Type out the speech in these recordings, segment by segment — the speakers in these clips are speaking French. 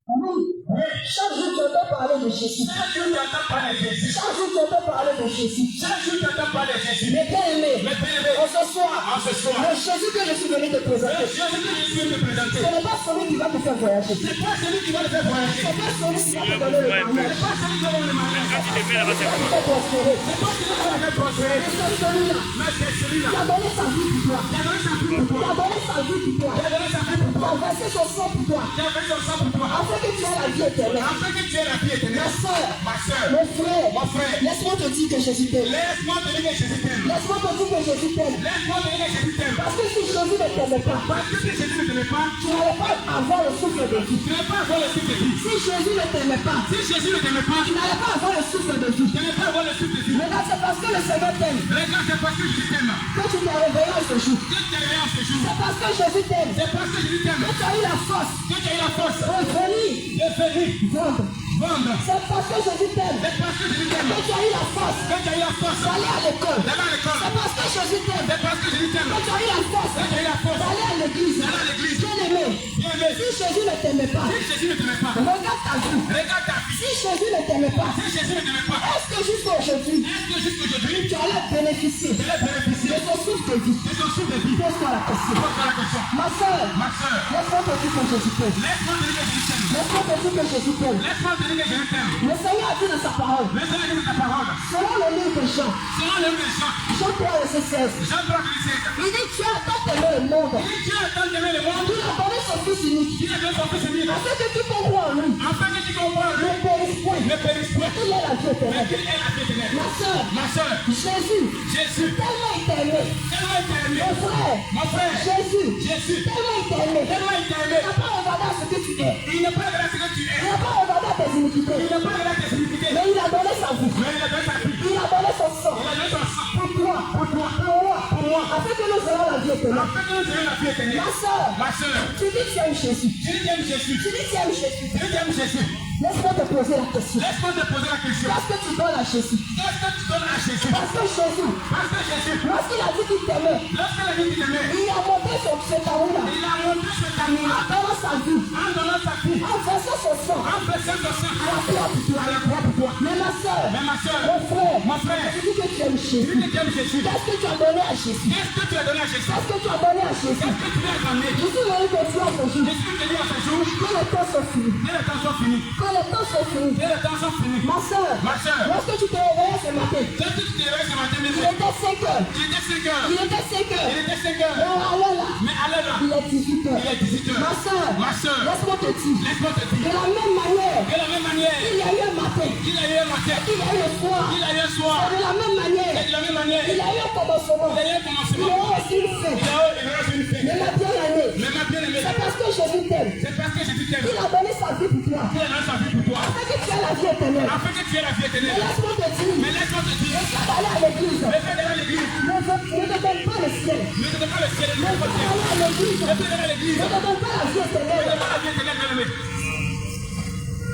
Oui. Chaque jour tu entends parler de Jésus. Chaque jour tu entends parler de Jésus. Chaque jour tu entends parler de Jésus. Chaque jour tu entends parler de Jésus. Mes bien-aimés, en ce soir, le Jésus que je suis venu te présenter, Le Jésus que je suis venu te présenter. ce n'est pas celui qui va te faire voyager. C'est pas celui qui va te faire voyager. Ce n'est pas celui qui va te donner le mariage. C'est pas celui qui va te donner le mariage. C'est pas celui qui va te faire prospérer. C'est pas celui qui va te faire prospérer. C'est celui-là Mais c'est celui-là. qui a donné sa vie pour toi. Qui a donné sa vie pour Qui toi. a donné sa vie pour toi. Qui a donné sa vie pour Qui toi. a versé son sang pour toi. Qui a fait son sang pour toi. Afin que tu aies la vie éternelle. Afin que tu aies la vie Ma éternelle. soeur, Ma soeur, mon frère, mon frère, laisse-moi te dire que Jésus t'aime. laisse-moi te dire que Jésus t'aime. Laisse-moi te dire que Jésus t'aime. Laisse-moi te dire que Jésus t'aime. Parce que si Jésus ne t'aimait pas, Parce que si Jésus ne t'aimait pas, tu n'allais pas avoir le souffle de vie. tu n'allais pas avoir le souffle de vie. Si Jésus ne t'aimait pas, Si Jésus ne t'aimait pas, tu n'allais pas avoir le souffle de vie. tu n'allais pas avoir le souffle de vie. Regarde, c'est parce que le Seigneur t'aime Regarde, c'est parce que Jésus t'aime. que tu t'es réveillé en ce jour. Que tu es réveillé en ce jour. C'est parce que Jésus t'aime C'est parce que Jésus t'aime. que tu as eu la force Que tu as eu la force de venir de venir vendre. vendre. C'est parce que Jésus t'aime C'est parce que Jésus t'aime. que tu as eu la force Que tu as eu la force d'aller à l'école. d'aller à l'école. C'est parce que Jésus t'aime C'est parce que Jésus t'aime. que tu as eu la force Que tu as eu la force d'aller à l'église. d'aller à l'église. Bien aimé, Bien aimé. si Jésus ne t'aimait pas, Si Jésus ne t'aimait pas, regarde ta vie. regarde ta vie. Si Jésus ne t'aimait pas, Si Jésus ne t'aimait pas, est-ce que jusqu'à aujourd'hui, est-ce que jusqu'aujourd'hui, tu allais bénéficier tu allais bénéficier de son souffle de vie? de son souffle de vie? Pose-toi la question. Pose-toi la question. Ma soeur, Ma soeur, laisse-moi te dire que Jésus t'aime. laisse-moi te dire que Jésus t'aime. Laisse-moi te dire que Jésus t'aime. Laisse-moi te dire que Jésus t'aime. Le Seigneur a dit dans sa parole, Le Seigneur dit ta parole. selon le livre de Jean, Selon le livre de Jean, Jean 3, verset 16, Jean 3, verset 16. il dit, tu as tant aimé le monde, Il dit, Dieu a tant aimé le monde, il a donné son Fils unique, qu'il a donné son Fils unique, afin que tu crois en lui, afin que tu comprends ne lui, périsse point, ne périsse point, qu'il ait la vie mais éternelle. qu'il ait la vie éternelle. Ma soeur, Ma soeur, Jésus, Jésus, tellement il t'a aimé. tellement il t'a aimé. Mon frère, Mon frère, Jésus, Jésus, tellement il t'a aimé. tellement il t'a Il aimé. n'a pas regardé à ce que tu es. Il n'a pas regardé ce que tu Il es. n'a pas regardé à tes iniquités. Il n'a pas regardé tes iniquités. Mais il a donné sa vie. Mais il a donné sa vie. Il a donné son sang. Il a donné son sang. Pour toi. Pour toi. Pour moi. Afin que nous ayons la vie éternelle. Afin que nous ayons la vie éternelle. Ma soeur, Ma soeur, tu dis que tu aimes Jésus. tu dis que tu aimes Jésus. Tu dis que tu aimes Jésus. Tu dis que tu aimes Jésus. Laisse-moi te poser la question. Laisse-moi te poser la question. Qu'est-ce que tu donnes à Jésus? Qu'est-ce que tu donnes à Jésus? Parce que Jésus, Parce que Jésus, lorsqu'il a dit qu'il t'aimait, lorsqu'il a dit qu'il t'aimait, il a montré cet amour-là il a montré cet amour en donnant sa vie, en donnant sa vie, en versant son sang en versant son sang à la croix pour toi. à la croix pour toi. Mais ma soeur, Mais ma soeur, mon frère, mon frère, tu dis que tu aimes tu Jésus. dis que tu aimes Jésus. Qu'est-ce que tu as donné à Jésus? Qu'est-ce que tu as donné à Jésus? Qu'est-ce que tu as donné à Jésus? Qu'est-ce que tu lui as donné? Je suis venu te dire ce jour, Jésus te dit à ce jour, que les temps sont finis. que les temps sont finis. Que les temps sont finis. Que les temps sont finis. Ma soeur, Ma soeur, lorsque tu t'es réveillé ce matin, quand tu te réveilles ce matin, il était 5 heures. il était 5 heures. Il était 5 heures. Il était 5 Mais heures. allez là, Mais allez là, il est 18 heures. il est 18 heures. Ma soeur, Ma soeur, laisse-moi te dire, laisse-moi te de dire, la même manière, de la même manière il y a eu un matin, qu'il a eu un matin, il y a eu un soir, qu'il a eu un soir, de la même manière, et de la même manière, il y a eu un commencement, il a eu un il y commencement, a eu aussi une fin. il a eu une fin. Mais ma bien-aimée, Mais ma bien-aimée, c'est parce que Jésus t'aime. c'est parce que Jésus t'aime. Il a donné sa vie pour toi. Il a donné sa vie pour toi. Afin que tu aies la vie éternelle. Afin que tu aies la vie Mais éternelle. laisse-moi te dire, Mais laisse-moi te dire, le fait d'aller à l'église le fait d'aller à l'église ne te donne pas le ciel. ne te donne pas le ciel, ne Le te donne fait pas le ciel. d'aller à l'église Le fait d'aller à l'église ne te donne pas la vie ne te éternelle. donne pas la vie éternelle, bien-aimé.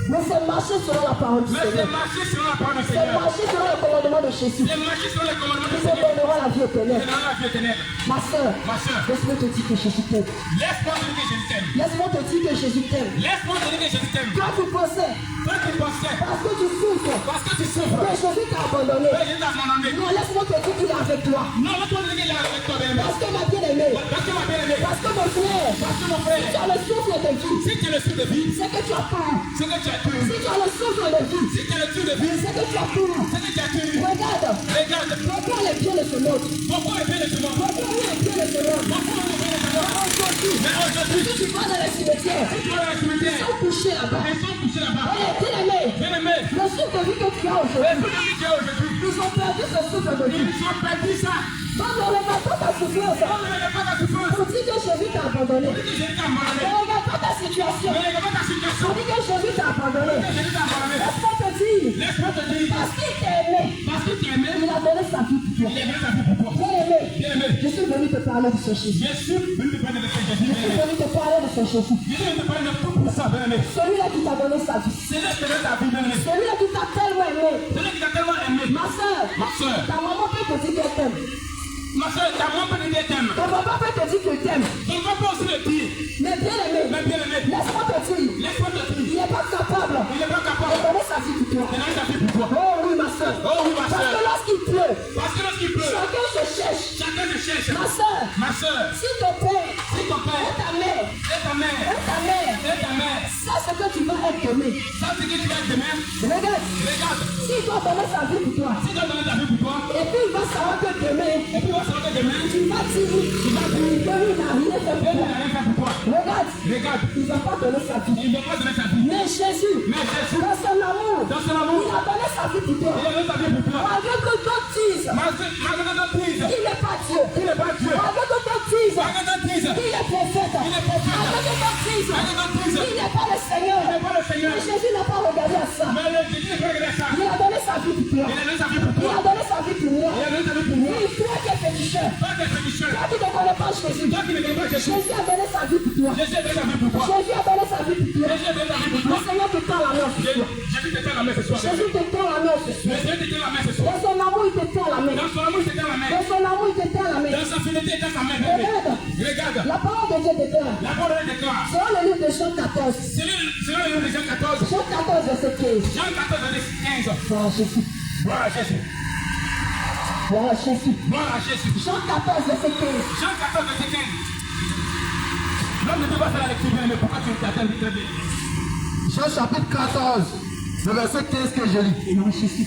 Mais c'est marcher selon la parole du Mais c'est Seigneur. marcher selon la parole du C'est Seigneur. marcher selon le commandement de Jésus. C'est marcher selon les commandements du Qui te Seigneur. donnera la vie C'est éternelle. dans la vie éternelle. Ma soeur, Ma soeur, laisse-moi te dire que Jésus t'aime. laisse-moi te dire que Jésus t'aime. Laisse-moi te dire que Jésus t'aime. Laisse-moi te dire que Jésus t'aime. Toi tu pensais, Toi qui pensais, parce que tu souffres, parce que tu souffres, que Jésus t'a abandonné. que Jésus t'a abandonné. Non, laisse-moi te dire qu'il est avec toi. Non, laisse-moi te dire qu'il est avec toi, bien-aimé. Parce que ma bien-aimée, Parce que ma bien-aimée, parce que mon frère, parce que mon frère, tu as le souffle de vie. si tu es le souffle de vie, C'est que tu as peur. c'est que tu as tué. Si tu as le souffle de vie, Si tu es le souffle de vie, c'est que tu as peur. c'est que tu as tué. Regarde, Regarde, pourquoi les pieds de ce monde? pourquoi est bien le chemin? Pourquoi les pieds de ce monde? Pourquoi on est bien le chemin? Aujourd'hui, Mais aujourd'hui, si tu vas dans les cimetières, si tu vas dans la cimetière, ils sont couchés là-bas. ils sont couchés là-bas. Et bien-aimé, Bien-aimé, le souffle de vie que tu as le aujourd'hui, souffle de vie qu'il y a aujourd'hui, ils ont perdu ce souffle de vie. ils ont perdu ça. Donc ne regarde pas ta souffrance. On ne regarde pas ta souffrance. Pour dire que Jésus t'a abandonné. On dit que Jésus t'a Ne abandonné. regarde pas ta situation. Ne regarde pas ta situation. Pour dire que Jésus t'a abandonné. Que Jésus t'a abandonné. Laisse-moi te dire, Laisse-moi te dire, parce qu'il t'a aimé, parce que tu es aimé, il a donné sa vie pour toi. il est venu ta vie pour toi. Bien-aimé, Bien-aimé, je suis venu te parler de ce Jésus. je suis venu te parler de ce Jésus. Je suis venu te parler de ce Jésus. Je suis venu te parler de tout pour ça, bien-aimé. Celui-là qui t'a donné sa vie. C'est là que tu ta vie, bien-aimé. Celui-là qui t'a tellement aimé. C'est là qui t'a tellement aimé. Ma soeur, Ma soeur, ta maman peut te dire qu'elle t'aime. ma soeur, ta maman peut te dire t'aime. Ton papa peut te dire qu'il t'aime. Ton papa aussi le dit. Mais bien-aimé, Mais bien-aimé, laisse-moi te dire, laisse-moi te dire. il est toi. C'est dans ta vie pour toi. Oh oui, ma soeur. Oh oui, ma Parce soeur. que lorsqu'il pleut, Parce que lorsqu'il pleut, chacun se cherche. chacun te cherche. Ma soeur, Ma soeur, si ton père si ton et père ta mère et ta mère et ta mère, et ta mère, ça c'est que tu vas être aimé. ça c'est que tu vas être demain. Regarde, Regarde, s'il doit donner sa vie pour toi, si tu as donné ta vie pour toi, et puis il va savoir que demain, et puis il va savoir que demain, tu vas dire que lui n'a rien fait Dieu pour toi. n'a rien fait pour toi. Regarde, Regarde, il ne va pas donner sa vie. il ne va pas donner sa vie. Mais Jésus, Mais Jésus, dans son amour, dans son amour, il a donné sa vie pour toi. il a donné sa vie pour toi. Malgré que d'autres disent Malgré ta prise, qu'il n'est pas Dieu. il n'est pas Dieu. Malgré que d'autres disent Malgré ta prise, qu'il est prophète. il est prophète. Malgré que d'autres disent Malgré ta prise, qu'il n'est pas le Seigneur. il n'est pas le Seigneur. Mais Jésus n'a pas regardé à ça. Mais le Jésus n'est pas regardé ça. Il a donné sa vie pour toi. Il a donné sa vie pour Il toi. a donné sa vie pour moi. Il a donné sa vie pour moi. Oui, toi qui es féticheur. Toi qui es féticheur, Toi qui ne connais pas Jésus. toi qui ne connais pas Jésus, Jésus a donné sa vie pour toi. Jésus a donné sa vie pour toi. Jésus a donné sa vie pour toi. Jésus a donné sa vie pour Le toi. Seigneur te tend la main ce soir. Jésus te tend la main ce soir. Jésus te tend la main ce soir. Mais Dieu te tend la main ce soir. Dans son amour, il te tend la main. Dans son amour, il te tend la main. Dans son amour, il te tend la main. Dans sa fidélité, il te tend sa main. Bébé. Regarde, Regarde, la parole de Dieu déclare. la parole de déclare. Selon le livre de Jean 14. Selon le livre de Jean 14, Jean 14, verset 15. Jean 14, verset 15. Gloire à Jésus. Gloire à Jésus. Gloire à Jésus. Gloire à Jésus. Jean 14, verset 15. Jean 14, verset 15. L'homme ne peut pas faire la lecture, mais pourquoi tu t'attends de très bien? Jean chapitre 14, le verset 15 que je lis. Gloire à Jésus.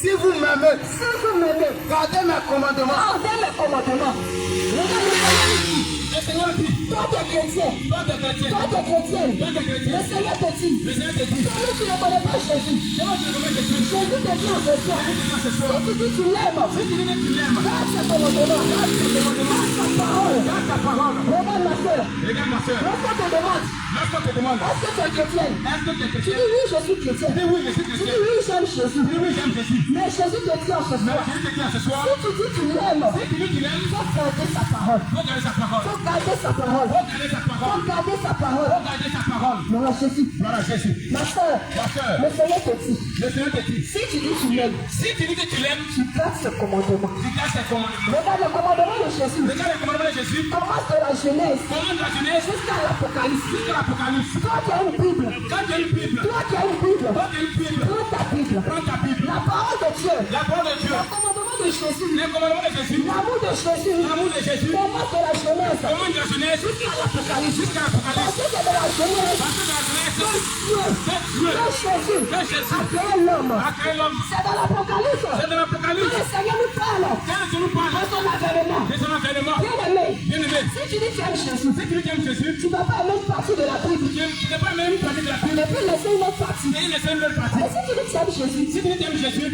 Si vous m'aimez, Si vous m'aimez, gardez mes commandements. gardez mes commandements. Regarde le Seigneur dit. Le Seigneur dit, Toi qui es chrétien, toi t'es chrétien, toi qui es chrétienne, toi t'es chrétien. le Seigneur te dit. Le Seigneur te dit, Toi tu ne connais pas Jésus. comment tu connais Jésus? Jésus te dit en ce soir. Ce soir, Et tu dis tu l'aimes. si tu dis que tu l'aimes, Garde ses commandements. Garde sa parole. garde ta parole. Regarde ma soeur. Regarde ma soeur, Lorsqu'on te demande, lorsqu'on te demande, est-ce que tu es chrétienne? est-ce que tu es Tu chrétien? dis oui, je suis chrétien. Dis oui, je suis Tu chrétien. dis oui, j'aime Jésus. Dis oui, j'aime Jésus. Mais Jésus te dit en ce Mais soir. Jésus te dit ce soir, Si tu dis tu l'aimes, si tu dis que tu l'aimes, il faut garder sa parole. faut garder sa parole. Il faut garder sa parole. Faut garder sa Il parole. faut garder sa parole. Faut garder sa parole. Gloire à Jésus. Gloire à Jésus. Ma soeur, Ma soeur, le Seigneur te dit, le Seigneur te dit, si tu dis tu l'aimes, si tu dis que tu l'aimes, tu gardes ce commandement. tu gardes ses commandements. Regarde le commandement de Jésus. Regarde les commandements de Jésus. Commence de la Genèse Commande la Genèse jusqu'à l'Apocalypse. jusqu'à l'Apocalypse. Toi qui as une Bible, Quand tu as une Bible, toi qui as une Bible, quand tu as une Bible, prends ta Bible. prends ta Bible. La parole de Dieu, La parole de Dieu, le commandement de Jésus, les commandements de Jésus, l'amour de Jésus, l'amour de Jésus, commence de la Genèse commande de la Genèse jusqu'à l'Apocalypse. jusqu'à Parce l'Apocalypse. que c'est de la Genèse Parce que dans la Genèse, que Dieu Jésus que Jésus a créé l'homme. a créé l'homme. C'est dans l'Apocalypse C'est dans que l'Apocalypse. le Seigneur nous parle Quand tu nous de parles son avènement. de son avènement, Bien aimé, bien aimé, si tu dis que tu aimes Jésus, si tu dis que tu aimes Jésus, tu ne vas pas aimer une partie de la Bible tu n'es pas même une partie de la Bible, et puis laisser une autre partie. et il laisse une autre partie. Mais si tu dis que tu aimes Jésus, Si tu dis que tu aimes Jésus,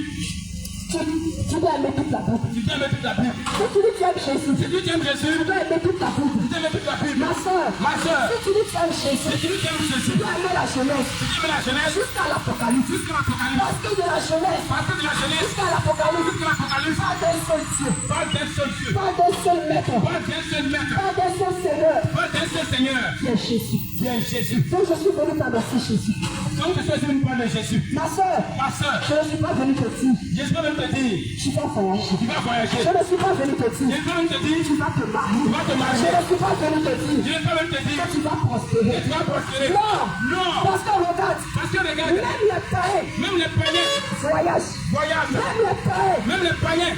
tu dois aimer toute la Bible. tu dois aimer toute la Bible. Si tu dis que tu aimes Jésus, Si tu dis que tu aimes Jésus, tu dois aimer toute la Bible. tu dois aimer toute la Bible. Ma soeur, Ma soeur, si tu dis que tu aimes Jésus, si tu dis que tu aimes Jésus, tu dois aimer la Genèse tu dois aimer la Genèse jusqu'à l'Apocalypse. jusqu'à l'Apocalypse. Parce que de la Genèse Parce que de la Genèse jusqu'à l'Apocalypse, jusqu'à l'Apocalypse, pas d'un seul Dieu, pas d'un seul Dieu, pas d'un seul maître, pas d'un seul maître, pas d'un seul Seigneur, pas d'un seul Seigneur. qui est Jésus. Qui est Jésus. Donc je suis venu t'annoncer Jésus. Quand je suis venu parler de Jésus, Ma soeur, ma soeur, je ne suis pas venu te dire, je suis pas venu te dire, tu vas voyager. tu vas voyager. Je ne suis pas venu te Je dire, suis pas venu te dire, tu vas te marier. tu vas te Je marier. ne suis pas venu te Je dire suis pas venu te dire, que tu vas prospérer. tu vas prospérer. Non, Non. parce que regarde, Parce que regarde, même les païens même les païens voyagent. voyagent. Même les païens Même les païens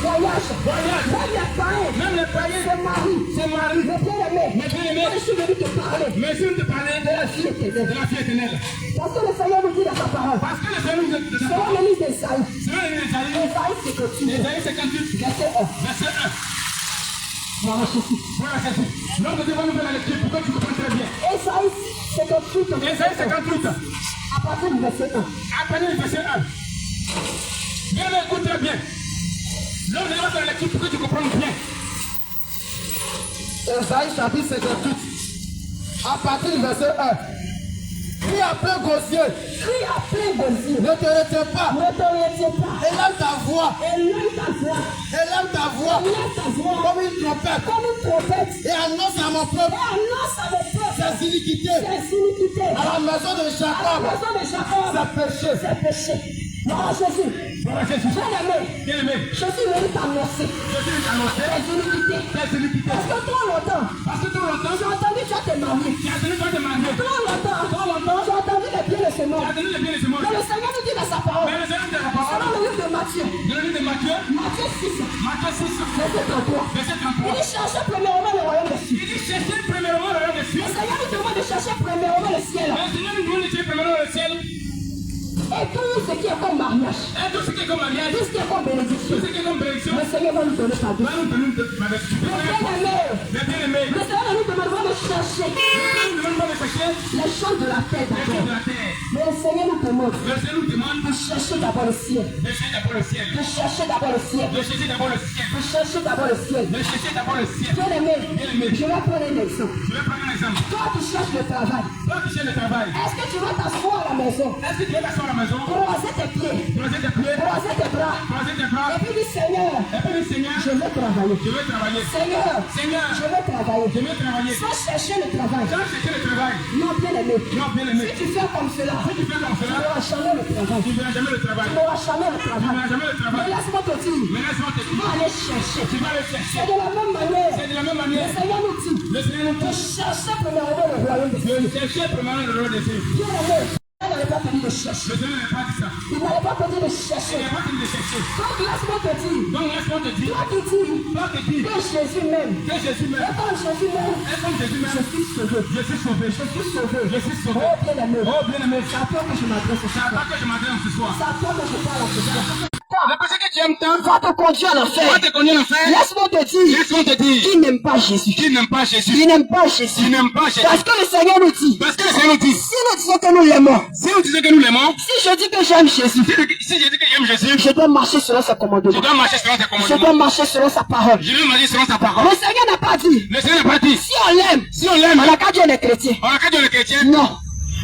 voyagent. voyagent. Même les païens Même les païens se marient. se marient. Mais bien aimé, Mais bien aimé, je suis venu te parler mais si on te parlait de la vie éternelle. de la vie éternelle. Parce que le Seigneur nous dit dans sa parole, Parce que le Seigneur nous a dit, selon le livre d'Esaïe, selon l'Ésaïe, Esaïe 58, Ésaïe 58, verset 1. verset 1. Gloire à Jésus. Voilà, c'est tout. Donc, nous devons nous faire la lecture pour que tu comprennes très bien. Esaïe 58, Ésaïe 58, à partir du verset 1. à partir du verset 1. Bien, mais écoute très bien. Donc, nous devons faire la lecture pour que tu comprennes bien. Esaïe chapitre 58, à partir du verset 1. Crie à plein gosier, Crie à plein gosier. ne te retiens pas, Ne te retiens pas. élève ta voix, Élève ta voix. élève ta voix, Élève ta voix. comme une trompette, Comme une trompette. et annonce à mon Et peuple annonce à mon peuple ses iniquités, ses iniquités. à la maison de À la Jacob, maison de Jacob. ses péchés. Ses péchés. Gloire à Jésus. Voilà, Jésus. Bien aimé, Bien aimé, je suis venu t'annoncer je suis annoncé tes iniquités. tes iniquités. Parce que trop longtemps, Parce que tout longtemps, j'ai entendu que tu as te marier. tu as tenu toi de marier. Trop longtemps, j'ai entendu les pieds de ce monde. Tu as Attendez le bien et c'est moi. Mais le Seigneur nous dit dans sa parole. Mais le Seigneur dit dans la parole. Selon le livre de Matthieu. Dans le livre de Matthieu. Matthieu 6. Matthieu 6. Verset 33. Verset Il 33. dit cherchez premièrement le royaume des cieux. Il dit cherchez premièrement le royaume des cieux. Le Seigneur nous demande de chercher premièrement le ciel. Le Seigneur nous demande de chercher premièrement le ciel. Et tout ce qui est comme mariage. Et tout ce qui est comme mariage. Tout ce qui est comme bénédiction. Tout ce qui est comme bénédiction. Le Seigneur va nous donner par deux. Va nous donner ma bénédiction. Le bien-aimé. Seigneur nous demandera de chercher Nous demandons de chercher les choses de la terre les choses de d'abord. la terre. Mais le Seigneur nous demande Le Seigneur nous demande de chercher d'abord le ciel. de chercher d'abord le ciel. De chercher d'abord le ciel. De chercher d'abord le ciel. De chercher d'abord le ciel. De chercher d'abord le ciel. Bien-aimé, Bien-aimé. je vais prendre un exemple. Je vais prendre un exemple. Toi, tu cherches le travail. Toi qui cherches le travail. Est-ce que tu vas t'asseoir à la maison, Est-ce que tu vas t'asseoir à la maison? croiser tes pieds, Croiser tes pieds. croiser tes bras, Croiser tes bras. et puis dire Seigneur, Et puis dire Seigneur, je veux travailler. je veux travailler. Seigneur, Seigneur, je veux travailler. je veux travailler. Sans chercher le travail. Sans chercher le travail. Non, bien-aimé. Non, bien-aimé. Si tu fais comme cela, Si tu fais comme tu cela, n'auras jamais le travail. tu ne verras jamais le travail. Tu n'auras jamais le Tu ne travail. verras jamais le Mais travail. laisse-moi te dire, Mais laisse-moi te tu dire. vas aller chercher. Tu vas le chercher. C'est de la même manière. C'est de la même Le manière. Seigneur nous dit Le Seigneur nous de dit chercher premièrement le royaume des cieux. de chercher premièrement le rôle de Dieu. Bien-aimé, il n'allait pas te dire de chercher. Le Seigneur n'a pas dit ça. Il n'allait pas te dire de Il chercher. n'a pas dit de chercher. Donc laisse-moi te dire, Donc laisse-moi te dire. toi qui dis Toi qui dis que Jésus m'aime. que Jésus Et m'aime. quand Jésus m'aime, Et comme Jésus je m'aime, suis sauvé. je suis sauvé. Je suis sauvé. Je suis sauvé. Oh bien-aimé, Oh bien-aimé, c'est à toi que je m'adresse ce c'est à soir. toi que je m'adresse ce soir. C'est à toi que je parle ce soir. Le péché que tu aimes tant Va te conduire en enfer. va te conduire en enfer. Laisse-moi te dire, Laisse-moi te dire. qui n'aime pas Jésus? Qui n'aime pas Jésus? Qui n'aime pas Jésus? Qui n'aime pas Jésus? Parce que le Seigneur nous dit, Parce que le Seigneur nous dit, si nous disons que nous l'aimons, si nous disons que nous l'aimons, si je dis que j'aime Jésus, si je dis que j'aime Jésus, je dois marcher selon ses je commandements. dois marcher selon ses Je commandements. dois marcher selon sa parole. Je dois marcher selon sa parole. Le Seigneur n'a pas dit, Le Seigneur n'a pas dit, si on l'aime, si on l'aime, on n'a qu'à dire on est chrétien. on n'a qu'à dire le chrétien. Non.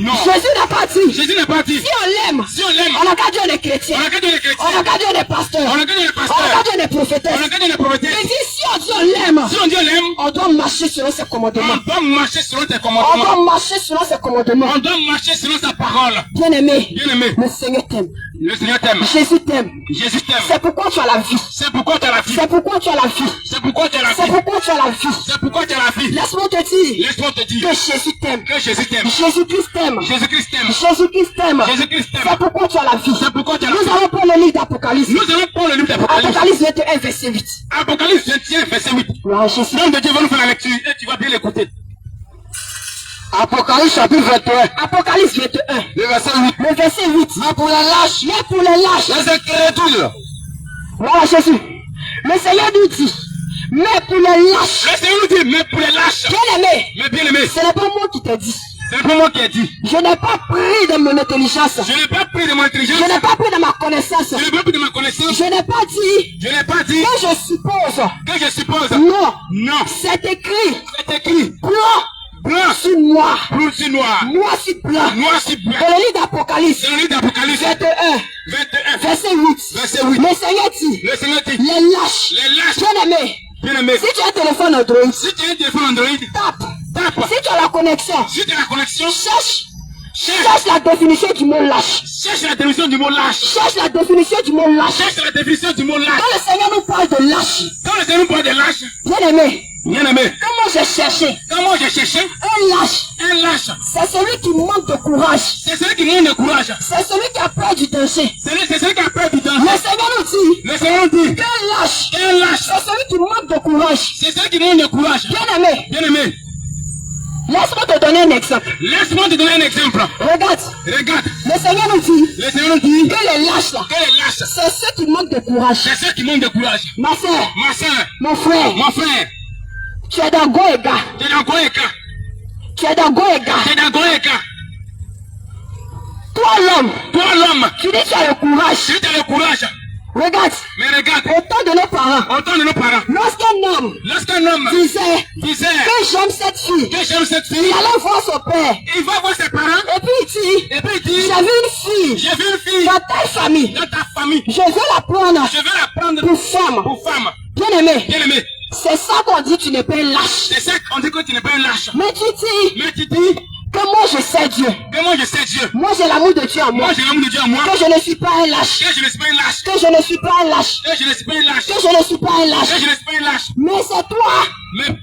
Non. Jésus n'a pas dit, Jésus n'a pas dit, si on l'aime, si on l'aime, on n'a qu'à dire on est chrétien. on n'a qu'à dire le On chrétien. n'a qu'à dire on est pasteur. On n'a qu'à dire le On n'a qu'à pasteur. dire on est prophétesse. On n'a qu'à dire le prophète. Il dit, si on dit on l'aime, Si on dit on l'aime, on doit marcher selon ses commandements. on doit marcher selon tes On commandements. doit marcher selon ses commandements. On doit marcher selon sa parole. Bien-aimé, Bien-aimé, le Seigneur t'aime. le Seigneur t'aime. Jésus t'aime. Jésus t'aime. C'est pourquoi tu as la vie. C'est pourquoi tu as la vie. C'est pourquoi tu as la vie. C'est pourquoi tu as la C'est vie. pourquoi tu as la vie. C'est pourquoi tu as la vie. Laisse-moi te dire Laisse-moi te dire que Jésus t'aime. que Jésus t'aime. Jésus-Christ t'aime. Jésus-Christ t'aime. Jésus-Christ t'aime. Jésus-Christ C'est t'aime. pourquoi tu as la vie. C'est pourquoi tu as la Nous vie. allons prendre le livre d'Apocalypse. Nous allons prendre le livre d'Apocalypse. Apocalypse 21, verset 8. Apocalypse 21, verset 8. Gloire à Jésus. L'homme de Dieu va nous faire la lecture et tu vas bien l'écouter. Apocalypse chapitre 21, Apocalypse 21, le verset 8. le verset 8. Mais pour les lâches, Mais pour les lâches, les incrédules, gloire à Jésus. Le Seigneur nous dit, mais pour les lâches, Le Seigneur nous dit, mais pour les lâches, bien-aimés, mais bien aimé, ce n'est pas moi qui te dis. c'est pour moi qui ai dit. Je n'ai pas pris de mon intelligence. Je n'ai pas pris de mon intelligence. Je n'ai pas pris de ma connaissance. Je n'ai pas pris de ma connaissance. Je n'ai pas dit Je n'ai pas dit que je suppose. que je suppose. Non. Non. C'est écrit C'est écrit. blanc Blanc sur noir. bleu sur noir. Noir sur blanc. Noir sur Dans blanc. le livre d'Apocalypse C'est le livre d'Apocalypse 21, 21, verset 8. verset 8. Le Seigneur dit, Le Seigneur dit, les lâches, les lâches, bien-aimés, bien aimé, si tu as un téléphone Android, si tu as un téléphone Android, tape. tape. Si tu as la connexion, Si tu as la connexion, cherche cherche la définition du mot lâche. la définition du mot lâche. Cherche la définition du mot lâche. Cherche la définition du mot lâche. Quand le Seigneur nous parle de lâche, Quand le Seigneur nous parle de lâche, bien-aimé, bien aimé, comment j'ai cherché comment j'ai cherché un lâche? un lâche? C'est celui qui manque de courage. C'est celui qui manque de courage. C'est celui qui a peur du danger. C'est celui qui a peur du Le danger. Seigneur nous dit Le Seigneur nous dit, qu'un lâche, un lâche, c'est celui qui manque de courage. c'est celui qui manque de courage. Bien-aimé, Bien aimé, laisse-moi te donner un exemple. laisse-moi te donner un exemple. Regarde, Regarde, le Seigneur nous dit le Seigneur nous dit que les lâches là, que les lâches, c'est ceux qui manquent de courage. c'est ceux qui manquent de courage. Ma soeur, Ma soeur, mon frère, mon frère, tu es dans Goéga. tu es dans Goéka. Tu es dans Goéga. Tu es dans Goéka. Toi l'homme, Toi l'homme, tu dis tu as le courage. si tu as le courage, Regarde, mais regarde, au temps de nos parents, autant de nos parents, lorsqu'un homme lorsqu'un homme disait disait que j'aime cette fille, que j'aime cette il fille, allait voir son père. il va voir ses parents Et puis il dit, et puis il dit, j'ai vu une fille j'ai vu une fille dans telle famille. dans ta famille, Je veux la prendre je vais la prendre pour femme. pour femme. Bien aimé, Bien aimé, c'est ça qu'on dit tu n'es pas un lâche. c'est ça qu'on dit que tu n'es pas un lâche. Mais tu dis Mais tu dis que moi je sais Dieu. que moi je sais Dieu. Moi j'ai l'amour de Dieu en moi. Moi j'ai l'amour de Dieu en moi. Que je ne suis pas un lâche. Que je ne suis pas un lâche. Que je ne suis pas un lâche. Que je ne suis pas un lâche. Que je ne suis pas un lâche. Que je ne suis pas un lâche. Mais c'est toi Mais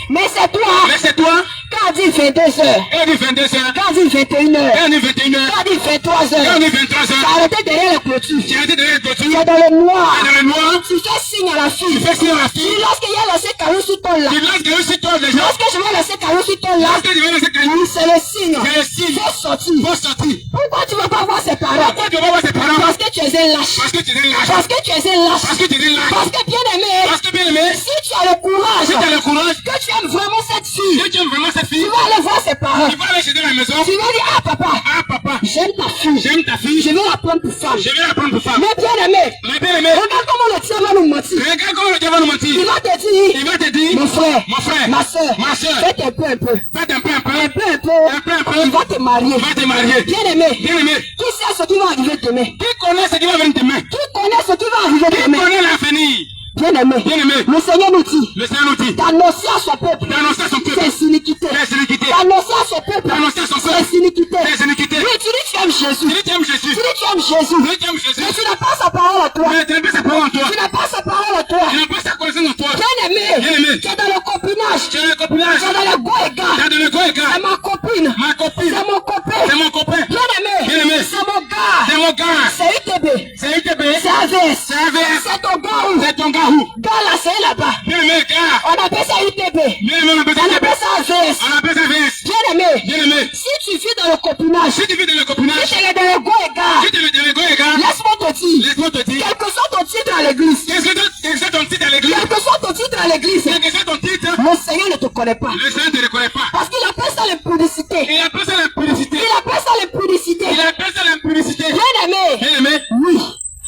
Mais c'est toi. Mais c'est toi. Quand on dit 22h. Et on dit 22h. Quand on dit 21h. Et on dit 21h. Quand on dit 23h. Et on dit 23h. Tu as arrêté derrière la clôture. Tu as arrêté derrière la clôture. Tu es dans le noir. Tu es dans le noir. Tu fais signe à la fille. Tu fais signe à la fille. Lorsqu'il y a lancé caillou sur ton là. Tu lances caillou sur toi déjà. Lorsque je vais lancer caillou sur ton là. Lorsque je vais lancer caillou. C'est le signe. C'est le signe. Faut sortir. Faut sortir. Pourquoi tu ne vas pas voir ses parents? Pourquoi tu vas voir ses parents? Parce que tu es un lâche. Parce que tu es un lâche. Parce que tu es un lâche. Parce que tu es un lâche. Parce que bien aimé. Parce que bien aimé. Si tu as le courage. Si tu as le courage. Que tu aimes vraiment cette fille. Si tu aimes vraiment cette Tu fille. vas aller voir ses parents. Tu vas aller chez la maison. Tu vas dire, ah papa. Ah papa. J'aime ta fille. J'aime ta fille. Je vais la prendre pour femme. Je vais la prendre pour femme. Mais bien aimé. Mais bien aimé. Regarde comment le diable va nous mentir. Regarde comment le diable va nous mentir. Il va te dire. Il va te dire. Mon frère. Mon frère. Ma soeur. Ma soeur. Faites un peu, un peu. Faites un peu, un peu. Un peu, un peu. Un peu, un peu. Il va te marier. Il va te marier. Bien aimé. Bien aimé. Qui sait ce qui va arriver demain? Qui connaît ce qui va venir demain? Qui connaît ce qui va arriver Qui demain? connaît l'avenir? Bien aimé. Bien aimé. Le Seigneur nous dit. Le Seigneur nous dit. D'annoncer à son peuple. D'annoncer à son peuple. Ses iniquités. Ses iniquités. D'annoncer à son peuple. D'annoncer à son peuple. Ses iniquités. Ses iniquités. Oui, tu dis tu aimes Jésus. Tu dis tu aimes Jésus. Tu dis tu aimes Jésus. Tu dis tu aimes Jésus. Mais tu n'as pas sa parole à toi. Mais tu n'as pas sa parole en toi. Tu n'as pas sa parole à toi. Tu n'as pas sa connaissance en toi. Bien aimé. Bien aimé. Tu es dans le copinage. Tu es le copinage. Tu es dans le go et Tu gars. as donné quoi, C'est gars? ma copine. Ma copine. C'est mon copain. C'est mon copain. Bien aimé. Bien aimé. C'est mon gars. C'est mon gars. C'est UTB. C'est UTB. C'est AVS. C'est AVS. C'est ton gars où? C'est ton gars où? Gars là, c'est là-bas. Bien aimé, gars. On appelle ça UTB. Bien aimé, on appelle ça On UTB. appelle ça AVS. On appelle ça AVS. Bien aimé. Bien aimé. Si tu vis dans le copinage, Si tu vis dans le copinage, si tu es dans le go et gars, si tu vis dans le gars, gars, laisse-moi te dire, laisse-moi te dire. quel que soit ton titre à l'église, Qu'est-ce que ton titre à l'église? quel que soit ton titre à l'église, Quel que soit ton titre, le Seigneur ne te connaît pas. le Seigneur ne te reconnaît pas. Parce qu'il appelle ça l'impudicité. Il appelle ça l'impudicité. Il appelle ça l'impudicité. Il appelle ça l'impudicité. Bien aimé. Bien aimé. Oui.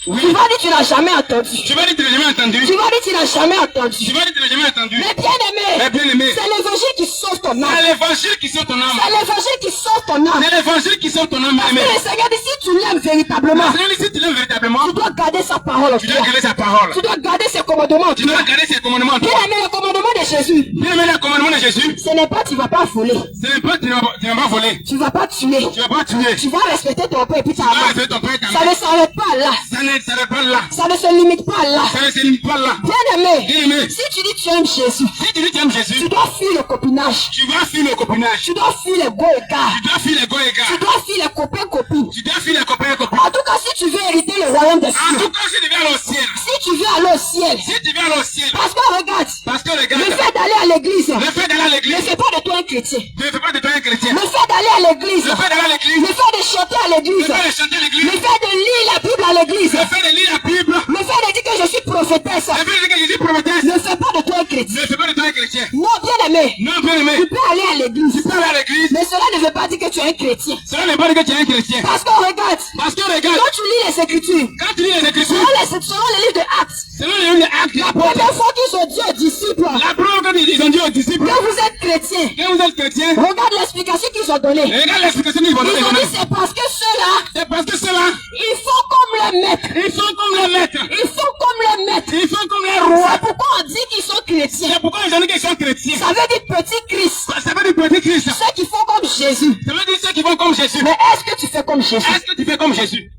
Oui. Tu vas dire tu n'as jamais entendu. Tu vas dire que tu n'as jamais entendu. Tu vas dire tu n'as jamais entendu. Tu vas dire que tu n'as jamais entendu. Mais bien aimé. Mais bien aimé. C'est l'évangile qui sauve ton âme. C'est l'évangile qui sort ton âme. C'est l'évangile qui sauve ton âme. C'est l'évangile qui sort ton âme, Parce aimé. que le Seigneur dit si tu l'aimes véritablement, Seigneur, si tu l'aimes véritablement, tu dois garder sa parole en tu toi. dois garder sa parole. Tu dois garder ses commandements en Tu toi. dois garder ses commandements en toi. Bien aimé, le commandement de Jésus, Bien aimé, le commandement de Jésus, ce n'est pas tu vas pas voler. ce n'est pas tu n'as pas volé. Tu vas pas tuer. Tu vas pas tuer. Tu vas respecter ton père et puis ta Tu vas mère. respecter ton père et ta Ça mère. ne s'arrête pas là. Ça ne s'arrête pas là. Ça ne se limite pas là. Ça ne se limite pas là. Bien aimé, Bien aimé. si tu dis tu aimes Jésus, Si tu dis que tu aimes Jésus, tu dois fuir le copinage. tu vas fuir le copinage. Tu dois fuir les go et gars. Tu dois fuir les gars et Tu gars. dois fuir les copains-copines. Tu dois fuir les copains et copines. En tout cas, si tu veux hériter le royaume des En cieux, tout cas, si tu viens aller au ciel, si tu veux aller au ciel, si tu viens aller au ciel, parce que regarde, parce que le regarde, fait d'aller à l'église le fait d'aller à ne l'église, fait pas de toi un chrétien. ne fait pas de toi un chrétien. Le fait d'aller à l'église, Le fait d'aller à l'église, le fait de chanter à le l'église, fait de chanter à le l'église, fait de lire la Bible à l'église, le fait de lire la Bible, le fait de dire que je suis prophétesse, le fait de dire que Jésus promettait, ne fait pas de toi un chrétien. ne fait pas de toi un chrétien. Non, bien aimé, Non, bien aimé, tu peux aller à l'église, tu peux aller à l'église, mais cela ne veut pas dire que tu es un chrétien. cela n'est pas dire que tu es un chrétien. Parce que regarde, Parce que regarde, quand tu lis les Écritures, quand tu lis les Écritures, selon les livres de Actes, selon les livres des Actes, la première fois qu'ils ont dit aux disciples la première fois qu'ils ont dit aux disciples, que vous êtes chrétiens, que vous êtes chrétiens, regarde l'explication qu'ils ont donnée. regarde l'explication qu'ils vont Ils ont donner. dit c'est parce que ceux-là, C'est parce que cela, ils font comme le maître. ils sont comme les maîtres, Ils font comme le maître. ils sont comme les C'est rois. pourquoi on dit qu'ils sont chrétiens. C'est pourquoi ils ont dit qu'ils sont chrétiens. Ça veut dire petit Christ. Ça veut dire petit Christ. Ceux qui font comme Jésus. Ça veut dire ceux qui vont comme Jésus. Mais est-ce que tu fais comme Jésus? Est-ce que tu fais comme Jésus?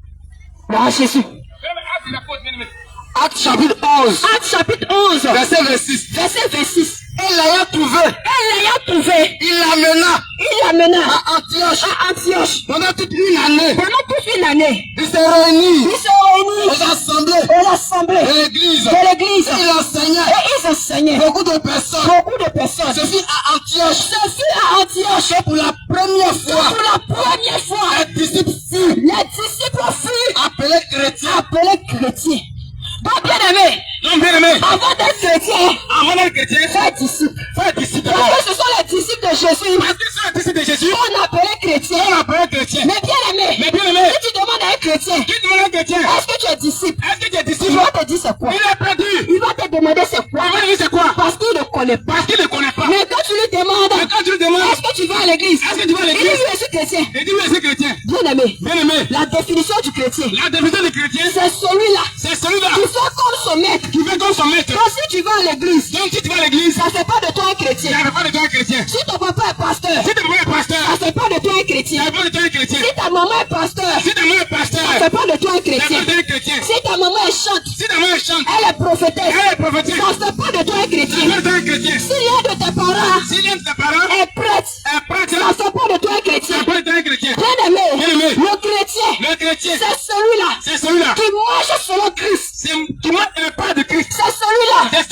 Non, Jésus. Acte chapitre 11, Acte chapitre 11, verset 26. verset 26. Et l'ayant trouvé, Et l'ayant trouvé, il l'amena il l'amena à Antioche à Antioche. pendant toute une année. Pendant toute une année, Il s'est réuni ils se réunissent aux assemblées aux assemblées de l'église. de l'église. Il enseignait. Et ils enseignaient. Beaucoup de personnes. Beaucoup de personnes. Ce fut à Antioche Ce fut à Antioche pour la première fois pour la première fois. les disciples furent Les disciples furent appelés chrétiens. appelés chrétiens. Donc, bien aimé, Donc, bien aimé, avant d'être chrétien, avant d'être chrétien, fais disciple. fais disciple Parce d'abord. que ce sont les disciples de Jésus Parce que c'est les disciples de Jésus, qu'on appelait chrétiens. on appelle chrétien. Mais bien aimé, Mais bien aimé, si tu demandes à un chrétien, qui demande un chrétien? est-ce que tu es disciple? Est-ce que tu es Il disciple? va te dire c'est quoi? Il est perdu. Il va te demander c'est quoi? Il va dire c'est quoi? Parce qu'il ne connaît pas. Parce qu'il ne connaît pas. Mais quand tu lui demandes, Mais quand tu lui demandes, est-ce que tu vas à l'église? est-ce que tu vas à Il dit l'église? oui, je suis chrétien. Il dit oui, c'est chrétien. Bien aimé, Bien aimé, la définition du chrétien, la définition du chrétien, c'est celui-là c'est celui-là qui fait comme son maître. qui fait comme son maître. Donc si tu vas à l'église, Donc si tu vas à l'église, ça ne fait pas de toi un il chrétien. n'y a pas de toi un chrétien. Si ton papa est pasteur, Si ton papa est pasteur, ça ne fait pas de toi un il n'y chrétien. a pas de toi un chrétien. Si ta maman est pasteur, Si ta mère est pasteur, ça ne fait pas de toi un il n'y a chrétien. pas de toi un chrétien. Si ta maman est chante, Si ta mère chante, elle est prophétesse, elle est prophétesse, ça ne fait pas de toi un ça chrétien. chrétien, s'il y a de tes parents est prêtre, ça ne fait pas de toi un chrétien. Bien aimé, le chrétien, c'est celui-là qui marche selon Christ. C'est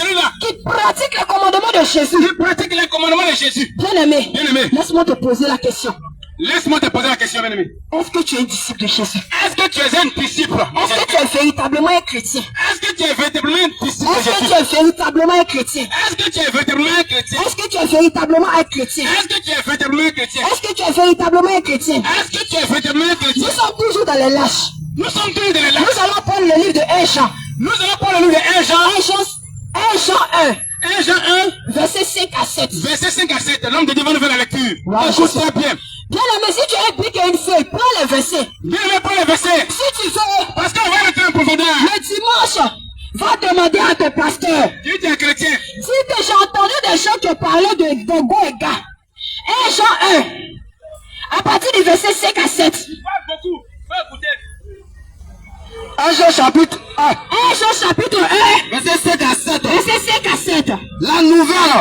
celui-là qui pratique les commandements de Jésus. Bien aimé, laisse-moi te poser la question. Laisse-moi te poser la question, bien aimé. Est-ce que tu es un disciple de Jésus? Est-ce que tu es un disciple? Est-ce que tu es véritablement un chrétien? Est-ce que tu es véritablement un disciple de Est-ce que Jésus? tu es véritablement un chrétien? Est-ce que tu es véritablement un chrétien? Est-ce que tu es véritablement un chrétien? Est-ce que tu es véritablement un chrétien? Est-ce que tu es véritablement un chrétien? Est-ce que tu es véritablement un chrétien? Nous sommes toujours dans les lâches. Nous sommes tous dans les lâches. Nous allons prendre le livre de 1 Jean. Nous allons prendre le livre de 1 Jean. 1 Jean 1. 1 Jean 1. Verset 5 à 7. Verset 5 à 7. L'homme de Dieu va nous faire la lecture. Wow, Écoute très bien. Bien aimé, si tu as un pic et une feuille, prends les versets. Bien aimé, prends les versets. Si tu veux, Parce qu'on va rentrer en profondeur. le dimanche, va demander à ton pasteur. Tu es un chrétien. Si que j'ai entendu des gens qui parlaient de go et gars. 1 Jean 1. À partir du verset 5 à 7. Tu parles beaucoup. Faut écouter. 1 Jean chapitre 1. 1 Jean chapitre 1. Verset 5 à 7. Verset 5 à 7. La nouvelle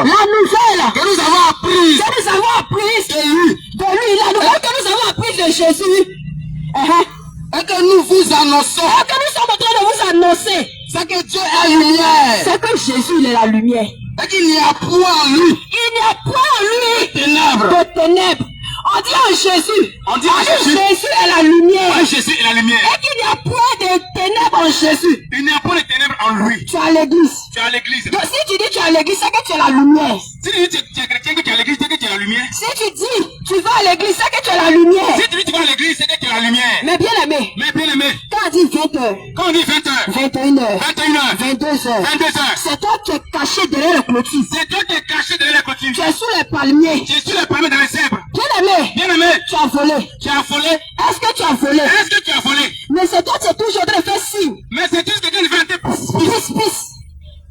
que nous avons apprise Que nous avons appris de lui de lui, la nouvelle que nous avons appris de Jésus. et que nous vous annonçons, Et que nous sommes en train de vous annoncer. c'est que Dieu est lumière C'est que Jésus il est la lumière. et qu'il n'y a point en lui Il n'y a point en lui ténèbres. de ténèbres. On dit en Jésus. On dit en Jésus. Jésus est la lumière. Ouais, Jésus est la lumière. Et qu'il n'y a point de ténèbres en Jésus. Il n'y a pas de ténèbres en lui. Tu es à l'église. Tu es à l'église. Donc si tu dis tu es à l'église, c'est que tu es la lumière. Si tu dis que tu es chrétien, que tu es à l'église, c'est que tu es la lumière. Si tu dis tu vas à l'église, c'est que tu es la lumière. Si tu dis que tu vas à l'église, c'est que tu es la lumière. Mais bien aimé, Mais bien aimé, quand on dit 20h, quand on dit 20h, 21h, 21h, 22h, 22h, c'est toi qui es caché derrière le clôture. c'est toi qui es caché derrière la Tu clôture. es sous les palmiers. Je suis le premier dans les zèbres. Bien aimé, Bien aimé, tu as volé. tu as volé. Est-ce que tu as volé? Est-ce que tu as volé? Mais c'est toi qui es toujours en train de faire signe. Mais c'est tout ce que quelqu'un fait. Pisse, pisse.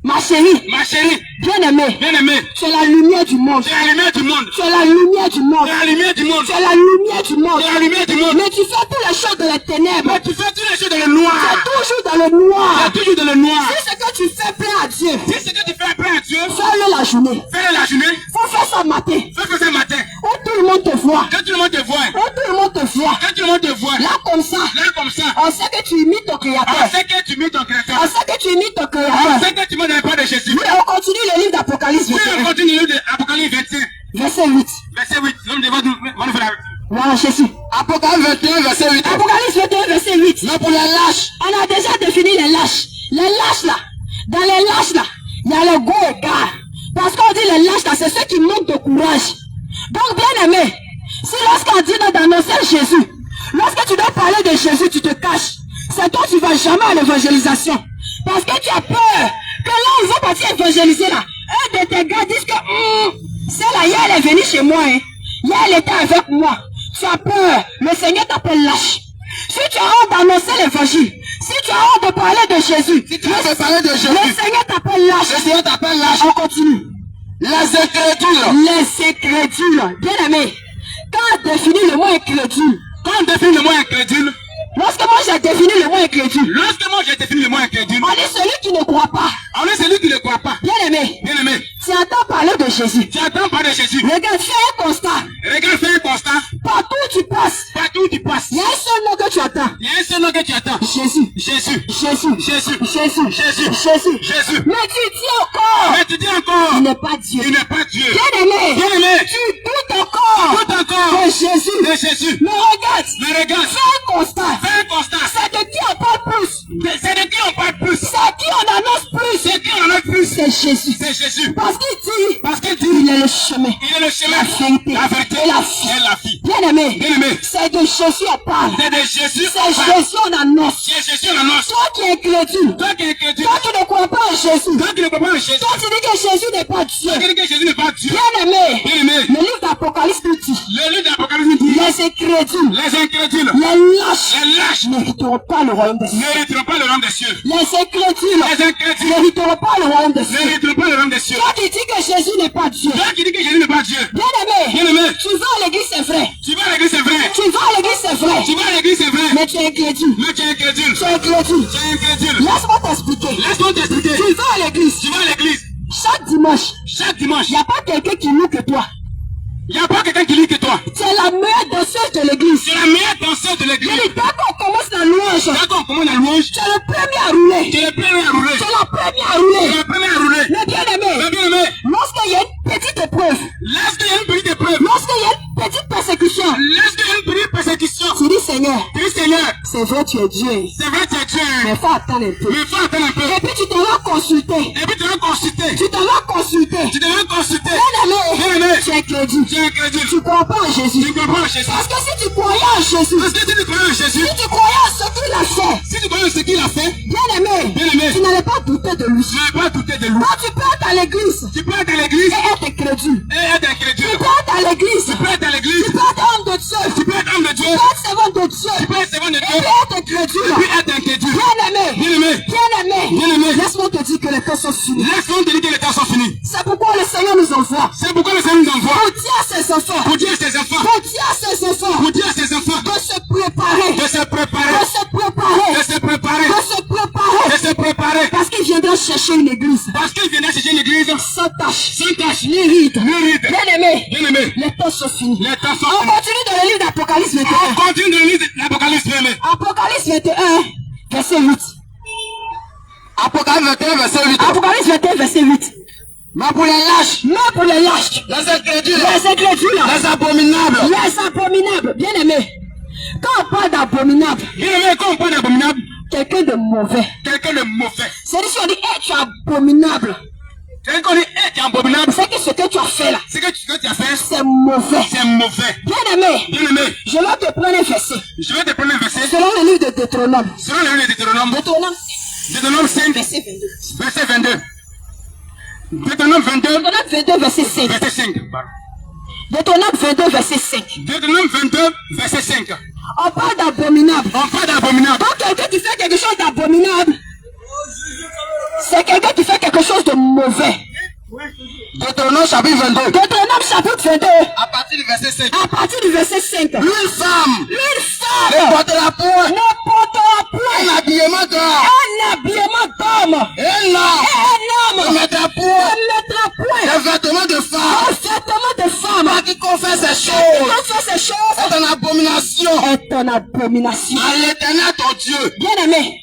Ma chérie, Ma chérie, bien aimée, bien aimé, tu es la lumière du monde. tu es la lumière du monde. Tu es la lumière du monde. Tu es la lumière du monde. Tu es la lumière du monde. Tu es la lumière du monde. Mais tu fais toutes les choses dans les ténèbres. Mais tu fais toutes les choses dans le Tu noir. es toujours dans le Tu noir. es toujours dans le noir. Si ce que tu fais plaît à Dieu, Si ce que tu fais après à Dieu, fais-le la journée. fais-le la journée. Faut faire ça matin. Fais-le ce matin. Où tout le monde te voit. Quand tout le monde te voit, Où tout le monde te voit. quand tout le monde te voit, Là comme ça, là comme ça, on sait que tu imites ton on créateur. sait que tu mets ton On créateur. sait que tu imites ton On créateur. sait que tu mets dans le pas de Jésus. Oui, on continue le livre d'Apocalypse Oui, on 21. continue le livre de Apocalypse 25, Verset 8. verset 8. L'homme de Dieu va nous faire la lecture. Voilà Jésus. Apocalypse 21, verset 8. Apocalypse 21, verset 8. Mais pour les lâches, On a déjà défini les lâches. Les lâches là. Dans les lâches là, il y a le go et gars. Parce qu'on dit les lâches là, c'est ceux qui manquent de courage. Donc bien aimé, si lorsqu'on dit d'annoncer Jésus, lorsque tu dois parler de Jésus, tu te caches. C'est toi tu vas jamais à l'évangélisation. Parce que tu as peur que là où ils vont partir évangéliser là, un de tes gars disent que celle-là, hier elle est venue chez moi. Hein. Hier elle était avec moi. Tu as peur. Le Seigneur t'appelle lâche. Si tu as honte d'annoncer l'évangile, si tu as honte de parler de Jésus, si tu veux parler de Jésus, le Seigneur t'appelle lâche. le Seigneur t'appelle lâche. On continue. Les incrédules, Les incrédules. Bien aimé, quand on définit le mot incrédule, Quand on définit le mot incrédule, lorsque moi j'ai défini le mot incrédule, lorsque moi j'ai défini le mot incrédule, on est celui qui ne croit pas. on est celui qui ne croit pas. Bien aimé, Bien aimé, tu entends parler de Jésus. tu attends parler de Jésus. Regarde, fais un constat. Regarde, fais un constat. Partout où tu passes, Partout où tu passes, il y a un seul nom que tu attends. il y a un seul nom que tu attends. Jésus. Jésus. Jésus. Jésus. Jésus. Jésus. Jésus. Jésus. Mais tu dis encore, Mais tu dis encore, il n'est pas Dieu. il n'est pas Dieu. Bien aimé, Bien aimé, tu doutes encore tout encore de Jésus. de Jésus. Mais regarde, Mais regarde, fais un constat. fais un constat. C'est de qui on parle plus. C'est de qui on parle plus. C'est qui on annonce plus. C'est qui on en a plus. C'est Jésus. C'est Jésus. Parce qu'il dit, Parce qu'il dit, il est le chemin. il est le chemin, La vérité la vérité et la vie. et la vie. Bien aimé, Bien aimé, c'est de Jésus on parle. c'est de Jésus. C'est Jésus on annonce. C'est Jésus on annonce. Toi qui es crédule, Toi qui es chrétien, toi qui ne crois pas en Jésus, toi qui ne comprends pas Jésus, toi qui dis que Jésus n'est pas Dieu. toi qui dis que Jésus n'est pas Dieu. Bien aimé, Bien aimé, le livre d'Apocalypse nous dit, le livre d'Apocalypse dit, les incrédules, les incrédules, les lâches les lâches n'hériteront pas le royaume des cieux. n'hériteront pas le royaume des cieux. Les incrédules Les incrédules n'hériteront pas le royaume des cieux. n'hériteront pas le royaume des cieux. Toi qui dis que Jésus n'est pas Dieu. Toi qui dis que Jésus n'est pas Dieu. Bien aimé, Bien aimé, tu vas à l'église c'est vrai. tu vas à l'église, c'est vrai. Tu vas à l'église c'est vrai. Tu vas à l'église, c'est vrai. Mais tu es incrédule. Mais tu es incrédule. Tu es incrédule. Tu es incrédule. Laisse-moi t'expliquer. Laisse-moi t'expliquer. Tu vas à l'église. Tu vas à l'église. Chaque dimanche, il n'y a pas quelqu'un qui loue que toi. Il n'y a pas quelqu'un qui lit que toi. Tu es la meilleure danseuse de l'église. Tu es la meilleure danseuse de l'église. Dès qu'on commence la louange, D'accord, on commence la louange. tu es le premier à rouler. Tu es le premier à rouler. Tu es la première à rouler. Tu es le premier à rouler. Mais bien aimé, Mais bien aimé, lorsqu'il y a une petite épreuve, lorsqu'il y a une petite épreuve, lorsqu'il y a une petite persécution, lorsqu'il y a une petite persécution, tu dis Seigneur, dis Seigneur, c'est vrai tu es Dieu, c'est vrai tu es Dieu, mais faut attendre un peu. mais il faut attendre un peu. Et puis tu te vas consulter. Et puis tu vas consulter. Tu te vas consulter. Tu devrais consulter. Bien aimé, tu es crédit. Tu es crédule. Tu crois pas en Jésus. Tu comprends Jésus. Parce que si tu croyais en Jésus, Parce que si tu crois en Jésus, si tu croyais en ce qu'il a fait, si tu crois en ce qu'il a fait, bien aimé, tu n'allais pas douter de lui. tu n'as pas douté de lui. Quand tu peux être à l'église Tu peux être à l'église et être crédule, et être incrédule. tu peux être à l'église, Tu peux être à l'église. tu peux être homme de Dieu, Tu peux être homme de Dieu. tu peux être servant de Dieu, Tu peux être servant de et Dieu. puis être crédule. Puis être incrédule. Bien aimé, Bien aimé. Bien aimé. laisse-moi te dire que les temps sont finis. Laisse-moi te dire que les temps sont finis. C'est pourquoi le Seigneur nous envoie C'est pourquoi le Seigneur nous envoie pour dire à ses enfants, pour dire à ses enfants, pour dire à ses enfants pour dire à ses enfants de se préparer, de se préparer, de se préparer, de se préparer, de se préparer, de se préparer. parce qu'il viendra chercher une église Parce qu'il viendra chercher une église sans tâche, sans tâche, ni ride. ni ride. Bien aimé, Bien aimé, les temps sont finis. les temps sont On finis. continue dans le livre d'Apocalypse On 21. continue de lire l'Apocalypse, bien aimé. Apocalypse 21, verset 8. Apocalypse 21, verset 8. Apocalypse 21, verset 8. Mais pour les lâches, Mais pour les lâches, les incrédules, les incrédules, les abominables, les abominables, bien aimé. Quand on parle d'abominable, Bien aimé, quand on parle d'abominable, quelqu'un de mauvais. quelqu'un de mauvais. C'est-à-dire si on dit, hey, tu es abominable, Quelqu'un qu'on dit, eh, tu es abominable. c'est que ce que tu as fait là, Ce que tu as fait, c'est mauvais. c'est mauvais. Bien aimé, Bien aimé, je vais te prendre un verset. je vais te prendre un verset. Selon le livre de Deutéronome. Selon le livre de Deutéronome, Deutéronome Deutéronome 5, verset 22. verset 22. Deutéronome 22, Deutéronome 22, verset 5. verset 5. Deutéronome 22, verset 5. Deutéronome 22, verset 5. On parle d'abominable. On parle d'abominable. Donc quelqu'un qui fait quelque chose d'abominable, c'est quelqu'un qui fait quelque chose de mauvais. Deutéronome chapitre 22. Deutéronome chapitre 22, À partir du verset 5. à partir du verset 5. Une femme Une ne femme portera point ne portera point un habillement d'or. un habillement d'homme. Un homme Un ne homme mettra point ne mettra point des vêtements de femme. un vêtement de femme. Toi qui confesse ces Quand choses fait ces choses, est une abomination est en abomination. à l'Éternel ton Dieu. Bien aimé,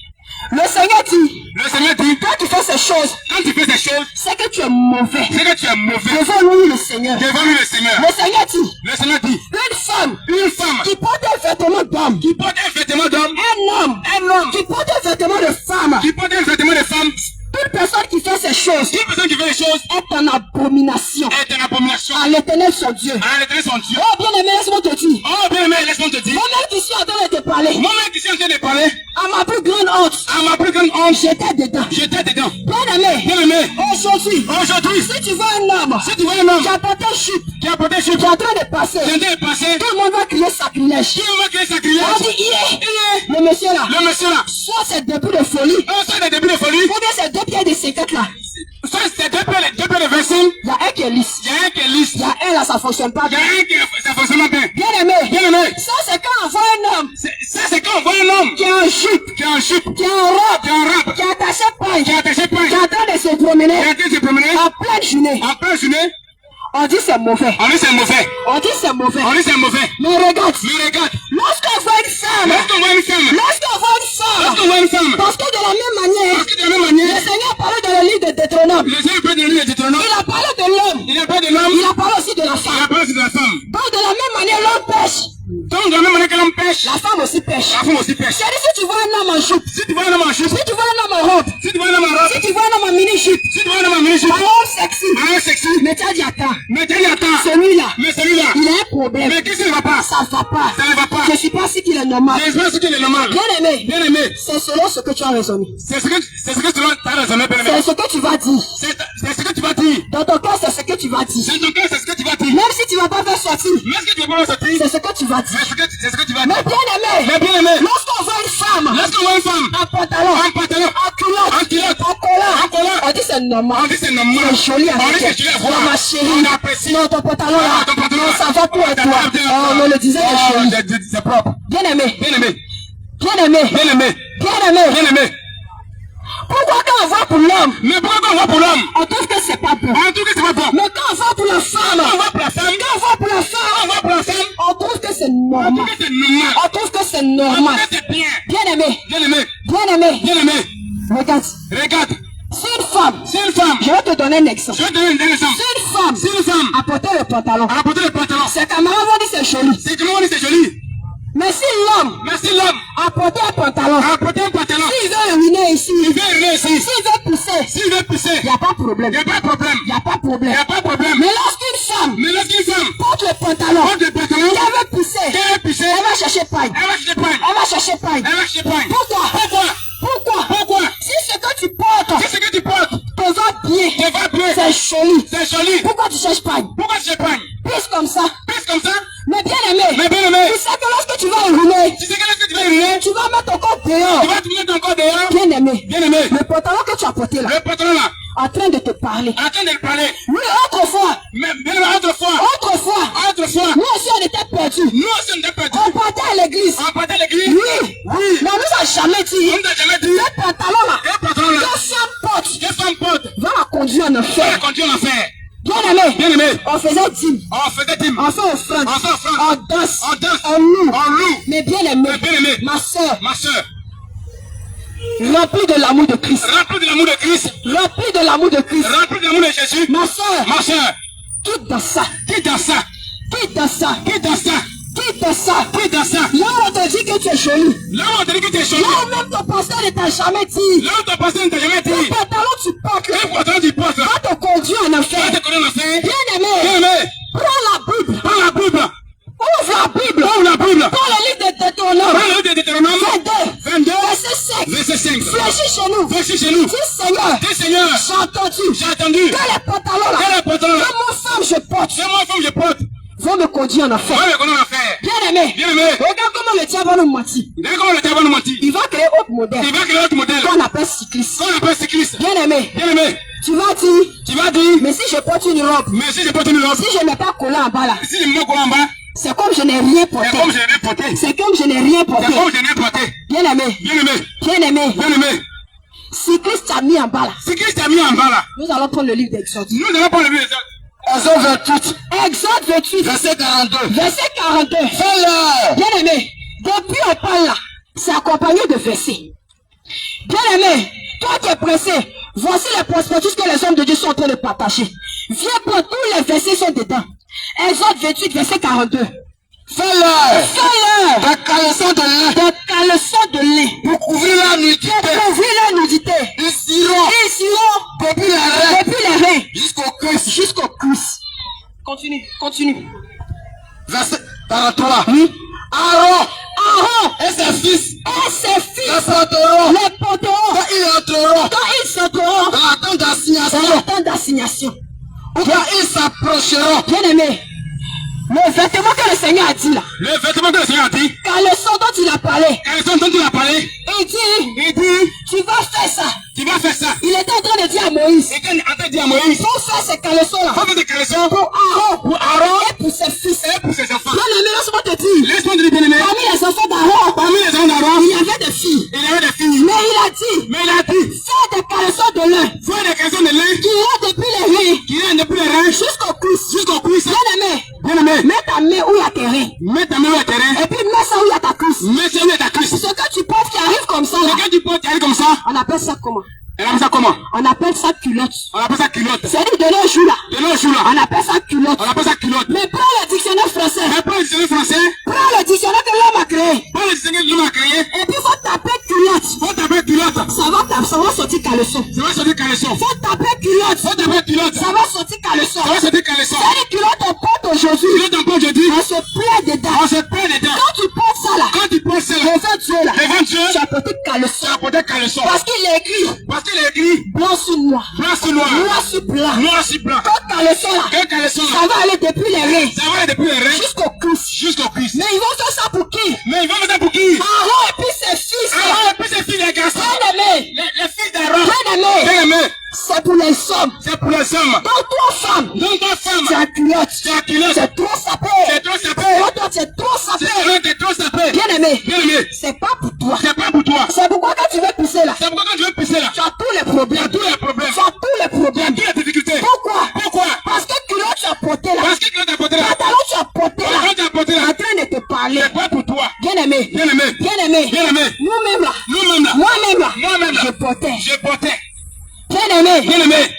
le Seigneur dit, Le Seigneur dit, quand tu fais ces choses, quand tu fais ces choses, c'est que tu es mauvais. c'est que tu es mauvais. Devant lui, le Seigneur. Devant lui, le Seigneur. Le Seigneur dit, Le Seigneur dit, une une femme qui porte un vêtement d'homme, qui porte un vêtement d'homme, un homme qui porte un vêtement de femme, qui porte un vêtement de femme, toute personne qui fait ces choses une personne qui fait les choses est en abomination est une abomination à l'Éternel son Dieu. à l'Éternel son Dieu. Oh bien aimé, laisse-moi te dire, Oh, bien aimé, laisse-moi te dire. moi-même qui suis en train de te parler, Moi-même qui suis en train de parler, à ma plus grande honte, à ma plus grande honte, j'étais dedans. j'étais dedans. Bien aimé, Bien aimé, aujourd'hui, aujourd'hui, si tu vois un homme si tu vois un homme qui a porté un jupe, qui a porté un qui jupe, est en train de passer, qui est en train de passer, tout le monde va crier sacrilège. qui va créer sa On crière, dit, le monsieur là, le monsieur là, soit c'est début de folie, on sort des débuts de folie, ou bien c'est 2 pieds de 50 là. soit c'est deux paires de versets, Il y a un qui est lisse, il y a un qui est lisse, il y a un là, ça fonctionne pas il y a bien. un qui ça fonctionne bien. Bien aimé, Bien aimé, ça c'est quand on voit un homme ça c'est quand on voit un homme qui a un jupe, qui a un jupe, qui a un robe, qui a un rap, qui a attaché paille, qui a attaché pain, qui est en train de se qui promener est en train de se promener, en pleine journée. en plein journée, On dit c'est mauvais. on dit c'est mauvais, On dit c'est mauvais. on dit c'est mauvais. Mais regarde, Mais regarde, lorsqu'on voit une femme, lorsqu'on voit une femme, lorsqu'on voit une femme, lorsqu'on voit une femme, parce que de la même manière, parce que de la même le manière, Seigneur parlait dans le livre de Deutéronome. le Seigneur peut donner le Deutéronome, Il a parlé de l'homme, il n'a pas de l'homme, il a parlé aussi de la il femme. n'a pas aussi de la femme. Donc de la même manière, l'homme pêche, Donc de la même manière que l'homme pêche, la femme aussi pêche. la femme aussi pêche. C'est-à-dire si tu vois un homme en jupe, Si tu vois un homme en jupe, si tu vois un homme en robe, si tu vois un homme en robe, si tu vois un homme en mini-jupe, si tu vois un homme en mini-jupe, un homme sexy, un homme sexy, mais tu as dit attends, mais t'as dit attends, celui-là, mais celui-là, il a un problème. mais qu'est-ce qui ne va pas? Ça ne va pas. Ça ne va pas. Je suis pas sûr qu'il est normal. J'espère qu'il est normal. Bien aimé, Bien aimé, c'est selon ce que tu as raisonné. c'est ce que tu as raisonné, bien aimé. C'est ce que tu vas dire. C'est ce que tu vas dire. Dans ton cœur, c'est ce que tu vas dire. C'est ton cœur, c'est ce que tu vas dire. Même si tu ne vas pas faire sortir, Mais ce que tu vas pas sortir, c'est ce que tu vas dire. c'est ce que tu vas Mais dire. bien aimé, Mais bien aimé, lorsqu'on voit une femme lorsqu'on voit une femme, en pantalon, en pantalon, en culotte, en culotte, en collant, en collant, on dit c'est normal. on dit c'est normal. C'est joli On dit avec c'est elle. joli à Non, voir. ma chérie. On apprécie. Non, ton pantalon là. Ah, ton pantalon Non, là. ça va pour Ça toi. va bien. Oh, mais le design est joli. C'est propre. Bien aimé, Bien aimé, bien aimé, bien aimé, bien aimé. bien aimé. Pourquoi quand on voit pour l'homme, Mais pourquoi on voit pour l'homme? on trouve que c'est pas pas bon. On trouve que c'est pas bon. Mais quand on va pour la femme, On va pour la femme. quand on va pour la femme, On va pour la femme. on trouve que c'est On normal. trouve que c'est normal. On trouve que c'est On trouve normal. que c'est bien. Bien aimé, Bien aimé. bien aimé. Bien aimé. Regarde, Regarde. si une femme, C'est une femme. je vais te donner un exemple. Je vais te donner un exemple. Si une femme C'est une femme. a porté le pantalon, Elle a porté le pantalon. ses camarades vont dire c'est joli. C'est que nous, c'est joli. Mais si l'homme Mais si l'homme a porté un pantalon, a porté un pantalon, s'il veut uriner ici, il veut arriver ici. s'il veut pousser, S'il veut pousser, il n'y a pas de problème. il n'y a pas de problème. Il n'y a pas de Il problème. n'y a pas de problème. Mais lorsqu'une femme Mais lorsqu'une femme porte le pantalon, porte le pantalon, elle veut pousser, elle veut pousser, elle va chercher paille. elle va chercher pain. Elle va chercher paille. Elle va chercher pain. Pourquoi? Pourquoi? Pourquoi? Pourquoi? Si ce que tu portes C'est ce que tu portes. te va bien, Tu vas bien. c'est joli, C'est joli. pourquoi tu cherches paille? Pourquoi tu cherches pain? Pisse comme ça. Pisse comme ça. Mais bien aimé, Mais bien aimé, tu sais que lorsque tu vas uriner, tu sais que lorsque tu vas uriner, tu vas mettre ton corps dehors. tu vas te mettre encore dehors. Bien aimé, Bien aimé, le pantalon que tu as porté là, le pantalon là, en train de te parler. en train de le parler. Oui, autrefois, Mais bien aimé, autrefois, nous aussi on était perdus. nous aussi on était perdus. On partait à l'église. On partait à l'église. Oui, Oui. mais on nous a jamais dit, On ne t'a jamais dit. ce pantalon là, Quel pantalon là? que femme porte, Quelle femme porte? va la conduire en On enfer. a continué à faire. Bien aimé, Bien aimé, on faisait dîme, on faisait dîme. on fait offrande, On fait offrande. on danse, On danse. on loue. On loue. Mais bien aimé, Mais bien aimé, ma soeur, ma soeur, remplie de l'amour de Christ, remplie de l'amour de Christ, remplie de l'amour de Christ, remplie de l'amour de Jésus, ma soeur, ma soeur, quitte dans ça, qui dans ça? quitte dans ça, Qui dans ça? quitte dans ça. Qui dans ça? Là où on te dit que tu es joli, Là où on te dit que tu es joli, là où même ton pasteur ne t'a jamais dit, là où ton pasteur ne t'a jamais le dit, pantalon tu portes là, quel pantalon tu portes là? va te conduire en Va enfer. te connaître la fin. Bien Bien aimé, aimé, prends la Bible, prends la Bible, ouvre la Bible, ouvre la Bible, prends le livre de Deutéronome, prends le livre de Deutéronome 22, 22, verset 5, verset 5. fléchis chez nous, Voici chez nous. dis Seigneur, Dis Seigneur, j'ai entendu, j'ai entendu. que les pantalons là, Quel est le pantalon là? que mon femme je porte, C'est moi femme je porte. vont me conduire en enfer. Moi je connais l'affaire. Bien aimé, Bien aimé. regarde comment le diable va nous mentir. Il a comment le diable nous mentir. Il va créer autre modèle Il va créer autre modèle. qu'on appelle cycliste. Qu'on appelle cycliste. Bien aimé, Bien aimé, tu vas dire, tu vas dire, mais si je porte une robe, mais si je porte une robe, si je n'ai pas collé en bas là, si je me mets en bas, c'est comme je n'ai rien c'est porté. comme je l'ai porté. C'est comme je n'ai rien C'est porté. comme je l'ai porté. Bien aimé, Bien aimé, bien aimé, bien aimé. cycliste t'a mis en bas là. Cycliste a mis en bas là. Nous allons prendre le livre d'Exode. Nous n'avons pas le but. Exode 28, Exode 28, verset 42. verset 42. Fais-le. Bien aimé, depuis on parle là, c'est accompagné de versets. Bien aimé, toi qui es pressé, voici les prospectus que les hommes de Dieu sont en train de partager. Viens prendre, tous les versets sont dedans. Exode 28, verset 42. Fais-le. Fais-le Des caleçons de lin des caleçons de lait pour couvrir la nudité. pour couvrir la nudité. Ils iront Ils iront depuis les reins depuis les reins jusqu'aux cuisses. jusqu'aux cuisses. Continue, continue. Verset 43. Oui. Aaron Aaron et ses fils et ses fils les porteront les porteront quand ils entreront quand ils s'entreront dans la tente dans d'assignation la tente d'assignation. ou quand ils s'approcheront. Bien aimé, le vêtement que le Seigneur a dit là, Le vêtement que le Seigneur a dit, caleçon dont il a parlé, quand ils ont entendu la parler, il dit, il dit, tu vas faire ça. tu vas faire ça. Il était en train de dire à Moïse, Et quand il a entendu dire à Moïse, faut faire ces caleçons là faut faire des caleçons pour Aaron pour Aaron et pour ses fils. et pour ses enfants. Bien aimé, laisse-moi te dire, Laisse-moi te dire, bien aimé, parmi les enfants d'Aaron, parmi les enfants d'Aaron, il y avait des filles. il y avait des filles. Mais il a dit, Mais il a dit, fais des caleçons de lin faut des caleçons de lait qui iront depuis les reins qui viennent depuis les reins jusqu'aux cuisses. jusqu'aux cuisses. Bien aimé, Bien aimé, mets ta main où il y a tes reins. mets ta main au terrain, Et puis mets ça où il y a ta cuisse. mets ça où il y a ta cuisse. Ce que tu portes qui arrive comme ça là, Et quand tu portes, tu arrives comme ça, on appelle ça comment? elle appelle ça comment? On appelle ça culotte. On appelle ça culotte. C'est-à-dire de nos jours là, De nos jours là, on appelle ça culotte. on appelle ça culotte. Mais prends le dictionnaire français. Mais prends le dictionnaire français, Prends le dictionnaire que l'homme a créé. prends le dictionnaire que l'homme a créé, Et puis faut taper culotte. faut taper culotte. Ça va sortir caleçon. Ça va sortir caleçon. Faut taper culotte. Faut taper culotte. Ça va sortir caleçon. Ça va sortir caleçon. C'est-à-dire culotte on porte aujourd'hui. Culotte en porte aujourd'hui, On se plaît dedans. on se prend dedans. Quand tu portes ça là, Quand tu portes ça, devant Dieu là, devant Dieu, tu as porté caleçon. tu as porté caleçon. Parce qu'il est écrit Parce qu'il est écrit, blanc sur noir. blanc sur noir, Noir sur blanc. noir sur blanc. Quand caleçon là, Quel caleçon là, ça va aller depuis les reins ça va aller depuis les reins jusqu'aux cuisses. jusqu'aux cuisses. Mais ils vont faire ça pour qui? Mais il va mettre ça pour qui? Aaron et puis ses fils. Aaron et puis ses filles, les garçons. Bien aimé, Les filles d'Aaron. bien aimé, Bien aimé, c'est pour les hommes. c'est pour les hommes. Donc toi femme, Donc ta femme, tu as culotte. tu as culotte, C'est trop sapé. c'est trop sapé. Toi tu es trop sapé. C'est trop sapé. Bien aimé, Bien aimé, c'est pas pour toi. c'est pas pour toi. C'est pourquoi quand tu veux pousser là, C'est pourquoi quand tu veux pisser là, tu as tous les il y a problèmes. tous les problèmes, Tu as tous les il y a problèmes. toutes les difficultés. Pourquoi? Bien-aimé. Bien-aimé. Bien-aimé. Nous-mêmes là. Nous-mêmes là. Moi-même là. Moi-même là. Je portais. Je portais. Bien-aimé. Bien-aimé.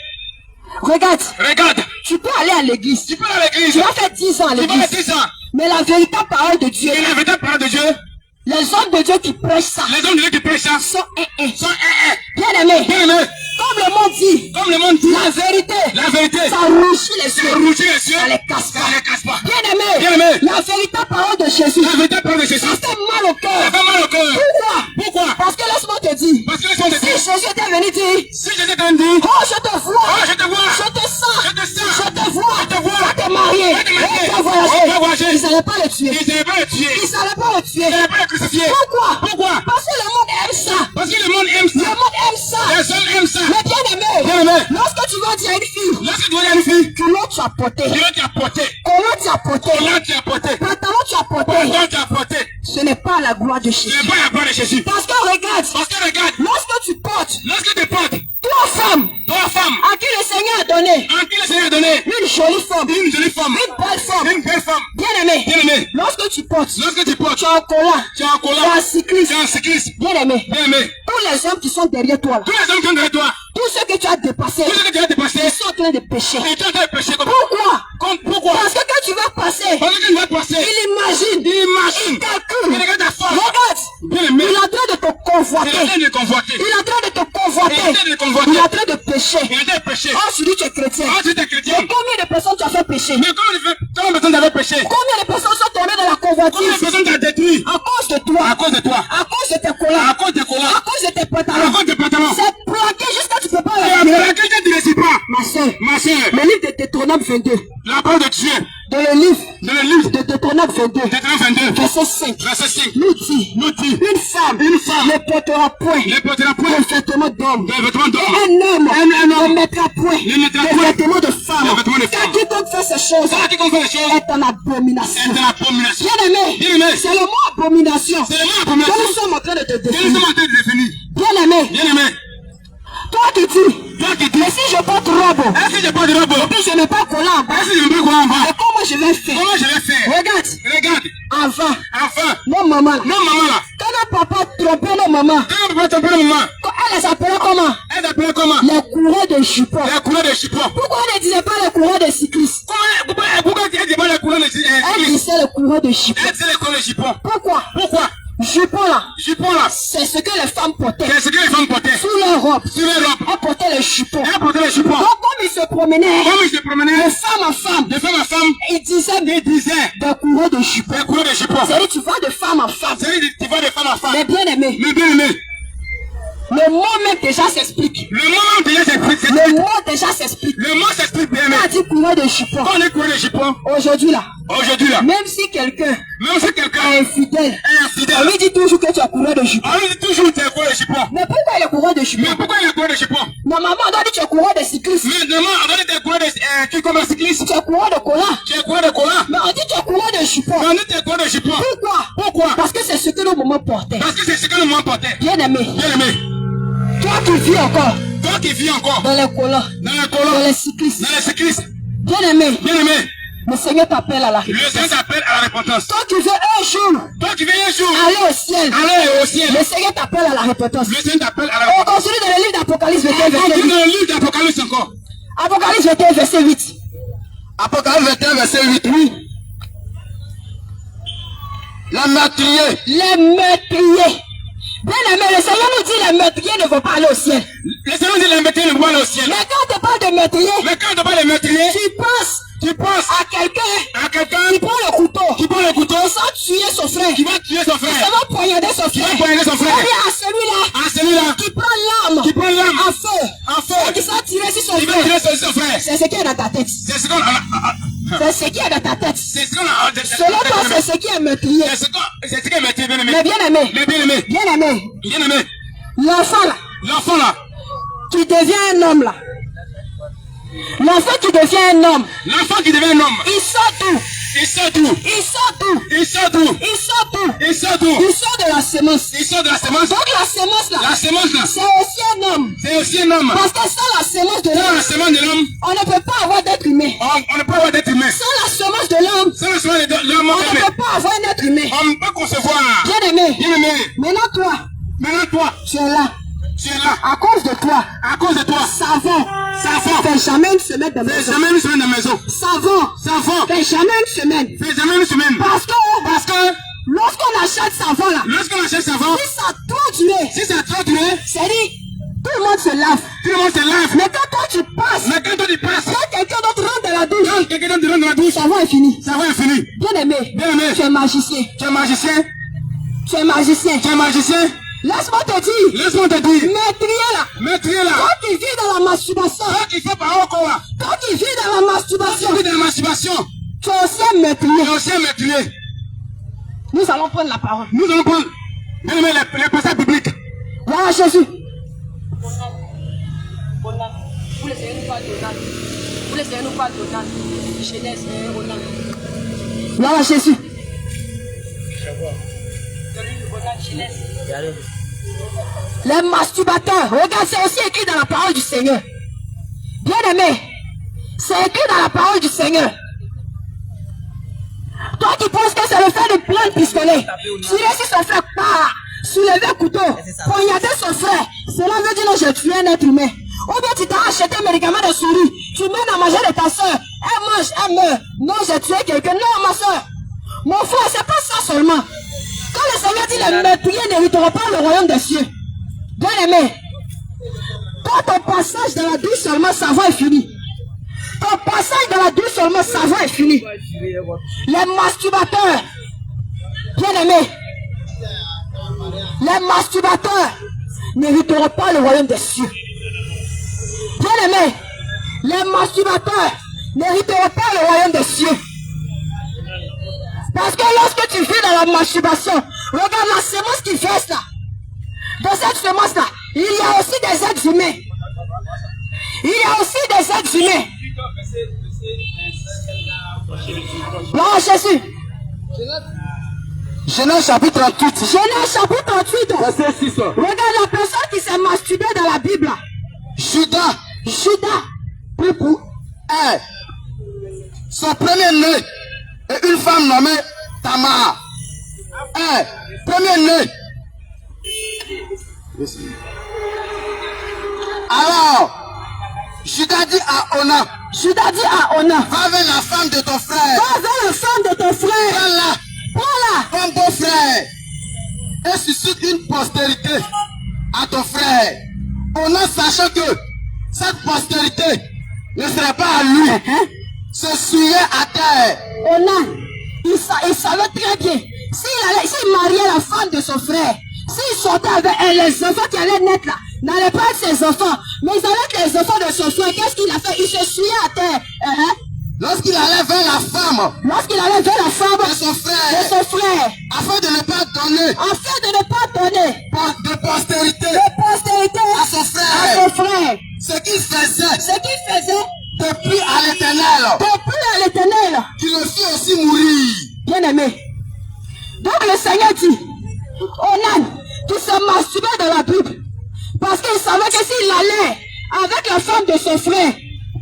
Regarde. Regarde. Tu peux aller à l'église. Tu peux aller à l'église. Tu vas faire 10 ans à Tu vas l'église. faire 10 ans. Mais la véritable parole de Dieu. Et la véritable parole de Dieu. Les hommes de Dieu qui prêchent ça. Les hommes de Dieu qui prêchent ça. Sont Sont Bien-aimé. Bien-aimé. Comme le monde dit. Comme le monde dit. La vérité. La vérité. Ça rougit les Ça yeux. rougit les cieux. Ça les casse pas. Ça les casse pas. Bien-aimé. Bien-aimé. La véritable parole de Jésus. La véritable parole de Jésus. Ça fait mal au Ça cœur. fait mal au cœur. Pourquoi? Pourquoi? Parce que laisse-moi te dire. Parce que laisse-moi te Si dire. Jésus était venu dire. Si Jésus t'a dit. Oh, je te vois. Oh, je te vois. Je te sens. Je te sens. Je te vois. Je te vois. Va te marier. Va te marier. Va On va voyager. voyager. Ils n'allaient pas le tuer. Ils n'avaient pas le tuer. Ils n'allaient pas le tuer. Ils n'avaient pas le crucifier. Pourquoi? Pourquoi? Parce que le monde aime ça. Parce que le monde aime Le ça. monde aime ça. Les hommes aiment ça. Mais bien-aimé. Bien-aimé. Lorsque tu vas dire à une fille. Lorsque tu vois une fille. Comment tu as porté? Dieu t'a porté. Comment tu as porté? Comment tu as porté? Pantalon tu as porté. Comment tu as porté? Ce n'est pas la gloire de Ce Jésus. n'est pas la gloire de Jésus. Parce que regarde. Parce que regarde. Lorsque tu portes. Lorsque tu portes. Trois femmes. Trois femmes. À qui le Seigneur a donné. En qui le Seigneur a donné. Une jolie femme. Une jolie femme. Une belle femme. Une belle femme. Bien-aimé. Bien-aimé. Lorsque tu portes. Lorsque tu portes. Tu es en collant. Tu es en Tu es collant. en cycliste. Tu es en cycliste. Bien-aimé. Bien-aimé. Tous les hommes qui sont derrière toi là. Tous les hommes qui sont derrière toi. Tous ceux que tu as dépassés. Tous ceux que tu as dépassés. Ils sont en train de pécher. Et tu es en train de pécher comme Pourquoi? Pourquoi? Parce que quand tu vas passer. Parce que tu vas passer. Il imagine. Il imagine. Il calcule. Il regarde ta femme. Regarde. Bien-aimé. Il est en train de te Il est en convoiter. train de convoiter. Il est en train de te convoiter. Il est en train de convoiter. Il est en train de pécher. Il est en train de pécher. Oh, tu dis que tu es chrétien. Ah, tu es chrétien. Mais combien de personnes tu as fait pécher? Mais comment personne t'avait péché? Combien de personnes sont tombées dans la Combien de convoitise? personnes t'ont détruit? À cause de toi. À cause de toi. À cause de tes collants. À cause de collants. À cause de tes À pantalons. cause de pantalons. C'est planqué jusqu'à tu peux pas Et regarder. après, quelqu'un ne te réussit pas. Ma soeur, Ma soeur, le livre de Deutéronome 22. la parole de Dieu, Dans le livre dans le livre de Deutéronome 22. Deutéronome 22, Verset 5. verset 5, Nous dit. nous dit, Une femme ne portera point ne portera point de vêtements d'homme. de vêtements Et d'homme. un homme ne mettra point Ne mettra de point vêtements de femme. de vêtements de Car femme. quiconque fait ces choses Ça qui confond les choses est en abomination. est de l'abomination. Bien-aimé, Bien-aimé. c'est le mot abomination C'est le mot que abomination nous sommes en train de te que nous définir. sommes en train de définir. Bien-aimé, Bien-aimé, toi qui dis, toi qui dis, mais si je porte robe, est-ce que j'ai pas de robe? et puis je n'ai pas collant en bas, Est-ce que je ne peux pas en et bas? comment je vais faire? Comment je vais faire? Regarde, Regarde, avant, enfin, nos mamans, là, non maman là, quand nos papas trompaient nos mamans, quand on peut tromper le moment, elles les appelaient comment? elle s'appelle comment? Les courants de jupons. La couleur de chipon. Pourquoi on ne disait pas les courants de cyclistes? Pourquoi tu dis pas la couleur de chipon? Elle disait les courants de jupons. Elle dit la couleur de chipon. Pourquoi? Pourquoi? Jupons là, Chipon là, c'est ce que les femmes portaient. c'est ce que les femmes portaient. Sous leur robe, Sur les robes. elles portaient les jupons. Elle portait les chipons. Donc comme ils se promenaient, Comme ils se promenaient, de femme en femme, de femme à femme, ils disaient ils disaient des courants de jupons. la couleur de chipon. C'est-à-dire tu vas de femme en femme. C'est-à-dire tu vas de femme à femme. Mais bien aimé, Mais bien aimé, le mot même déjà s'explique. le moment déjà s'explique. Le mot déjà s'explique. Le mot s'explique bien aimé. On a dit courant de jupons. Quand on est couleur de chipon, Aujourd'hui là, aujourd'hui là, même si quelqu'un même si quelqu'un est est infidèle, on infidèle, lui dit toujours que tu as courant de jupons. on lui dit toujours tu es couleur de chipon. Mais pourquoi il est courant de jupons? Mais pourquoi il est couleur de chipon? Normalement, on doit dire que tu es courant de cycliste. Mais demain, on donne tes couleurs de qui comme un cycliste. Tu es courant de collant. Tu es couleur de collant. Mais on dit que tu es courant de jupons. On dit tes couleurs de chipon. Pourquoi? Pourquoi? Parce que c'est ce que nos mamans portaient. Parce que c'est ce que le monde portait. Bien aimé, Bien aimé, toi qui vis encore toi qui vis encore dans les collants, dans les dans colons, les cyclistes, dans les cyclistes, bien aimé, bien aimé, le Seigneur t'appelle à la le Seigneur t'appelle à la repentance. Toi qui veux un jour Toi qui viens un jour aller au ciel, aller au ciel, le Seigneur t'appelle à la repentance. le Seigneur t'appelle à la On repentance. continue dans le livre d'Apocalypse 21, On verset continue 8. dans le livre d'Apocalypse encore. Apocalypse 21, verset 8. Apocalypse 21, verset 8, oui. La meurtrier. Les meurtriers. Bien aimé, le Seigneur nous dit les meurtriers ne vont pas aller au ciel. Le Seigneur dit les meurtriers ne vont pas aller au ciel. Mais quand on te parle de meurtriers, Mais quand on parle des meurtriers, tu penses à à quelqu'un quelqu'un qui prend le couteau, qui prend le couteau, sans tuer son frère, qui va tuer son ça frère, va poignarder son qui va frère. poignarder son frère, Ou bien à celui-là à celui-là qui prend l'arme qui prend l'arme en feu, en feu, et qui s'en tirer sur son qui va frère. tuer son frère. C'est ce qui est dans ta tête. C'est ce qu'on a. C'est ce qui est dans ta tête. C'est ce qu'on a. Selon toi, c'est ce qui est meurtrier. C'est ce qui est meurtrier, bien aimé. Mais bien aimé, Mais bien aimé, bien aimé, bien aimé, l'enfant là, l'enfant là, qui devient un homme là, l'enfant qui devient un homme, l'enfant qui devient un homme, il sort d'où? il sort d'où? Il sort d'où? Il sort d'où? Il sort d'où? Il sort d'où? Il sort de la sémence. Il sort de la sémence. Donc la sémence là, La sémence là, c'est aussi un homme. c'est aussi un homme. Parce que sans la sémence de Sans l'homme, la sémence de l'homme, on ne peut pas avoir d'être humain. on ne peut pas avoir d'être humain. Sans la sémence de l'homme, Sans la sémence de l'homme, on ne peut pas avoir un être humain. on ne peut concevoir. Bien Bien-aimé. Bien-aimé. Maintenant toi, tu es là. Tu es là. À cause de toi. Savon. Fais jamais une semaine de maison. Savon. Fais jamais une semaine. Parce que lorsqu'on achète savon là, si ça a trop duré, c'est dit, tout le monde se lave. Mais quand toi tu passes, quand quelqu'un d'autre rentre dans la douche, savon est fini. Bien-aimé, tu es magicien. Laisse-moi te dire, maîtrier là, quand tu vis dans la masturbation, tu es aussi un maîtrier. Nous allons prendre la parole. Bien-aimé, les passages bibliques. Voilà Jésus. Vous laissez nous parler d'Onan. Genèse, Onan. Voilà Jésus. Les masturbateurs, regarde, c'est aussi écrit dans la parole du Seigneur. Bien-aimé, c'est écrit dans la parole du Seigneur. Toi qui penses que c'est le fait de prendre le pistolet, tirer sur son frère, soulever un couteau, poignarder son frère, cela veut dire que j'ai tué un être humain. Ou bien tu t'as acheté un médicament de souris, tu mets dans la manger de ta soeur, elle mange, elle meurt. Non, j'ai tué quelqu'un. Non, ma soeur. Mon frère, c'est pas ça seulement. Quand le Seigneur dit les meurtriers n'hériteront pas le royaume des cieux. Bien-aimé, quand ton passage dans la douche seulement, ça va est fini. Ton passage dans la douche seulement, ça va est fini. Les masturbateurs, bien-aimés, les masturbateurs n'hériteront pas le royaume des cieux. Bien-aimés, les masturbateurs n'hériteront pas le royaume des cieux. Parce que lorsque tu vis dans la masturbation, regarde la semence qui verse là. Dans cette semence-là, il y a aussi des êtres humains. Voilà Jésus. Genèse chapitre 38. Verset 6. Regarde la personne qui s'est masturbée dans la Bible là. Judas. Pour Son premier-né est une femme nommée Tamar. Premier-né. Alors, Judas dit à Onan, va vers la femme de ton frère. Prends-la comme ton frère. Et suscite une postérité à ton frère. Onan, sachant que cette postérité ne serait pas à lui, se souillait à terre. Onan, il savait très bien. S'il mariait la femme de son frère, s'il sortait avec elle, les enfants qui allaient naître là, n'allaient pas être ses enfants, mais ils allaient être les enfants de son frère. Qu'est-ce qu'il a fait? Il se souillait à terre. Lorsqu'il allait vers la femme de son frère, afin de ne pas donner de postérité à son frère, ce qu'il faisait depuis à l'éternel, qu'il le fit aussi mourir. Bien-aimé. Donc le Seigneur dit, Onan, qui se masturbait dans la Bible, parce qu'il savait que s'il allait avec la femme de son frère,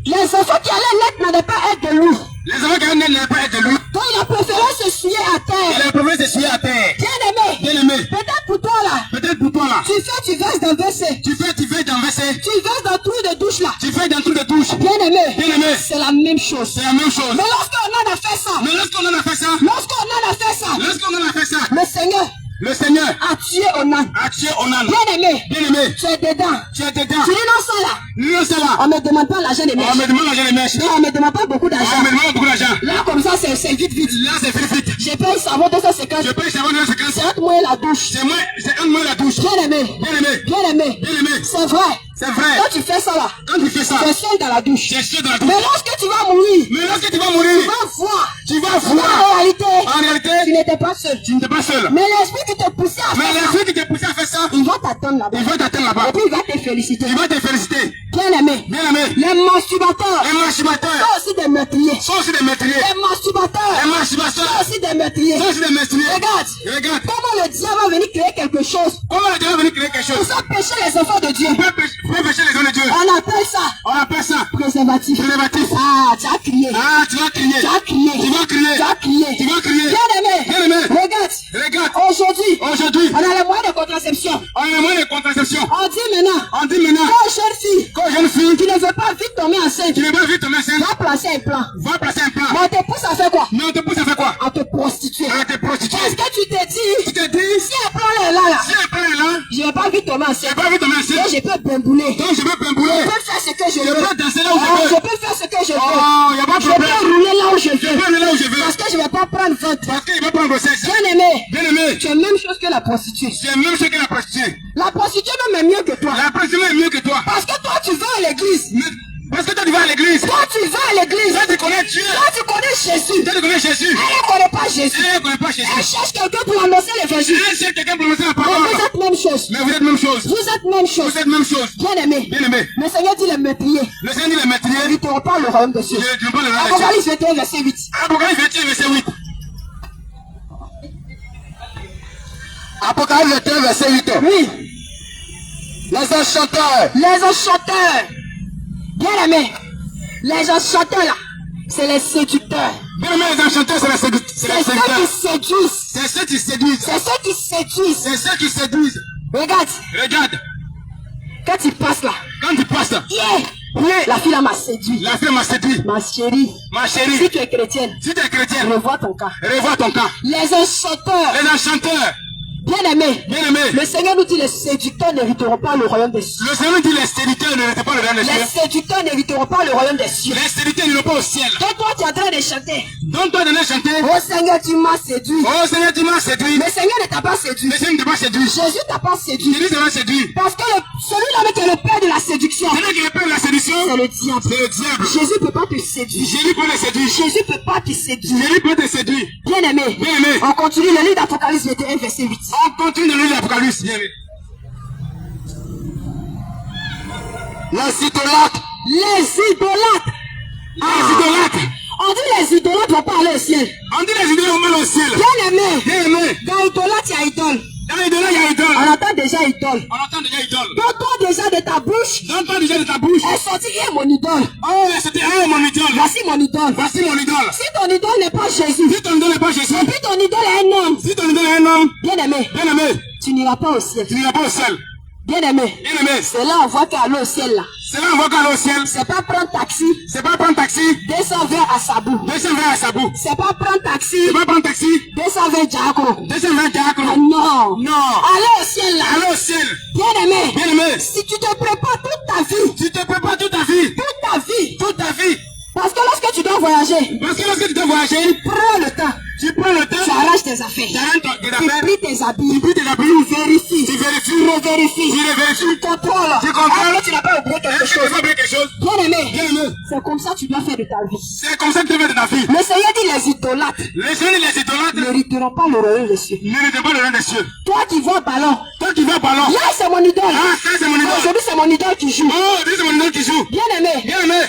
les enfants qui allaient naître n'allaient pas être de lui. Donc il a préféré se souiller à terre. Bien-aimé. Peut-être pour toi là. Tu verses dans WC. Tu verses dans le trou de douche là. Bien-aimé. C'est la même chose. Mais lorsqu'on en a fait ça, le Seigneur a tué Onan. Bien-aimé. Tu es dedans. Tu dis non, ça là. On ne me demande pas l'argent des mèches. Non, on ne me demande pas beaucoup d'argent. Là, comme ça, c'est vite. J'ai payé le savon 250. C'est entre moi et la douche. Bien-aimé. C'est vrai. Quand tu fais ça là, tu es seul dans la douche. Mais lorsque tu vas mourir, tu vas voir. En réalité, tu n'étais pas seul. Mais l'esprit qui te poussait à faire ça, il va t'attendre là-bas. Et puis il va te féliciter. Bien-aimé. Les masturbateurs sont aussi des meurtriers. Les masturbateurs sont aussi des meurtriers. Regarde. Comment le diable va venir créer quelque chose pour faire pécher les enfants de Dieu. On appelle ça préservatif. Ah, tu as crié. Bien-aimé. Regarde. Aujourd'hui, Aujourd'hui, on a les moyens de contraception. on a les moyens de contraception. On dit maintenant, On dit maintenant, aux jeunes filles qu'aux jeunes filles qui ne veulent pas vite tomber enceinte, qui ne veulent vite tomber enceinte, va placer un plan. va placer un plan. Mais on te pousse à faire quoi? Mais on te pousse à faire quoi? À te prostituer. À te prostituer. Est-ce que tu te dis, Tu te dis, si un plan là est là, si un plan est là, je ne vais pas vite tomber je enceinte. vais pas vite tomber Donc enceinte, je peux bambouler. donc je vais pimbouler. Je peux faire ce que je Je veux. peux danser là où Ah, je je veux. peux faire ce que je veux. Oh, y a pas de Je peux problème. rouler là où je Je veux. peux aller là où je veux. Parce que je ne vais pas prendre votre. Parce qu'il va prendre le sexe. Bien aimé, Bien aimé, tu es même chose que la prostituée. c'est même ce que la prostituée. La prostituée même est mieux que toi. La prostituée est mieux que toi. Parce que toi, tu vas à l'église. Mais, parce que toi, tu vas à l'église. Toi, tu vas à l'église. Toi, tu connais Dieu. Toi, tu connais Jésus. Toi, tu connais Jésus. Elle ne connaît pas Jésus. Elle ne connaît pas Elle Jésus. cherche quelqu'un pour annoncer l'évangile. Elle sait quelqu'un pour annoncer la Mais parole. vous êtes même chose. Mais vous êtes même chose. Vous êtes même chose. Vous êtes même chose. Bien aimé. Bien aimé. Le Seigneur dit les mépriers. Le Seigneur dit les maîtriers. Ils n'hériteront pas le royaume des cieux. Je ne pas le reste. Apocalypse 21, verset 8. Apocalypse 21, verset 8. Apocalypse 21, verset 8. Oui. Les enchanteurs. Les enchanteurs. Bien aimé. Les enchanteurs là, c'est les séducteurs. Bien aimé, les enchanteurs, c'est les C'est séducteurs. ceux qui séduisent. C'est ceux qui séduisent. C'est ceux qui séduisent. C'est ceux qui séduisent. Regarde, Regarde, quand tu passes là, quand tu passes, la fille là m'a séduit. la femme m'a séduit. Ma chérie, Ma si chérie, tu es chrétienne, si tu es chrétien, revois ton cas. revois ton camp. Les enchanteurs, Les enchanteurs, bien aimés, bien aimés, le Seigneur nous dit les séducteurs n'hériteront pas le royaume des cieux. le Seigneur dit les séducteurs ne restent pas le royaume des Les cieux. séducteurs n'hériteront pas le royaume des cieux. Les séducteurs n'iront pas au ciel. Donc toi tu es en train de chanter. Donc toi, de chanter. Oh Seigneur, tu m'as séduit. Oh Seigneur, tu m'as séduit. Le Seigneur ne t'a pas séduit. Le Seigneur ne t'a pas séduit. Jésus t'a pas séduit. Jésus t'a séduit. Parce que celui-là qui est le père de la séduction, Celui qui répand la séduction, c'est le diable. c'est le diable. Jésus ne peut pas te séduire. Jésus peut le séduire. Jésus ne peut pas te séduire. Jésus peut te séduire. Bien aimé. Bien aimé. On continue le livre d'Apocalypse 21, verset 8. On continue de lire l'Apocalypse. Bien aimé. Les idolâtres. Les idolâtres. Les idolâtres. On dit les idolâtres vont pas aller au ciel. On dit les idolâtres vont au ciel. Bien aimé. Bien aimé. Dans idolâtre, il y a idole. Dans les idolâtres, il y a idole. On entend déjà idole. On entend déjà idole. Donc toi déjà de ta bouche, Donc toi déjà de ta bouche. est sorti mon idole. Oh, c'était mon idole. Voici mon idole. Voici mon idole. Si ton idole n'est pas Jésus, Si ton idole n'est pas Jésus, et puis ton idole est un homme, si ton idole est un homme, bien aimé, bien aimé, tu n'iras pas au ciel. tu n'iras pas au ciel. Bien aimé, Bien aimé, c'est là on voit qu'aller au ciel là, c'est là on va aller au ciel. c'est pas prendre taxi, C'est pas prendre taxi, 220 à Sabou. 220 à Sabou. C'est pas prendre taxi, C'est pas prendre taxi, 220 Djakro. 220 diacres. Non. Non. Aller au ciel là. Allez au ciel. Bien aimé. Bien aimé, Si tu te prépares toute ta vie, tu te prépares toute ta vie. toute ta vie, Toute ta vie. parce que lorsque tu dois voyager, Parce que lorsque tu dois voyager, prends le temps, tu prends le temps, tu arraches tes affaires, tu arrêtes tes tu affaires, plies tes habits, tu pries tes habits, tu vérifies, tu vérifies, tu revérifies, tu les tu vérifies. contrôles. Tu contrôles. Est-ce que tu n'as pas oublié quelque Est-ce que tu chose? vas faire quelque chose? Bien aimé, Bien aimé, c'est comme ça que tu dois faire de ta vie. c'est comme ça que tu fais de ta vie. Le Seigneur dit les idolâtres Les jeunes et les idolâtres n'hériteront pas le royaume des cieux. n'héritent pas le rang des cieux. Toi qui vois ballon, Toi qui vas ballon. là c'est mon idole. Ah, ça c'est mon idole. Aujourd'hui c'est mon idole qui joue. Oh, dis c'est mon idole qui joue. Bien aimé, Bien aimé,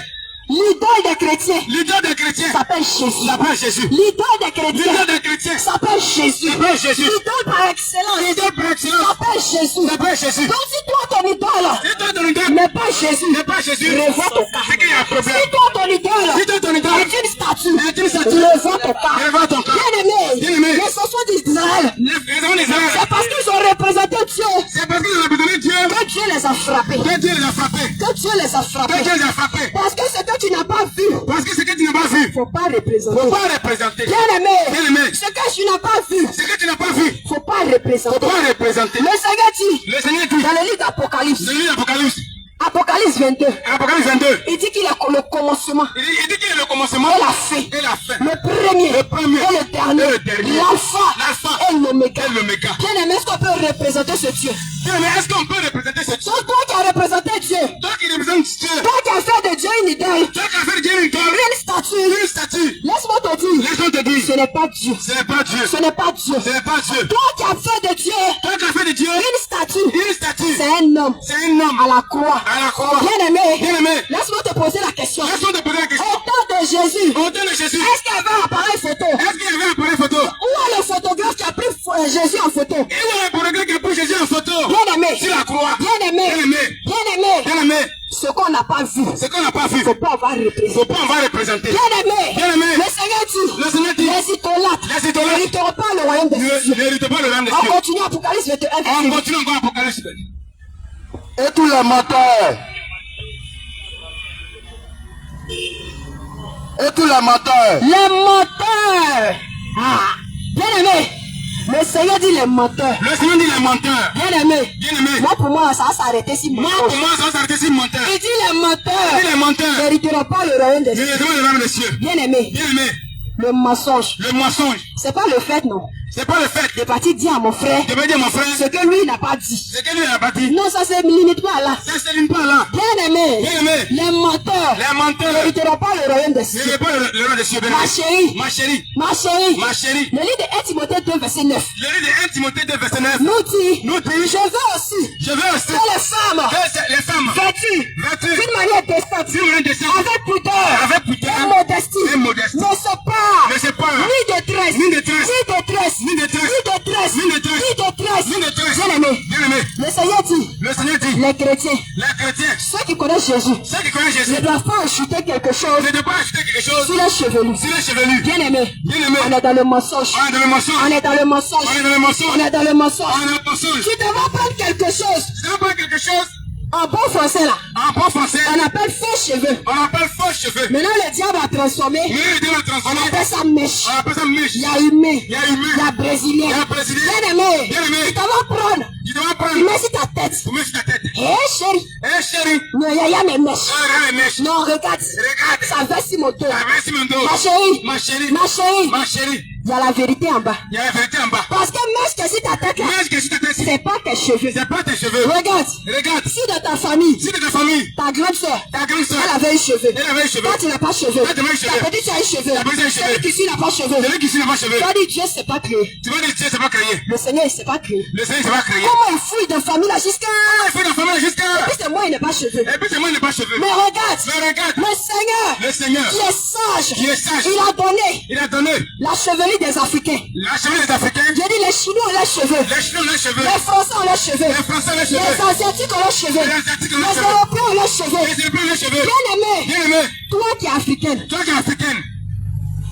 l'idole des chrétiens l'idole des chrétiens s'appelle Jésus. s'appelle Jésus. L'idole des chrétiens L'idole des chrétiens s'appelle Jésus. s'appelle Jésus. L'idole par excellence L'idole par excellence s'appelle Jésus. s'appelle Jésus. Donc si toi ton idole Si toi ton idole n'est pas Jésus, n'est pas Jésus, revois ton cas. c'est qu'il y a un Si problème. toi ton idole Si toi ton idole est une statue, est une statue, revois ton cas. revois ton cas. Bien aimé, Bien aimé. les chansons d'Israël, Les raisons d'Israël, c'est parce qu'ils ont représenté Dieu c'est parce qu'ils ont besoin de Dieu que Dieu les a frappés. que Dieu les a frappés. Que Dieu les a Que frappés. Dieu les a frappés. Parce que ce que tu n'as pas vu, Parce que ce que tu n'as pas vu, faut pas représenter. faut pas représenter. Bien aimé, Bien aimé, ce que tu n'as pas vu, ce que tu n'as pas vu, faut pas faut représenter. pas représenter. Le Seigneur dit, Le Seigneur dit, dans le livre d'Apocalypse, dans l'Apocalypse, Apocalypse 22, Apocalypse 22, il dit qu'il est le commencement il dit qu'il est le commencement et la fin, et la fin. le premier Le premier et le dernier, et le dernier, l'alpha l'alpha et l'oméga. et l'oméga. Bien aimé, est-ce qu'on peut représenter ce Dieu? Bien aimé, est-ce qu'on peut représenter ce Dieu? C'est toi qui as représenté Dieu. Toi qui représente Dieu, Toi qui as fait de Dieu une idole, toi qui as fait de Dieu une idole, une statue. une statue, Laisse-moi te dire, laisse-moi te dire, ce n'est pas Dieu. ce n'est pas Dieu, Ce n'est pas Dieu. ce n'est pas Dieu. Toi qui as fait de Dieu Toi qui as fait de Dieu une statue, une statue, c'est un homme c'est un homme à la croix. à la croix. Bien aimé, Bien aimé, laisse-moi te poser la question. laisse-moi te poser la question. Au temps de Jésus, Au temps de Jésus, est-ce qu'il y avait un appareil photo? est-ce qu'il y avait un appareil photo? Où est le photographe qui a pris Jésus en photo? Et où est le photographe qui a pris Jésus en photo? Bien aimé, Sur la croix. bien aimé, Bien aimé, bien aimé, bien aimé, ce qu'on n'a pas vu, ce qu'on n'a pas vu, faut pas avoir faut représenter. pas on va représenter. Bien aimé, Bien aimé, le Seigneur dit, le Seigneur dit, les idolâtres les idolâtres n'hériteront pas le royaume des cieux. ne n'héritent pas le rang des cieux. On continue Apocalypse 21. On continue encore Apocalypse. Et tous les menteurs. Et tous les menteurs. Les menteurs. Ah, bien aimé. Le Seigneur dit les menteurs. Le Seigneur dit les menteurs. Bien aimé. Bien aimé. Moi, pour moi, ça va s'arrêter si Moi, pour moi, ça va s'arrêter si menteur. Il dit les menteurs. Il dit les menteurs. Ne n'hériteront pas le royaume des Je cieux. les demande le royaume des cieux. Bien aimé. Bien aimé. Le mensonge. Le mensonge. C'est pas le fait, non. C'est pas le fait. De partir dire à mon frère Je vais dire mon frère. ce que lui n'a pas dit. C'est que lui n'a pas dit. Non, ça se limite pas là. Ça se limite pas là. Bien aimé. Bien aimé. Les menteurs. Les menteurs. Ne n'hériteront pas le royaume des Je cieux. ne pas le roi des cieux. Ma chérie. Ma chérie. Ma chérie. Ma chérie. Le livre de 1 Timothée 2, verset 9. Le livre de 1 Timothée 2, verset 9. Nous dit, Nous dit. je veux aussi Je veux aussi que les femmes que les femmes vêtues vêtues d'une manière décente, d'une manière décente, avec pudeur, avec pudeur et modestie, et modestie, ne séparent ne séparent ni détresse, ni détresse, ni détresse, ni détresse, ni détresse, ni détresse, ni détresse. ni détresse. Bien aimé, Bien aimé. le Seigneur dit, Le Seigneur dit, les chrétiens, les chrétiens, ceux qui connaissent Jésus, ceux qui connaissent Jésus, ne doivent pas ajouter quelque chose ne doivent pas acheter quelque chose sur les chevelus. sur les chevelus. Bien aimé, Bien aimé. on est dans le mensonge. On est dans le mensonge. On est dans le mensonge. On est dans le mensonge. On est dans le mensonge. On est dans le mensonge. Tu devras prendre quelque chose. Tu dois prendre quelque chose En bon français là, en bon français. on appelle faux cheveux. On appelle faux cheveux. Maintenant le diable a transformé. Mais le Dieu l'a On transformé. appelle ça mèche. On appelle ça mèche. Il y a humain. Il y a humain. Il y a brésilien. Il y a brésilien. Bien aimé. Bien aimé. Tu dois prendre. Tu dois prendre. Tu mets sur ta tête. Tu mets sur ta tête. Eh chérie. Eh chérie. Non, il y a mes mèches. Regarde les mèches. Non, regarde. Regarde. Ça va sur mon dos. Merci mon dos. Ma chérie. Ma chérie. Ma chérie. Ma chérie. Il y a la vérité en bas. Il y a la vérité en bas. Parce que mèche que sur ta tête là, Mèche que sur ta tête. c'est pas tes cheveux. C'est pas tes cheveux. Regarde. Regarde. Si dans ta famille, Si de ta famille, ta grande soeur, ta grande soeur, elle avait un cheveu. elle avait un cheveu. Toi, tu n'as pas de cheveux. Toi, tu n'as pas de cheveux. Ta petite, tu as un cheveu. Ta petite a un cheveu. Celui qui suit n'a pas de cheveux. celui qui ici n'a pas de cheveux. Tu vas dire, Dieu ne s'est pas créé. Tu vas dire, Dieu, c'est pas créé. Le Seigneur, il ne s'est pas créé. Le Seigneur, c'est pas créé. Comment il fouille dans la famille là jusqu'à... Il fait la famille jusqu'à. Et puis c'est moi, il n'a pas de cheveux. Et puis c'est moi, il n'a pas de cheveux. Mais regarde, Mais regarde. le Seigneur, Le Seigneur, qui est sage, qui est sage, il a donné il a donné la chevelure des Africains. la chevelure des Africains, J'ai dit, les Chinois ont leurs cheveux. les Chinois, les cheveux, Les Français ont leurs cheveux. les Français, les Les cheveux, Asiatiques ont leurs cheveux. les Asiatiques, Les les cheveux, Européens ont leurs cheveux. les Européens, les cheveux. Bien aimé, Bien aimé, toi qui es africaine, toi qui es africaine,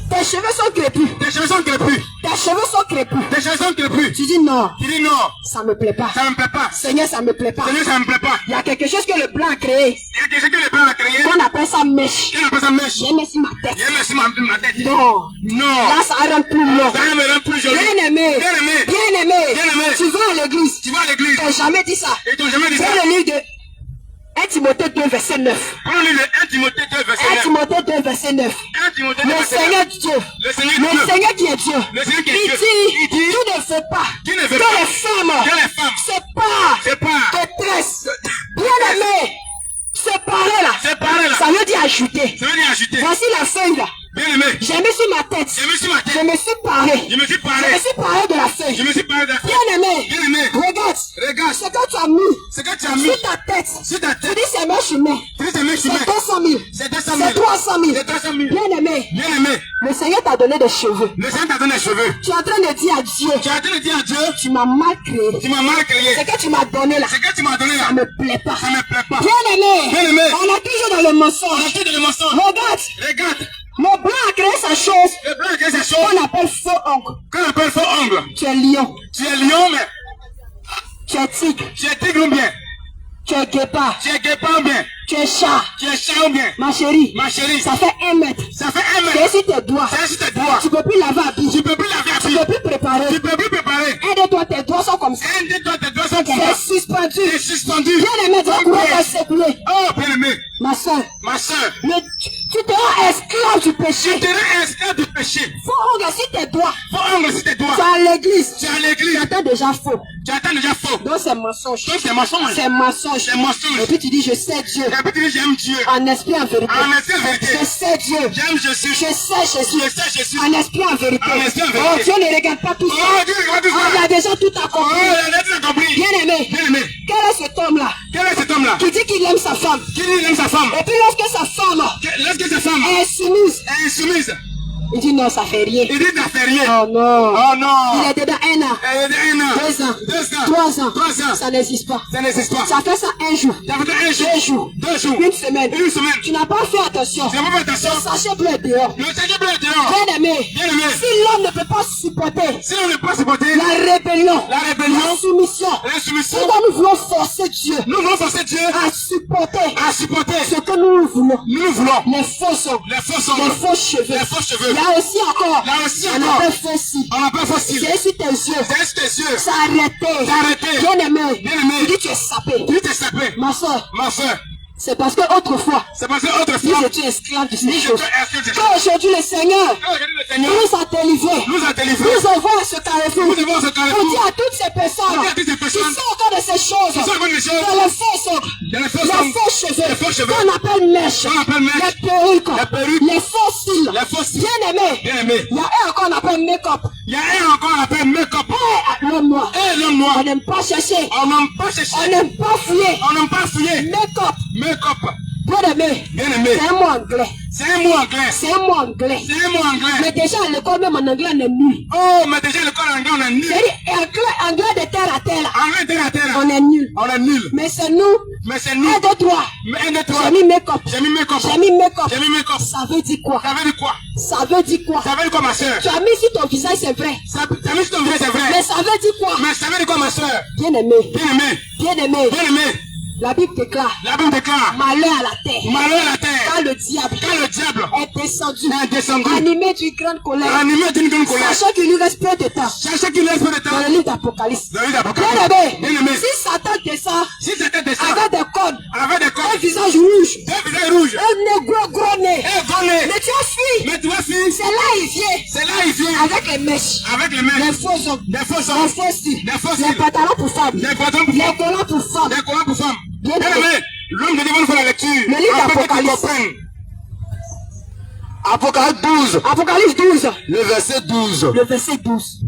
tes cheveux sont crépus. tes cheveux sont crépus, Tes cheveux sont crépus. tes cheveux sont crépus. Tu dis non, Tu dis non, ça me plaît pas. ça ne me plaît pas. Seigneur, ça me plaît pas. Seigneur, ça ne me plaît pas. Il y a quelque chose que le blanc a créé. Il y a quelque chose que les blancs ont créé. On appelle ça mèche. Qui appelle ça mèche? J'ai mis sur ma tête. Il y a même sur ma tête. Non. Non. Là, ça rend plus long. Ça me rend plus joli. Bien aimé. Bien aimé. Bien aimé. Bien aimé. Tu vas à l'église. Tu vas à l'église. Tu n'as jamais dit ça. Et tu n'as jamais dit ça. Prends le livre de 1 Timothée 2, verset 9. Prends le livre de 1 Timothée 2, verset 1 9. Timothée 2, verset 9. 1 Timothée 2, Le verset 9. Seigneur Dieu. Le Seigneur Le Dieu. Seigneur qui est Dieu. Le Seigneur qui est Il Dieu. dit, Il dit, tu ne fais pas tu ne fais que pas les femmes que les femmes séparent séparent détresse. Bien aimé. Séparer là. séparent là. Ça veut dire ajouter. Ça veut dire ajouter. Voici la feuille là. Bien aimé. J'ai mis sur ma tête. J'ai mis sur ma Je tête. me suis paré. Je me suis Je parlé. me suis paré de la feuille. Je me suis parlé de la Bien aimé. Bien aimé. Regarde. Regarde. Ce que tu as mis Ce que tu as mis sur ta tête. sur ta Tu tête. dis c'est mes chemins. Tu dis, c'est mes chemins. C'est 200 000. C'est 200 000. C'est 300 000. C'est 300 000. Bien aimé. Bien aimé. Le Seigneur t'a donné des cheveux. Le Seigneur t'a donné les cheveux. Tu es en train de dire à Dieu, Tu as en train de dire à Dieu, tu m'as mal créé. tu m'as mal créé. Ce que tu m'as donné là, Ce que tu m'as donné là, ça me plaît pas. ça ne me plaît pas. Bien aimé. Bien aimé. On est toujours dans le On a mensonge. fait de le mensonge. Regarde. Regarde. Le blanc a créé sa chose Le blanc qui est ces qu'on choses appelle faux ongle. qu'on appelle faux ongle. Tu es lion. Tu es lion, mais Tu es tigre. tu es tigre ou bien. Tu es guépard. Tu es guépard ou bien. Tu es chat. Tu es chat ou bien. Ma chérie. Ma chérie, Ça fait 1 mètre. ça fait un C'est mètre. sur tes doigts. C'est sur tes doigts. Tu peux plus laver à pied. Tu peux plus laver à Tu pied. peux plus préparer. Tu peux plus préparer. Un de toi, tes doigts sont comme ça. Un de toi, tes doigts sont comme ça. C'est suspendu. Tu es suspendu. Bien aimé, tu vas courir à secouer. Oh, bien aimé. Ma soeur, Ma soeur, tu te rends esclave du péché. tu es esclave du péché. Faut ongle sur tes doigts. Faux ongle sur tes Tu doigts. es à l'église. Tu es à Tu l'église. attends déjà faux. Tu attends déjà faux. Donc c'est mensonge. Donc c'est mensonge. C'est mensonge. C'est mensonge. Et puis tu dis, je sais Dieu. Et puis tu dis, j'aime Dieu. En esprit, en vérité. En esprit, en vérité. Je sais Dieu. J'aime Jésus. Je sais Jésus. Je sais Jésus. En esprit, en vérité. En esprit, en Oh, vérité. Dieu ne regarde pas tout ça. Oh, Dieu, regarde tout Oh, il ça. a déjà tout Oh, accompli. il a tout compris. Bien aimé. Bien aimé. Quel est cet homme-là Quel est cet homme-là qui dit qu'il aime sa femme? qui dit qu'il aime sa femme? Et puis lorsque sa femme Lorsque sa femme est soumise, est insoumise, il dit non, ça fait rien. il dit t'as fait rien. Oh non. Oh non. Il est dedans 1 an, Elle est un an. 2 ans, 2 ans. 3 ans. 3 ans. Ça n'existe pas. Ça n'existe pas. Ça fait ça 1 jour, Ça fait un jour. 2 jours, 2 jours. 1 semaine. Une semaine. Tu n'as pas fait attention. Tu n'as pas fait attention. Le sachet bleu est dehors. Le sachet bleu est dehors. Bien-aimé, Bien-aimé. si l'homme ne peut pas supporter Si on ne peut pas supporter la rébellion, la rébellion, la soumission, l'insoumission, si nous voulons forcer Dieu nous voulons forcer Dieu à supporter à supporter ce que nous voulons, nous voulons les fausses ongles, les fausses les ongles, faux cheveux, les faux cheveux. là aussi encore, Là aussi on encore. appelle faux cils. On n'a pas facile. C'est sur tes yeux, C'est sur tes yeux. c'est arrêté. C'est arrêté. Bien-aimé, Bien-aimé. tu dis tu es sapé. Tu t'es sapé. Ma soeur, Ma soeur, c'est parce que autrefois, c'est parce que si autrefois, j'étais esclave de ces ni je choses, peux inscrire quand aujourd'hui le Seigneur Aujourd'hui, le Seigneur nous a délivrés, nous a délivrés. nous envoie à ce carrefour, Nous devons ce pour carrefour. dire à toutes ces personnes Pour dire à toutes ces qui personnes sont encore de ces choses, qui sont encore de ces choses, dans les fausses ongles, Il y a les faux les ongles, faux cheveux, les faux cheveux, qu'on appelle mèches, qu'on appelle mèches, les perruques, les perruques, les faux cils, les faux cils. bien-aimés, Bien-aimé. il y a un encore qu'on appelle make-up. Il y a un encore on appelle make-up. L'homme noir, Et l'homme noir. on n'aime pas chercher, On n'aime pas on chercher. n'aime pas fouiller, On n'aime pas fouiller. make-up, Make-up. bien-aimé, Bien-aimé. c'est un mot anglais, C'est un mot anglais. c'est un mot anglais, C'est un mot mais anglais. déjà à l'école même en anglais on est nul. Oh, mais déjà le corps anglais, on est nul. C'est-à-dire, anglais de terre à terre, là, Anglais terre à terre. on est nul. On est nul. Mais c'est nous, Mais c'est nous. 1, 2, 3, Mais un, deux, trois. j'ai mis make-up, J'ai mis make-up. j'ai mis make-up, J'ai mis make-up. ça veut dire quoi? Ça veut dire quoi? Ça veut dire quoi? Ça veut dire quoi, ma soeur? Tu as mis sur ton visage, c'est vrai, Ça veut dire ton vrai, c'est mais vrai. ça veut dire quoi? Mais ça veut dire quoi, ma soeur? Bien-aimé, Bien-aimé. bien-aimé, Bien-aimé. la Bible déclare, La Bible déclare. malheur à la terre, Malheur à la terre. quand le diable Quand le diable est descendu, est descendu, animé d'une grande colère, animé d'une grande colère, sachant qu'il lui reste peu de temps, cherchez qu'il laisse peu de dans le temps. livre d'Apocalypse. Dans le livre d'Apocalypse. Bien-aimé, Bien-aimé. si Satan descend Si c'était de ça, avec des cordes, avec des un cordes, visage rouge, deux visages rouges, un nez gros nez, et donné. mais tu as fui, Mais tu vois, fille, c'est là il vient, c'est là il vient avec les mèches, avec les les mains, faux ongles, des faux les ongles, faux cils, des faux les cils, pantalons pour femmes, des bâtons pour les femmes, collants pour femmes. des collants pour femmes. Bien Bien-aimé, l'homme de Dieu va nous faire la lecture. Le livre afin que tu d'Apocalypse. comprennes. Apocalypse 12, Apocalypse 12, le verset 12. le verset 12.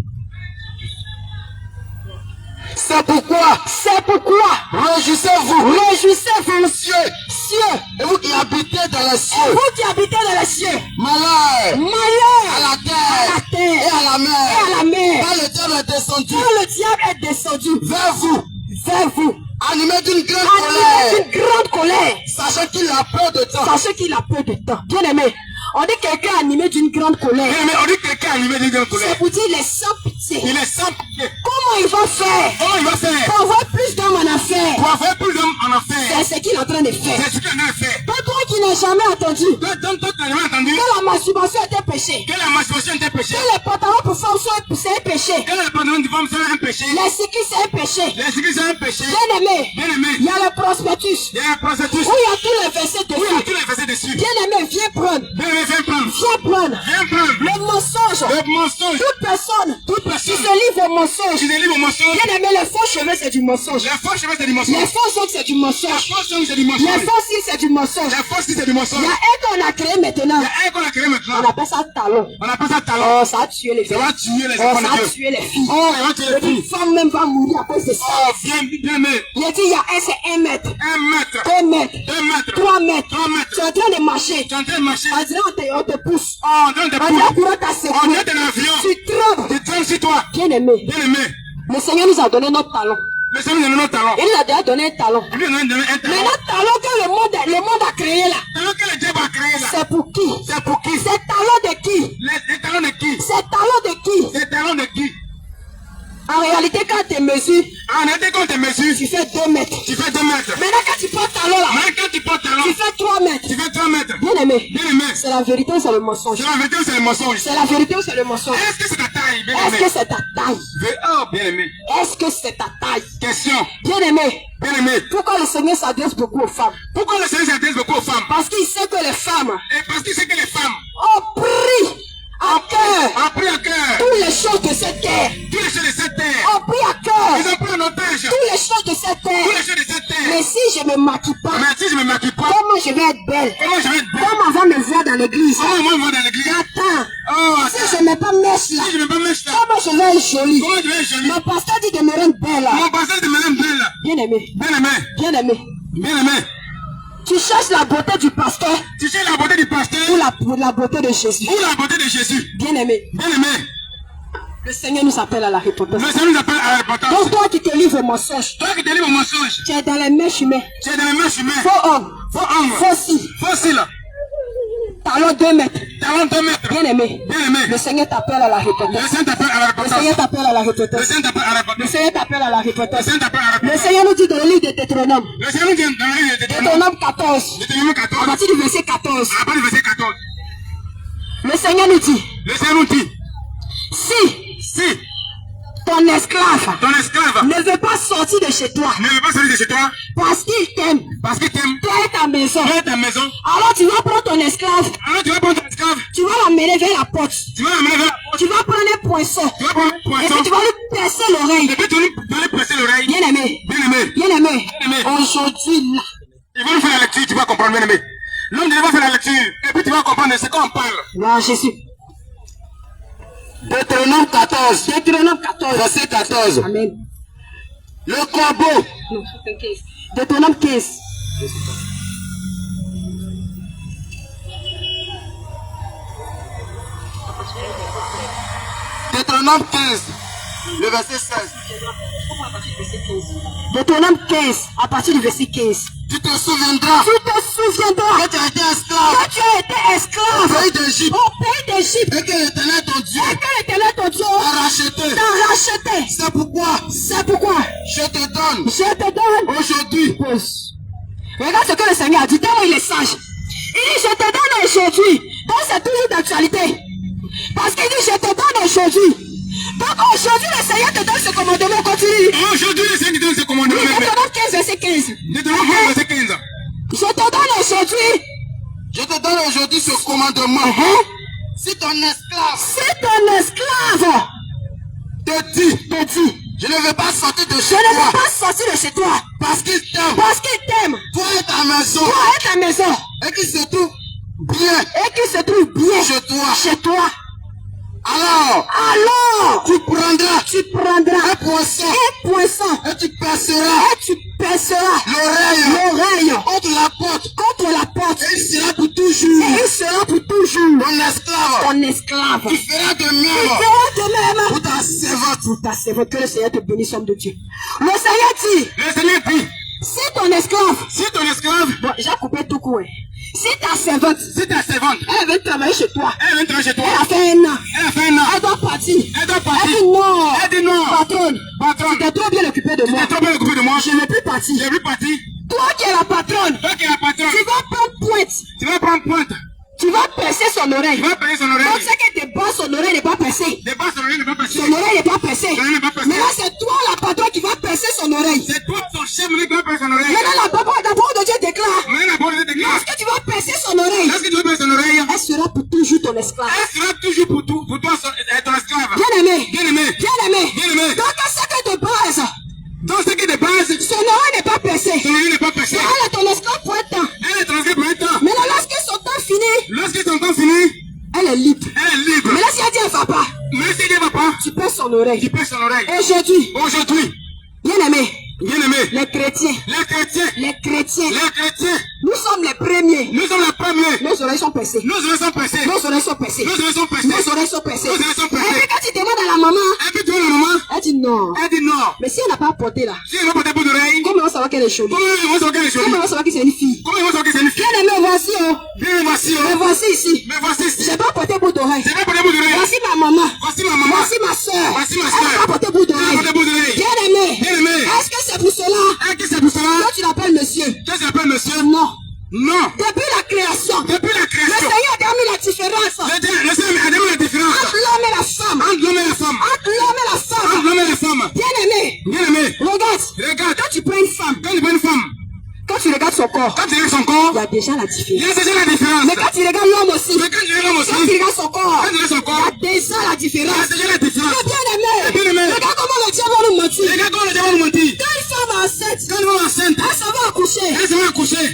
C'est pourquoi, réjouissez-vous, cieux, et vous qui habitez dans les Et cieux, vous qui habitez dans les cieux, malheur malheur à la terre et à la et mer, à la mer, quand le diable est descendu quand le diable est descendu vers vous, animé d'une grande animé colère, d'une grande colère, sachant qu'il a peu de temps. sachez qu'il a peu de temps. Bien aimé, on dit quelqu'un animé d'une grande colère, Bien-aimé, on dit que quelqu'un est animé d'une grande c'est colère. pour dire il est sans pitié. Il est sans pitié. Comment il va faire Comment il va faire pour avoir plus d'hommes en affaires? pour avoir plus d'hommes en affaires? C'est ce qu'il est en train de faire. C'est ce qu'il en a fait. Toi qui n'as jamais entendu Toi, tu n'as jamais entendu que la masturbation était péché, que la masturbation était péché, que les pantalons pour femmes c'est un péché, que le pantalon du femme c'est un péché, les cycles c'est un péché. les cycles c'est un péché. Bien aimé, Bien-aimé, il y a le prospectus il y a un prostitut. où il y a tous les versets Oui, il y a dessus. tous les versets dessus. Bien aimé, viens prendre, Bien-aimé, viens prendre. viens prendre Viens prendre. le mensonge. Le mensonge. Toute personne Toute qui personne se livre au mensonge. qui délivre au mensonge. Bien aimé, les faux cheveux c'est du mensonge. Les faux cheveux c'est du Les mensonge. faux ongles c'est du Les mensonge. faux cheveux c'est du Les mensonge. faux cils c'est du mensonge. Les faux c'est du Il mensonge. y a un qu'on a créé maintenant. Il y a un qu'on a créé On maintenant. appelle ça talon. On appelle ça talent. Oh, ça a tué les Ça filles. va tuer les Oh, enfants ça a de Dieu. tué les filles. Oh, il va tuer les Une filles. femme même va mourir à cause de ça. Oh, viens, bien-aimé. Il a dit, il y a un, c'est 1 mètre, 1 mètre, 2 mètres, 2 mètres, 3 mètres. 3 mètres. Tu es en train de marcher. Tu es en train de marcher. On dirait on te pousse. Oh, dans tes On dirait poules. courant ta On secoué. est dans l'avion. Tu trembles. Tu trembles sur toi. Bien aimé, Bien-aimé. le Seigneur nous a donné notre talon. Le Seigneur nous donne notre talent. Il nous a déjà donné un talon. Il nous a donné un Mais talent. notre talon que le monde a créé là, Talent que le diable a créé là. c'est pour qui? C'est pour qui? C'est talon de qui? Les talents de qui? C'est talon de qui? Les talents de qui? En réalité, quand tu mesures, En été, quand tu mesures, tu fais 2 mètres. tu fais 2 mètres. Maintenant, quand tu prends talon là, Mais quand tu portes talent, tu fais 3 mètres. tu fais 3 mètres. Bien aimé, Bien-aimé. c'est la vérité ou c'est le mensonge? C'est la vérité ou c'est le mensonge? C'est la vérité ou c'est le mensonge? Est-ce que c'est ta taille, Est-ce bien-aimé? que c'est ta taille? Oh, bien-aimé. Est-ce que c'est ta taille? Question. Bien aimé, Bien-aimé. pourquoi le Seigneur s'adresse beaucoup aux femmes? Pourquoi le Seigneur s'adresse beaucoup aux femmes? Parce qu'il sait que les femmes Et parce qu'il sait que les femmes ont pris à cœur ont pris à cœur toutes les choses de cette terre. toutes les choses de cette terre. Ont pris à cœur Ils ont pris en otage toutes les choses de cette toutes les terre. choses de cette terre. Mais si je me maquille pas, Mais si je me maquille pas, comment je vais être belle? comment je vais être belle? Comment on va me voir dans l'église? Comment moi je vais dans l'église? Attends, Oh, si attends. je mets pas mèche là, Si je ne peux pas mettre ça, comment je vais être jolie? comment je vais être jolie? Mon pasteur dit de me rendre belle là. Mon pasteur de Madame Belle. Bien aimé, Bien-aimé. bien aimé. Bien-aimé. Tu cherches la beauté du pasteur Tu sais la beauté du pasteur ou la beauté de Jésus? ou la beauté de Jésus? Bien aimé, Bien-aimé. le Seigneur nous appelle à la repentance. Le Seigneur nous appelle à la repentance. Donc toi qui te livres au mensonge, Toi qui te livres au mensonge, tu es dans les mêmes chemins. tu es dans les mains chemins. Faux homme, Faux homme. faux si, Facile. talon 2 mètres, talents d'un maître. Bien aimé. Bien aimé. Le Seigneur t'appelle à la Le repentance. Seigneur t'appelle à la Le repentance. Seigneur t'appelle à la Le repentance. Seigneur t'appelle à la Le repentance. Seigneur t'appelle à la Le repentance. Seigneur t'appelle à la Le repentance. Seigneur nous dit dans le livre de Deutéronome. Le Seigneur nous dit dans le livre de Deutéronome 14. Deutéronome À 14. partir du verset 14. À partir du verset 14. Le Seigneur nous dit. Le Seigneur nous dit, Si si ton esclave ton esclave ne veut pas sortir de chez toi ne veut pas sortir de chez toi parce qu'il t'aime, parce qu'il t'aime, toi et ta maison, toi et ta maison, alors tu vas prendre ton esclave, alors tu vas prendre ton esclave, tu vas l'amener vers la porte, tu vas l'amener vers la porte, tu vas prendre un poinçon tu vas prendre un et poisson, puis tu vas lui percer l'oreille. et puis tu vas lui presser l'oreille. Bien aimé, Bien aimé, bien aimé, Bien-aimé. aujourd'hui là, il va nous faire la lecture, tu vas comprendre, bien aimé. L'homme de Dieu va faire la lecture, et puis tu vas comprendre de ce qu'on parle. non Jésus. Deutéronome 14, Deutéronome 14. verset 14. Amen. Le corbeau, Non, Deutéronome 15. Deutéronome 15, le verset 16. Deutéronome 15, à partir du verset 15. Tu te souviendras Tu te souviendras que tu as été esclave que tu as été au esclave pays d'Égypte au pays d'Égypte et que l'Éternel ton Dieu et que l'Éternel ton Dieu t'a racheté. t'a racheté. C'est pourquoi C'est pourquoi je te donne je te donne. aujourd'hui. Regarde ce que le Seigneur a dit. Tellement il est sage. Il dit je te donne aujourd'hui. Donc c'est toujours d'actualité. Parce qu'il dit je te donne aujourd'hui. Donc aujourd'hui le Seigneur te donne ce commandement. Continue. Aujourd'hui, le Seigneur te donne ce commandement. Oui, Deutéronome 15, verset 15. Deutéronome 15, verset 15. Je te donne aujourd'hui. Je te donne aujourd'hui ce commandement. Si ton esclave Si ton esclave te dit, je ne veux pas sortir de chez je ne veux toi pas sortir de chez toi parce qu'il t'aime, parce qu'il t'aime, toi et ta maison, toi et ta maison, et qu'il se trouve bien et qu'il se trouve bien chez toi. Alors, alors tu prendras un poisson un poisson et tu perceras l'oreille contre la porte et il sera pour toujours et il sera pour toujours ton esclave. ton esclave. Tu feras de Il même fera de même pour ta servante. pour ta servante. Que le Seigneur te bénisse, homme de Dieu. Le Seigneur dit, Le Seigneur dit, si ton esclave, si ton esclave, bon, j'ai coupé tout court, si ta servante, si ta servante, elle veut travailler chez toi, elle vient travailler chez toi, elle a fait un an, elle a fait un an, elle doit partir. elle doit Elle partir. dit non, Elle dit non. patronne, Patronne, tu t'es trop bien occupé de tu moi. t'es trop bien occupé de moi. Je ne veux plus partir. J'ai vu partir. Toi qui es la patronne, Toi qui es la patronne, tu vas prendre pointe, tu vas prendre pointe. tu vas percer son oreille. Tu vas payer son Donc oreille. c'est que tes bas, son oreille n'est pas percée. Des bas, son oreille ne va pas passer. Son oreille n'est pas percée. Son oreille n'est pas percée. Mais là, c'est toi la patronne qui va percer son oreille. C'est toi ton chef qui va payer son oreille. Maintenant, la parole de Dieu déclare, Mais la bonne déclare. lorsque tu vas percer son oreille, Lorsque tu vas payer son oreille, elle sera pour toujours ton esclave. elle sera toujours pour toi ton esclave. Bien aimé, Bien aimé. bien aimé. Bien aimé. Donc ce que de base, Donc ce qui est de base, son oreille n'est pas percée. son oreille n'est pas passé. Elle est ton esclave pour un temps. Elle est transgressée pour un temps. Maintenant, lorsque son temps finit, Lorsque son temps finit, elle est libre. elle est libre. Mais là, si elle dit elle ne va pas, Mais si Dieu ne va pas, tu perds son oreille. tu pèses son oreille. Aujourd'hui, Aujourd'hui, bien aimé, bien aimé, les chrétiens, les chrétiens, nous sommes les premiers. nous sommes les premiers. Nos oreilles sont percées. Nos oreilles sont percées. Nos oreilles sont percées. Nos oreilles sont percées. Nos oreilles sont percées. Nos oreilles sont Et percées. puis quand tu demandes à la maman, Et puis tu vois la maman, elle dit non. elle dit non. Mais si elle n'a pas porté là, Si elle va porter bout d'oreille, comment on va savoir qu'elle est jolie? comment ils vont savoir qu'elle est Comment jolie? on va savoir que c'est une fille? Comment ils vont savoir que c'est une fille? Bien aimé, voici, oh. Bien aimé, voici, Mais oh. voici ici. Mais voici ici. J'ai pas porté bout d'oreille. C'est pas porter bout d'oreille. Voici ma maman. Voici ma maman. Voici ma soeur. Voici ma Elle soeur. n'a pas porté bout Elle a d'oreille. porté bout d'oreille. Bien aimé. Bien aimé. Est-ce que c'est pour cela Et qui c'est pour cela? que tu l'appelles monsieur? Qu'est-ce qu'il appelle monsieur? Non. Non. Depuis la création, Depuis la le création, Seigneur a mis la différence le Seigneur a donné la différence entre l'homme et la femme. entre l'homme et la femme. Entre l'homme et la Entre femme. l'homme et la femme. Bien aimé. Bien aimé. Regarde. Regarde. Quand tu prends une femme, Quand tu vois une femme, quand tu regardes son corps, quand tu regardes son corps, il y a déjà la il différence. y a déjà la différence. Mais quand tu regardes l'homme aussi, Mais quand tu regardes l'homme aussi, quand tu regardes son corps, quand tu regardes son il y corps, a déjà la il y a différence. déjà la différence. Mais bien aimé. Bien aimé. Regarde comment le diable va nous mentir. Regarde comment le diable nous mentit. Quand une femme est enceinte, Quand elle va enceinte, elle s'en va accoucher. elle se va accoucher.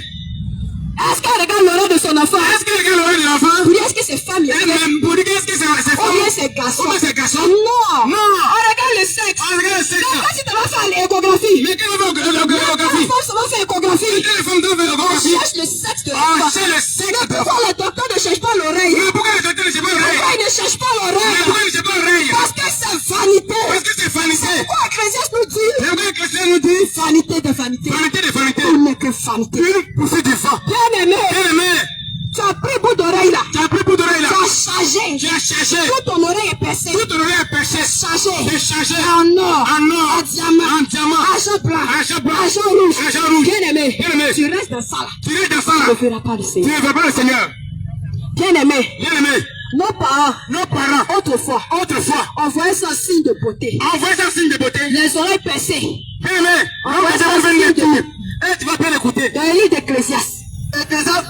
Est-ce qu'elle regarde l'oreille de son enfant? Est-ce qu'elle regarde l'oreille de l'enfant? Pour dire est-ce que c'est femme et Elle-même, pour dire qu'est-ce que c'est ou femme? bien c'est garçon? Ou bien c'est garçon? Non. Non. On regarde le sexe. On regarde le sexe. Donc quand tu te vas faire l'échographie, Mais quand on va quand la l'échographie, femme se va faire échographie, quand les femmes doivent faire on l'échographie, cherche le sexe de on l'enfant. cherche le sexe Mais de l'enfant. pourquoi le docteur ne cherche pas l'oreille? Mais pourquoi le docteur ne cherche pas l'oreille? Pourquoi il ne cherche pas Mais l'oreille? pourquoi il ne cherche pas l'oreille? Parce que c'est vanité. Parce que c'est vanité. Pourquoi Ecclésiaste nous dit Et pourquoi le chrétien nous dit vanité de vanité? vanité de vanité? Il n'est que vanité. Une poussée du vent. Bien aimé, Bien aimé, tu as pris bout d'oreille là. tu as pris bout d'oreille là. Tu as percé. Tu as chargé. Tout ton oreille est percée. Tout ton oreille est percée. Chargé. C'est chargé. En or. En or. En diamant. En diamant. Argent blanc. Argent blanc. Argent rouge. Argent rouge. Bien-aimé. Bien-aimé. Tu restes dans ça là. Tu restes dans ça Tu là. ne feras pas le Tu Seigneur. ne veux pas le Seigneur. Bien-aimé. Bien-aimé. Nos parents, Autrefois, on voyait ça signe de beauté. envoie ça signe de beauté. Les oreilles percées. Bien-aimé. On On voit va ça faire venir signe de tout. beauté. Et tu vas bien l'écouter. Dans le livre d'Ecclésiaste. Ecclésiaste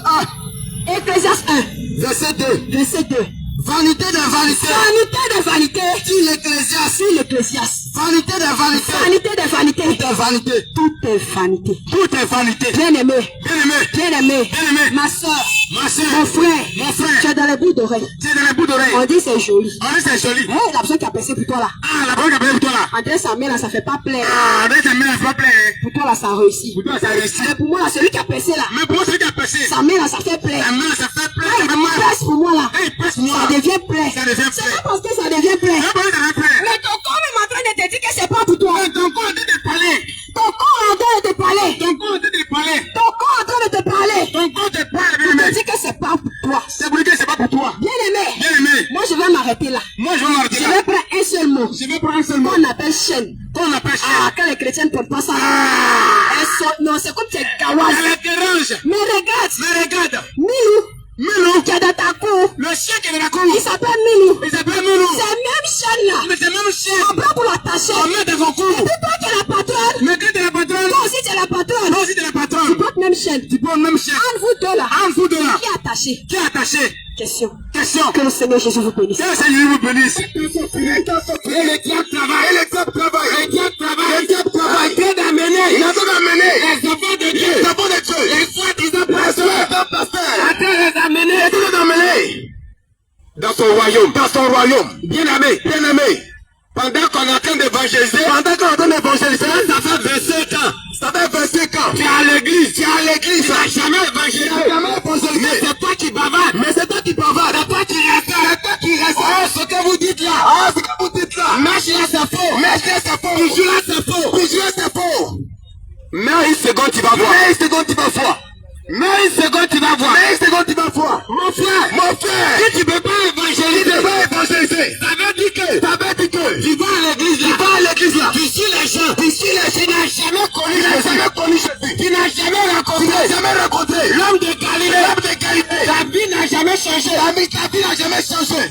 1, Ecclésiaste 1, verset 2. verset 2. Vanité de vanité. Vanité de vanité. Sur l'Ecclésiaste. Sur l'Ecclésiaste. Vanité de vanité. Vanité de vanité. Tout est vanité. Tout est vanité. Tout est vanité. Bien-aimé. Bien-aimé. Bien-aimé. Bien-aimé. Ma soeur. Ma soeur. Mon frère. Mon frère. Tu es dans les bouts d'oreille. Tu es dans les bouts d'oreille. On dit c'est joli. On dit c'est joli. Hey, la personne qui a percé pour toi là. Ah, la banque a payé pour toi là. André sa main là, ça fait pas plaire. Ah, avec ta main, ça va plaire. Pour toi là, ça réussit. Pour toi, ça réussit. Mais pour moi là, celui qui a percé là, Mais pour celui qui a passé, sa main là, ça fait plaire. la main, ça fait plaire. Hey, Ça fait mal. presse pour moi là. Hey, presse-moi. Ça devient plaire. Ça devient C'est plaire. pas parce que ça devient plaire. Ça fait plaire. Mais ton corps est en train de te dire que c'est pas pour toi. Mais ton corps est en train de parler. Ton corps est en train de te parler. Ton corps est en train de parler. Ton corps est en train de te parler. Ton corps te parle, Il bien-aimé. te dit que c'est pas pour toi. C'est pour dire que c'est pas pour toi. Bien-aimé. Bien-aimé. Moi je vais m'arrêter là. Moi, je vais m'arrêter Je là. vais prendre un seul mot. Je vais prendre un seul mot. Qu'on appelle chaîne. Qu'on appelle Ah, chien. quand les chrétiens ne portent pas ça. Ah. Elles sont... Non, c'est comme tes gawaz. Elle te dérange. Mais regarde. Mais regarde. Milou. Milou. Qui est dans ta cour. Le chien qui est dans la cour. Il s'appelle Milou. Il s'appelle Milou. C'est même chaîne là. Mais c'est même chien. On prend pour l'attacher. On met dans son cou. Et puis toi qui es la patronne. Mais quand t'es la patronne, Toi aussi tu es la patronne. toi aussi t'es la Tu patronne. portes même chaîne. Tu prends le même chien. Entre vous deux là. En dessous de là. Qui est attaché? Qui est attaché? Question. Question. Que le Seigneur Jésus vous bénisse. Que le Seigneur vous bénisse. Et le diable travaille. Et le diable travaille. Le diable travaille. Le diable travaille. Il est d'amener. Il a tout amené. Les enfants de Dieu. Les enfants de Dieu. Les soi-disant pasteurs. A-t-il les amener? A-t-il les amener? Dans son royaume. Dans son royaume. Bien-aimé. Bien-aimé. Pendant qu'on est en train d'évangéliser. Pendant qu'on est en train d'évangéliser. Ça fait 25 ans. Ça fait 25 ans. Tu es à l'église. Tu es à l'église. Tu n'as jamais évangélisé. Tu n'as jamais évangélisé. Mais c'est toi qui bavardes. Mais c'est toi qui bavardes. C'est toi qui restes. C'est toi qui restes. Oh, ce que vous dites là. Oh, ce que vous dites là. Marche là, c'est faux. Marche là, c'est faux. Bijou là, c'est faux. Bijou là, c'est faux. Mais une seconde, tu vas voir. Mais une seconde, tu vas voir. Mais une seconde, tu vas voir. Mais une seconde, tu vas voir. Mon frère. Mon frère. Si tu ne peux pas évangéliser. Tu ne peux pas évangéliser. Ça veut dire que. Ça veut dire que. Tu vas à l'église là. Tu vas à l'église là. Tu suis les gens. Tu suis les gens. Tu n'as jamais connu Jésus. Tu n'as jamais connu Jésus. Tu n'as jamais rencontré. Tu n'as jamais rencontré. L'homme de Galilée. L'homme de Galilée. Ta vie n'a jamais changé. Ta vie n'a jamais changé.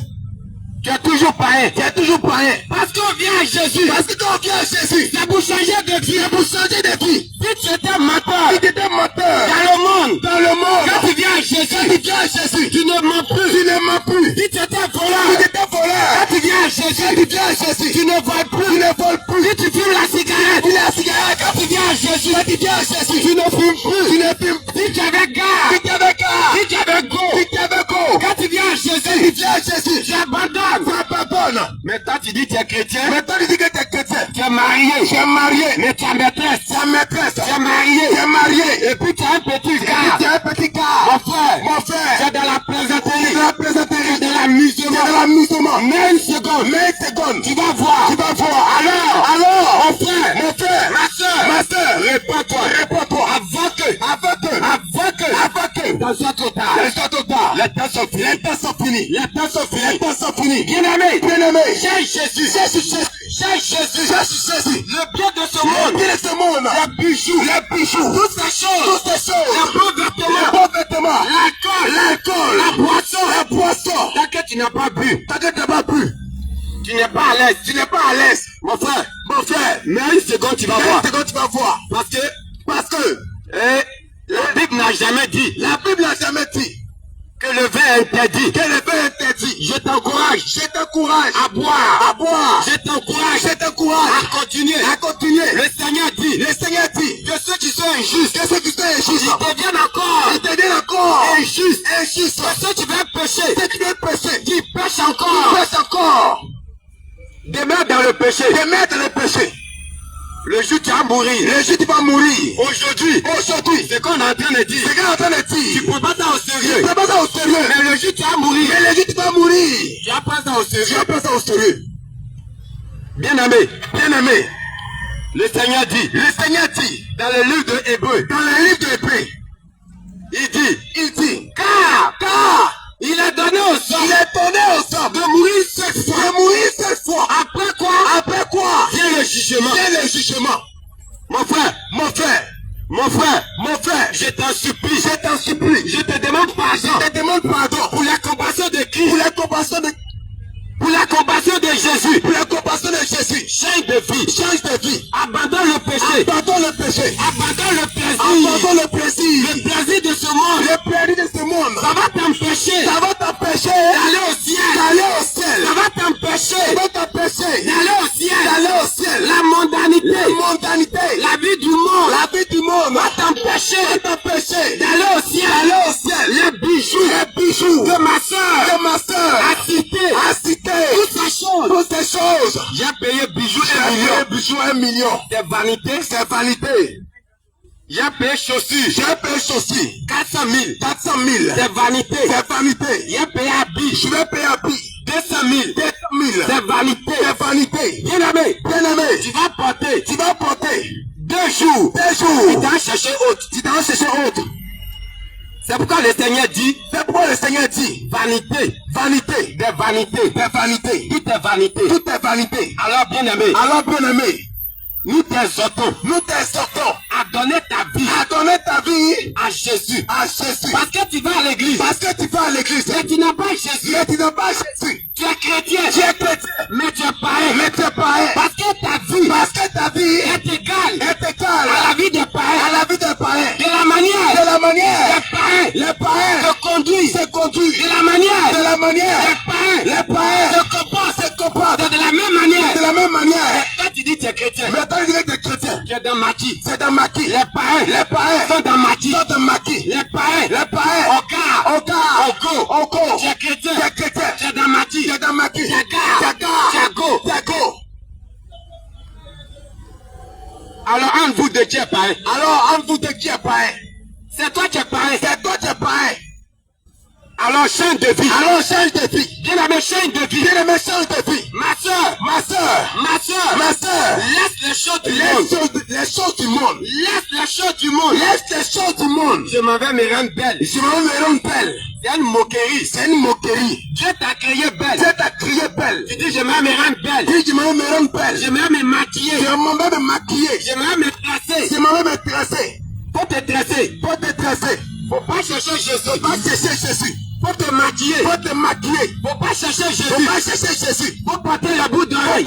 Tu es toujours païen. Tu es toujours païen. Parce qu'on vient à Jésus. Parce que quand on vient à Jésus, c'est pour changer de vie. C'est pour changer de vie. Si tu étais menteur. Si tu étais menteur. Dans le monde. Dans le monde. Quand tu viens à Jésus. Quand tu viens à Jésus. Tu ne mens plus. Tu ne mens plus. Si tu étais voleur. Si tu étais voleur. Quand tu viens à Jésus. Quand tu viens à Jésus. Tu ne voles plus. Tu ne voles plus. Si tu fumes la cigarette. Tu la cigarette. Quand tu viens à Jésus. Quand tu viens à Jésus. Tu ne fumes plus. Tu ne fumes plus. Si tu avais gars. Si tu avais gars. Si tu avais go. Si tu avais go. Quand tu viens à Jésus. Quand tu viens à Jésus. Tu abandonnes. Tu abandonnes. Maintenant tu dis que tu es chrétien. Maintenant tu dis que tu es chrétien. Tu es marié. Tu es marié. Mais tu es maîtresse. Tu es maîtresse. Tu es marié. Tu es marié. Et puis tu as un petit gars. Tu as un petit gars. Mon frère. Mon frère. Tu es dans la plaisanterie. Dans la plaisanterie. Dans la musulman. Dans la musulman. Mais une seconde. Mais une seconde. Tu vas voir. Tu vas voir. Alors. Mon frère. Mon frère. Ma soeur. Ma soeur. Réponds-toi. Réponds-toi. Avant que. Dans un total. Les temps sont finis. Les temps sont finis. Les temps sont finis. Les temps sont finis. Bien-aimé. Bien-aimé. Cherche Jésus. Cherche Jésus. Cherche Jésus. Cherche Jésus. Le bien de ce monde. Le bien de ce monde. Les bijoux. Les bijoux. Toutes ces choses. Toutes ces choses. Les beaux vêtements. Les beaux vêtements. L'alcool. L'alcool. La boisson. La boisson. Tant que tu n'as pas bu. Tant que tu n'as pas bu. Tu n'es pas à l'aise. Tu n'es pas à l'aise. Mon frère. Mon frère. Mais une seconde, tu vas voir. Une seconde, tu vas voir. Parce que. La Bible n'a jamais dit. La Bible n'a jamais dit. Que le vin est interdit. Que le vin est interdit. Je t'encourage. Je t'encourage. À boire. À boire. Je t'encourage. Je t'encourage. À continuer. À continuer. Le Seigneur dit. Le Seigneur dit. Que ceux qui sont injustes. Que ceux qui sont injustes. Ils deviennent encore. Ils deviennent encore. Injustes. Injustes. Que ceux qui veulent pécher. Ceux qui veulent pécher. Ils pêchent encore. Ils pêchent encore. Demeure dans le péché. Demeure dans le péché. Le jour tu vas mourir. Le jour tu vas mourir. Aujourd'hui. Aujourd'hui. C'est qu'on est en train de dire. C'est qu'on est en train de dire. Tu prends pas ça au sérieux. Tu prends pas ça au sérieux. Mais le jour tu vas mourir. Mais le jour tu vas mourir. Tu vas prendre ça au sérieux. Tu vas prendre ça au sérieux. Bien-aimé. Bien-aimé. Le Seigneur dit. Le Seigneur dit. Dans le livre de Hébreu. Dans le livre de Hébreu. Il dit. Car Il est donné aux hommes de mourir 7 fois. De mourir 7 fois. Après quoi? Après quoi? Vient le jugement. Vient le jugement. Mon frère, mon frère. Mon frère, je t'en supplie, je te demande pardon, pour la compassion de Christ, pour la compassion de Jésus, change de vie, abandonne le péché, abandonne le plaisir, le plaisir de ce monde, ça va t'empêcher, d'aller au ciel, ça va t'empêcher, d'aller au ciel, la mondanité, la vie du monde, va t'empêcher, d'aller au ciel, les bijoux, de ma soeur, à citer, toutes ces choses, j'ai payé bijoux 1 million, c'est vanité, j'ai payé chaussures, 400 000, c'est vanité, j'ai payé habits, je vais payer habits, 200 000, c'est vanité, bien aimé, tu vas porter 2 jours, tu t'en chercher autre, c'est pourquoi le Seigneur dit, vanité, des vanités, tout est vanité, alors bien aimé, nous t'exhortons à donner ta vie à Jésus. Parce que tu vas à l'église. Mais tu n'as pas Jésus. Tu es chrétien. Mais tu es païen. Parce que ta vie est égale à la vie des païens. De la manière les païens se conduisent. De la manière les païens se comportent. De la même manière. Toi tu dis que tu es chrétien. Tu es dans maquis. Les païens sont dans maquis. Les païens au go. Tu es chrétien. Tu es dans maquis. Tu es go. Alors entre vous deux qui est païen. C'est toi qui es païen. Alors change de vie. Bien aimé, change de vie. Ma soeur. Laisse les choses du monde. Je m'en vais me rendre belle. C'est une moquerie. Dieu t'a créé belle. Tu dis je m'en vais me rendre belle. Je m'en vais me maquiller. Je m'en vais me tracer. Pour te tracer. Faut pas chercher Jésus. Pour te maquiller. Faut pas chercher Jésus. Faut porter la boucle d'oreille.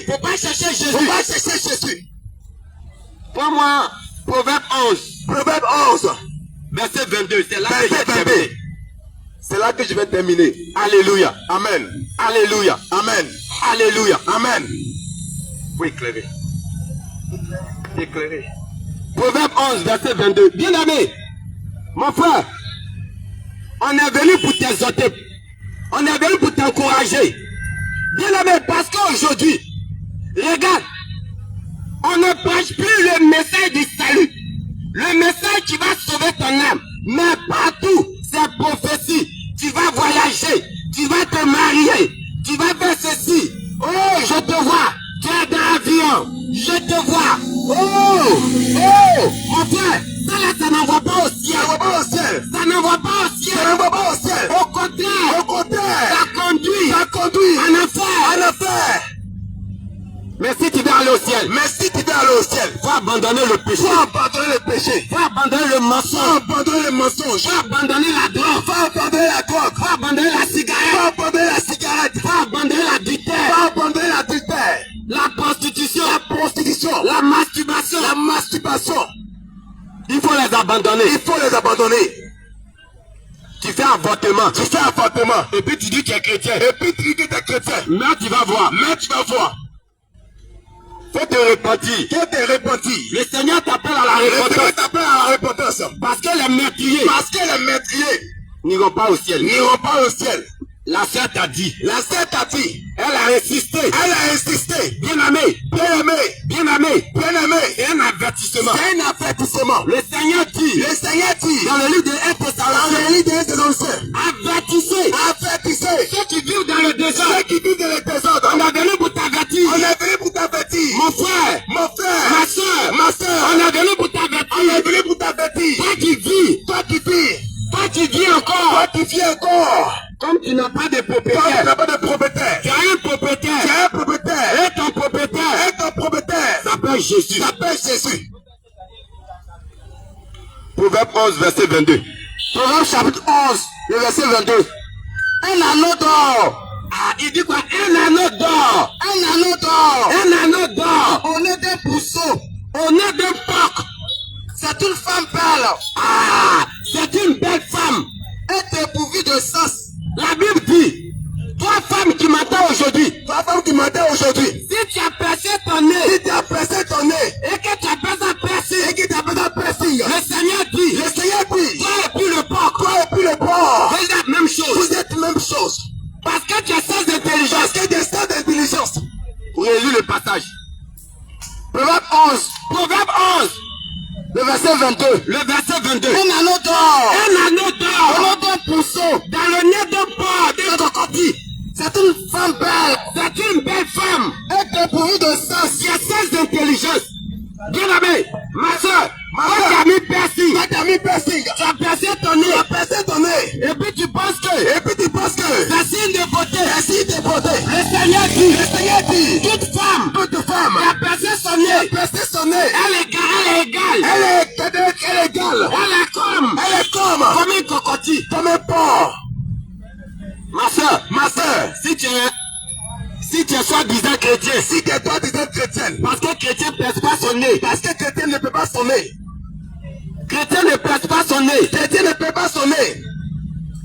Faut pas chercher Jésus. Pour moi, Proverbe 11. Verset 22. C'est là que je vais terminer. Alléluia. Amen. Alléluia. Amen. Faut éclairer. Proverbe 11, verset 22. Bien aimé, mon frère, on est venu pour t'exhorter. On est venu pour t'encourager. Bien aimé, parce qu'aujourd'hui, regarde, on ne prêche plus le message du salut. Le message qui va sauver ton âme. Mais partout, c'est prophétie. Tu vas voyager. Tu vas te marier. Tu vas faire ceci. Oh, je te vois. Tu es dans l'avion. Je te vois. Oh, mon frère, ça n'envoie pas au ciel. Ça n'envoie pas au ciel. Au contraire, ça conduit en enfer. Mais si tu veux aller au ciel, faut abandonner le péché. Faut abandonner le mensonge. Faut abandonner la drogue. Faut abandonner la cigarette. Faut abandonner l'adultère. La prostitution. La masturbation. Il faut les abandonner. Tu fais avortement. Et puis tu dis que tu es chrétien. Mais tu vas voir. Faut te repentir. Le Seigneur t'appelle à la repentance. Parce que les meurtriers n'iront pas au ciel. La sœur t'a dit. Elle a insisté. Bien aimé. C'est un avertissement. Le Seigneur dit. Dans le livre de 1 Thessaloniciens. Avertissez. Ceux qui vivent dans le désordre. On est venu pour t'avertir. Mon frère. Ma soeur. On est venu pour t'avertir. Toi qui vis encore. tu n'as pas de propriétaire. Quand tu n'as pas de propriétaire. Tu as un propriétaire. Tu as un propriétaire. Et ton propriétaire. Et ton propriétaire s'appelle Jésus. s'appelle Jésus. Proverbe 11, verset 22. Proverbe chapitre 11, le verset 22. Un anneau d'or. Ah, il dit quoi? Un anneau d'or. Un anneau d'or. Un anneau d'or. Au nez d'un pourceau. Au nez d'un porc. C'est une femme belle. Ah, c'est une belle femme. Et dépourvue de sens. La Bible dit, toi femme qui m'entends aujourd'hui, Toi femme qui m'entend aujourd'hui. si tu as percé ton nez Si tu as percé ton nez. et que tu as besoin de percer, Et que tu as besoin de piercing. le Seigneur dit, Le Seigneur dit. toi et puis le porc, Toi et puis le porc. vous êtes même chose. Vous êtes même chose. Parce que tu as sens d'intelligence. Parce que des sens d'intelligence. Vous relisez le passage. Proverbe 11, Proverbe 11, le verset 22. le verset 22. Un anneau d'or. Un anneau Au d'or nez d'un pourceau. dans le nez d'un porc, d'un cocotier. C'est une femme belle. C'est une belle femme Et dépourvue de sens. qui a sens d'intelligence. Bien aimé, ma soeur, Ma toi soeur. tu as mis piercing, Toi tu as mis piercing. tu as percé ton Tu as nez, percé ton nez. et puis tu penses que Et puis tu penses que c'est signe de beauté. c'est si t'es beauté. Le Seigneur dit, Le Seigneur dit. toute femme Toute femme qui a percé son qui a nez, percé son nez. elle est égale. Elle est égale. Elle est comme Elle est comme une cocotier. un porc. Ma soeur, Ma soeur, si tu es soi-disant chrétien, si t'es toi disant chrétienne, parce que chrétien ne perce pas son nez, parce que chrétien ne peut pas son nez. chrétien ne perce pas son nez, Chrétien ne peut pas son nez.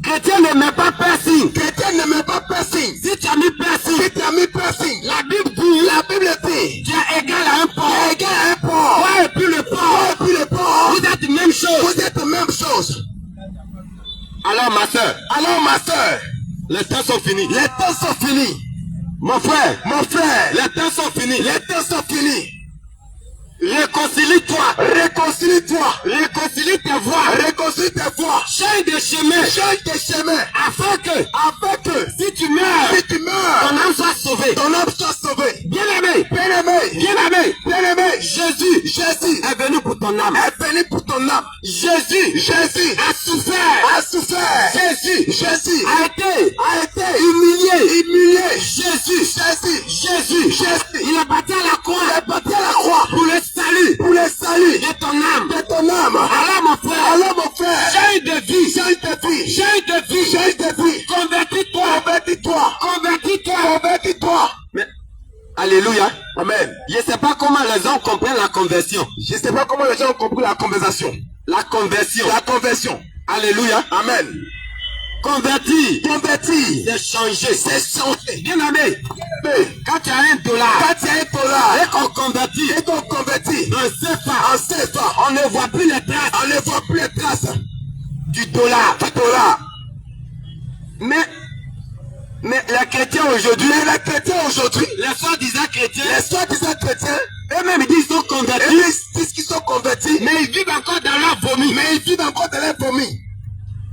chrétien ne met pas piercing. Chrétien ne met pas piercing. Si tu as mis piercing, Si tu as mis piercing, la Bible dit, la Bible dit, tu es égal à un tu porc. es égal à un porc. Toi et puis le Toi porc, et puis le porc, vous êtes même chose. vous êtes la même chose. Alors ma soeur, Alors ma soeur, les temps sont finis. les temps sont finis. Mon frère, Mon frère, les temps sont finis. les temps sont finis. Réconcilie-toi. Réconcilie-toi. Réconcilie tes voies. Réconcilie tes voies. Change de chemin. Change tes chemins. Afin que Si tu meurs, tu meurs, ton âme soit sauvée. ton âme soit sauvée. Bien aimé, Bien aimé, bien aimé, Jésus Jésus est venu pour ton âme. est venu pour ton âme. Jésus A souffert Jésus a été humilié. Jésus, Il est parti à la il croix est parti à la croix pour le salut pour le salut de ton âme. de ton âme. Alors mon frère, Alors mon frère, change de vie. change de vie, Change de vie. change de vie. Convertis-toi. Convertis-toi, Convertis-toi. convertis-toi. Mais, alléluia. Amen. Je ne sais pas comment les gens comprennent la conversion. Je ne sais pas comment les gens ont compris la conversation. La conversion. La conversion. Alléluia. Amen. Converti. Converti, C'est changer. c'est changer. Bien aimé. Mais Quand tu as $1 quand tu as un dollar et qu'on convertit et qu'on convertit en CFA, en CFA, on ne voit plus les traces on ne voit plus les traces du dollar. du dollar. Mais les chrétiens aujourd'hui, Mais les chrétiens aujourd'hui, les soi-disant chrétiens, les soi-disant chrétiens, eux-mêmes ils disent qu'ils sont et convertis, ils disent qu'ils sont convertis, mais ils vivent encore dans leur vomi. mais ils vivent encore dans leur vomi.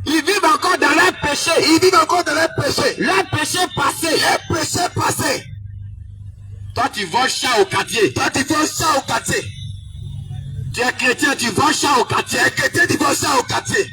Ils vivent encore dans leur péché. Ils vivent encore dans leur péché. Leur péché passé. Les péchés passés. Toi tu vends chat au quartier. Toi, tu vends ça au quartier. Tu es chrétien, tu vends chat au quartier. Tu es chrétien, tu vends ça au quartier.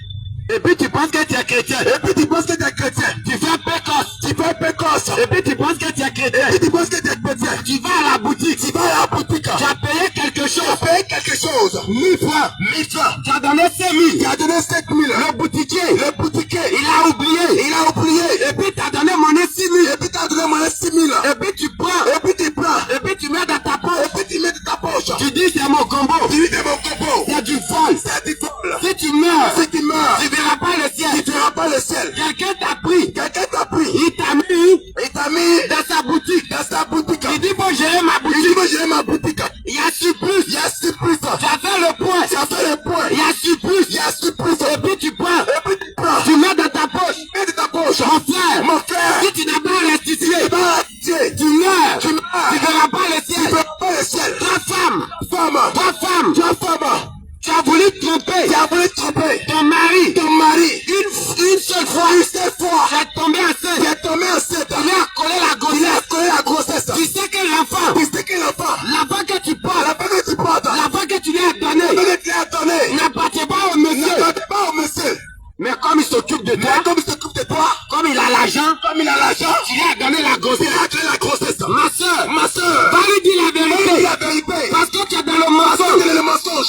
Et puis tu penses que tu es chrétien. Et puis tu penses que tu es chrétien. Tu fais pécosse. Tu fais pécosse. Et puis tu penses que tu es chrétien. Et puis tu penses que tu es chrétien. Tu vas à la boutique. Tu vas à la boutique. Tu as payé quelque chose. Tu as payé quelque chose. 1000 francs. 1000 francs. Tu as donné 5000. Tu as donné 5000. Le boutiquier, Le boutiquier, il a oublié. il a oublié. Et puis tu as donné monnaie 6000. Et puis tu as donné monnaie 6000. Et puis tu prends. Et puis tu prends. Et puis tu mets dans ta Et poche. puis tu mets dans ta poche. Tu dis c'est mon combo. Tu dis c'est mon combo. C'est du vol. C'est du vol. Si tu meurs, Si tu meurs, tu verras pas le tu ciel. ne verras pas le ciel. Quelqu'un t'a pris. Quelqu'un t'a pris. Il t'a mis Il t'a mis dans sa boutique. dans sa boutique. Il dit faut gérer ma Il dit, boutique. moi j'ai ma boutique. Il y a surplus. Il y a surprise. Tu as fait le point. Tu as fait le point. Il y a surplus. Il y a surprise. Et puis tu prends. Et puis tu prends. Tu mets dans ta poche. Mets dans ta poche. Mon frère. Mon frère. Si tu n'as pas restitué, Tu vas tuer. tu meurs. Tu meurs. Tu verras pas le Tu ciel. ne verras pas le ciel. Ta femme. Femme. Ta femme. Tu as femme. Tu as voulu tromper Tu as voulu tromper ton mari. ton mari. Une seule fois. Une seule fois. Tu es tombé enceinte. Tu es tombé enceinte. Tu lui as collé la Il a grossesse. collé la grossesse. Tu sais que l'enfant, Tu sais que l'enfant, l'enfant que tu portes, l'enfant que tu portes, l'enfant que tu lui as donné, l'enfant que tu lui as donné, n'appartient pas au monsieur. n'appartient pas au monsieur. Mais comme il s'occupe de toi, Mais comme il s'occupe de toi, comme il a l'argent,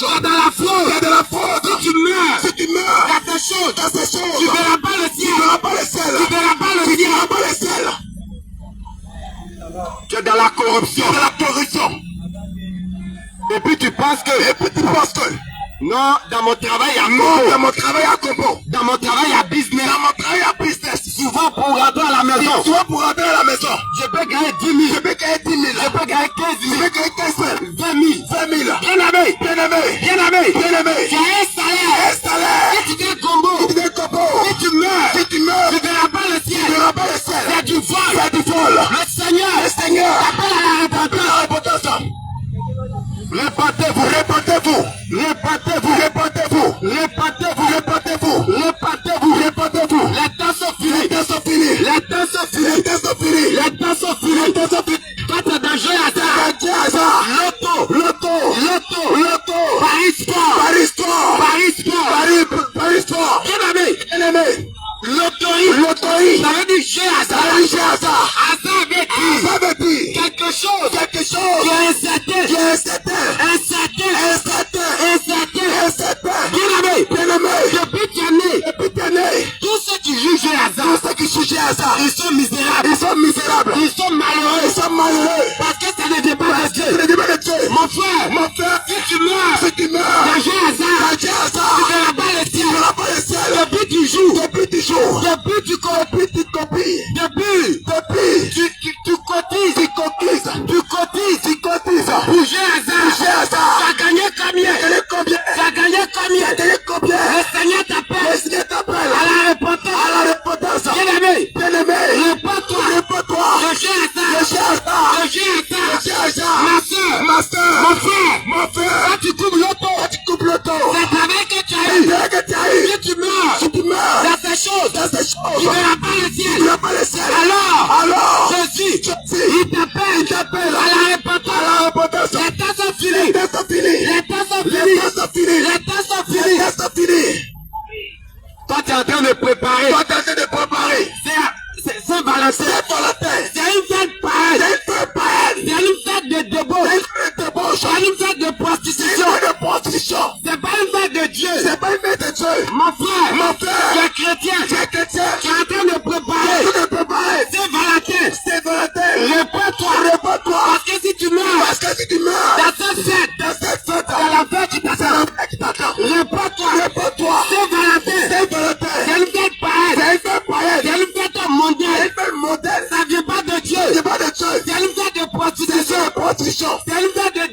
mensonge. Tu es dans la fraude. Tu es dans la fraude. Si tu meurs. Si tu meurs. Dans ces choses. Dans ces choses. Tu ne verras pas le ciel. Tu ne verras pas le ciel. Tu ne verras pas le ciel. Tu ne verras pas le ciel. Tu es dans la corruption. Tu es dans la corruption. Et puis tu penses que. Et puis tu penses que. Non, dans mon travail, il y a combo. Dans mon travail, il y a combo. Dans mon travail, il y a business. Dans mon travail, il y a business. Souvent pour rentrer à la maison. Souvent pour rentrer à la maison. Je peux gagner 10 000. Je peux gagner 10 000. Je peux gagner 15 000. Je peux gagner 15 000. 20 000. 20 000. Bien aimé. Bien aimé. Bien aimé. Bien aimé. Tu as un salaire. Un salaire. Si tu gagnes combo. Si tu gagnes combo. Si tu meurs. Si tu meurs. Tu ne verras pas le ciel. Tu ne verras pas le ciel. C'est du vol. C'est du vol. Le Seigneur. Le Seigneur. T'appelle à la repentance. La repentance. Répentez-vous, répentez-vous, répentez-vous, répentez-vous, répentez-vous, répentez-vous, répentez-vous, répentez-vous. Les temps sont finis, les temps sont finis, les temps sont finis, les temps sont finis, les temps sont finis, les temps sont finis. Toi t'es dans jeu hasard, loto, loto, loto, loto, Paris Sport, Paris Sport, Paris Sport, Paris Sport. Bien aimé, bien aimé. Loterie, loterie, ça veut dire jeu hasard, ça veut dire jeu hasard. Hasard veut dire quelque chose qui est incertain, qui est incertain, incertain, incertain, incertain, incertain. Bien aimé, bien aimé. Depuis t'es né, tous ceux qui jugent jeu hasard, tous ceux qui jugent hasard, ils sont misérables, ils sont misérables, ils sont malheureux, ils sont malheureux. Parce que ça ne dépend pas de Dieu, ça ne dépend pas de Dieu. Mon frère, si tu meurs, dans jeu hasard, tu ne verras pas le ciel, tu ne verras pas le ciel. Depuis tu joues, depuis tu joues, depuis tu copies, depuis tu cotises, tu cotises, pour jeu hasard, tu as gagné combien, tu as gagné combien, le Seigneur t'appelle, à la repentance, bien aimé, réponds-toi, le jeu hasard, ma soeur, mon frère, quand tu coupes l'auto, c'est avec que tu as eu, si tu meurs, dans ces choses, tu ne verras pas le ciel, alors, Jésus, il t'appelle, à la repentance, les temps sont finis, les temps sont finis. Toi tu es en train de préparer, c'est Saint-Valentin, c'est une fête païenne, c'est une fête de débauche, c'est une fête de prostitution, c'est pas une fête de Dieu, mon frère, tu es chrétien, tu es en train de préparer, c'est Valentin, réponds-toi, parce que si tu meurs, dans cette fête, dans la fête qui t'attend, réponds-toi, c'est Valentin, c'est une fête païenne, c'est une fête mondaine, ça vient pas de Dieu, c'est une fête de prostitution, c'est une fête de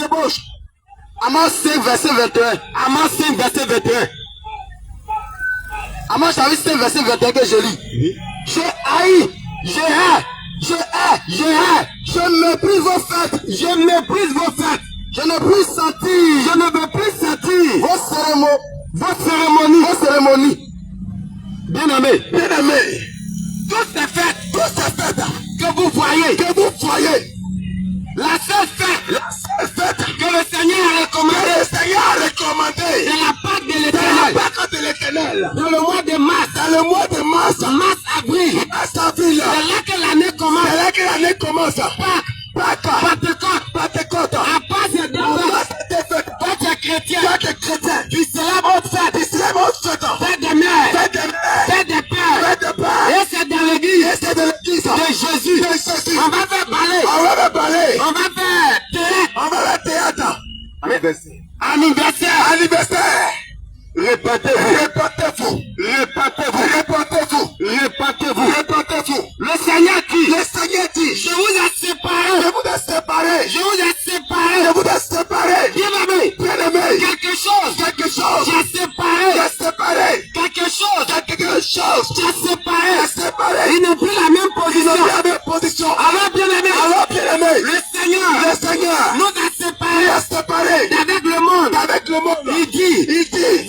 débauche. Amos 5 verset 21. Amos chapitre 5 verset 21 que je lis. Je haïs, je méprise vos fêtes, je ne veux plus sentir vos cérémonies. Bien aimé, toutes ces fêtes que vous voyez, la seule fête que le Seigneur a recommandé, c'est la Pâque de l'Éternel. Dans le mois de mars, avril, c'est là que l'année commence. Pentecôte, à part ces deux fêtes, toi tu es chrétien, tu célèbres autre fête, fête des mères, fête des pères, et c'est dans l'église de Jésus. On va faire parler, on va faire théâtre, anniversaire. Répentez-vous. Le Seigneur dit, je vous ai séparés. Bien aimé, quelque chose, j'ai séparé. Quelque chose, j'ai séparé. Il n'est plus la même position. Alors bien aimé, le Seigneur nous a séparés d'avec le monde. Il dit,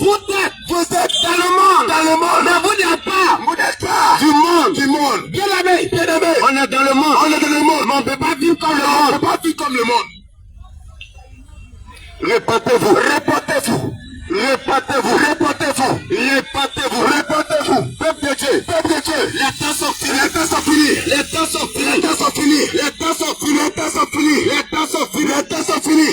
vous êtes dans le monde, mais vous n'êtes pas du monde. Bien aimé, on est dans le monde, mais on ne peut pas vivre comme le monde. Répentez-vous. Peuple de Dieu. Les temps sont finis.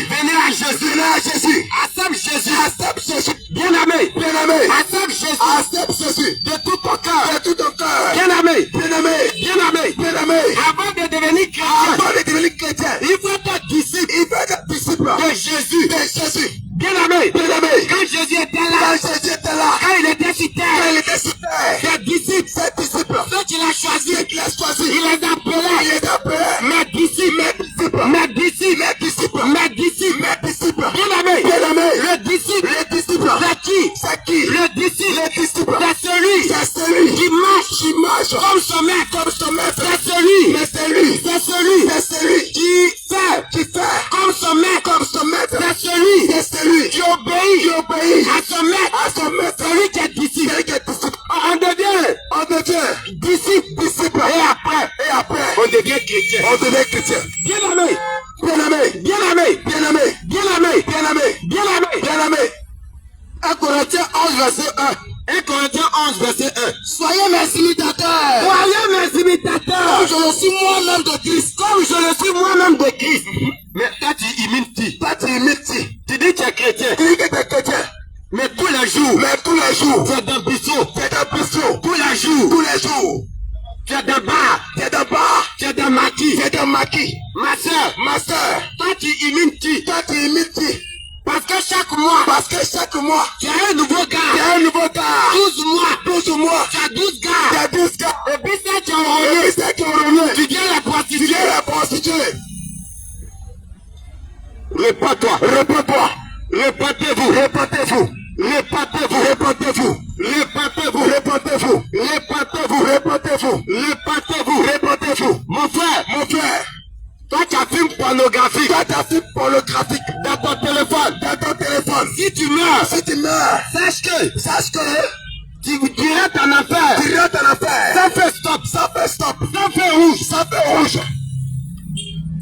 Venez à Jésus. à Jésus. Accepte Jésus. Accepte Jésus. Bien-aimé. Bien-aimé. Accepte Jésus. Accepte Jésus. De tout ton cœur. De tout ton cœur. Bien-aimé. Bien-aimé. Bien-aimé. Bien-aimé. Avant de devenir chrétien, Avant de devenir chrétien, il faut être disciple il faut être disciple de Jésus. de Jésus. Bien-aimé. Bien-aimé. Quand Jésus était Quand là, Jésus était là, quand il était sur quand terre, il était sur terre, ses disciples, ses disciples, ceux qu'il a choisis, ceux qu'il a choisis, il les appelait il les appelait mes disciples, mes disciples, mes disciples, mes disciples, mes disciples. mes disciples. Bien-aimé. Bien-aimé. Le disciple, Les disciples, c'est qui? c'est qui? Le disciple, Les disciples, c'est celui c'est celui qui marche qui marche comme son maître. comme son maître. C'est celui, Mais c'est lui, c'est celui c'est celui qui fait qui fait comme son maître. comme son maître. C'est celui C'est celui qui obéit qui obéit à son maître. à son maître. Celui qui est disciple. Celui qui est disciple. On devient On devient disciple. disciple. Et après, Et après, on devient chrétien. on devient chrétien. Bien-aimé, Bien-aimé, bien-aimé, bien-aimé, bien-aimé, bien-aimé, bien-aimé. bien-aimé. 1 Corinthiens 11, verset 1. 1 Corinthiens 11, verset 1. Soyez mes imitateurs. Soyez mes imitateurs. Comme je le suis moi-même de Christ. Comme je le suis moi-même de Christ. Mais toi, tu imites qui? Toi, tu imites qui? Tu dis que tu es chrétien. Tu dis que tu es chrétien. Mais tous les jours, Mais tous les jours, tu es dans bistrot. tu es dans bistrot. Tous les jours, Tous les jours, tu es dans bar. tu es dans bar. Tu es dans maquis. Tu es dans maquis. Ma soeur, Ma soeur, toi, tu imites qui? toi, tu imites qui? Parce que chaque mois, Parce que chaque mois, tu as un nouveau tu as gars. un nouveau gars. 12 mois, 12 mois, tu as 12 tu gars. as 12 gars. Et puis ça, tu as Et revenu. puis c'est qui revient. Tu viens la Tu prostituée. viens la prostituée. Réponds-toi. Réponds-toi. Répétez-vous. Répétez-vous. Répétez-vous. Répétez-vous. Répétez-vous. Répétez-vous. Répétez-vous. Répétez-vous. Répétez-vous. Répétez-vous. Mon frère, Mon frère, toi tu as film pornographique toi ta film pornographique dans ton téléphone. dans ton téléphone. Si tu meurs, Si tu meurs, sache que sache que tu restes en affaire. tu rentres en affaire. Ça fait stop. Ça fait stop. Ça fait rouge. Ça fait rouge.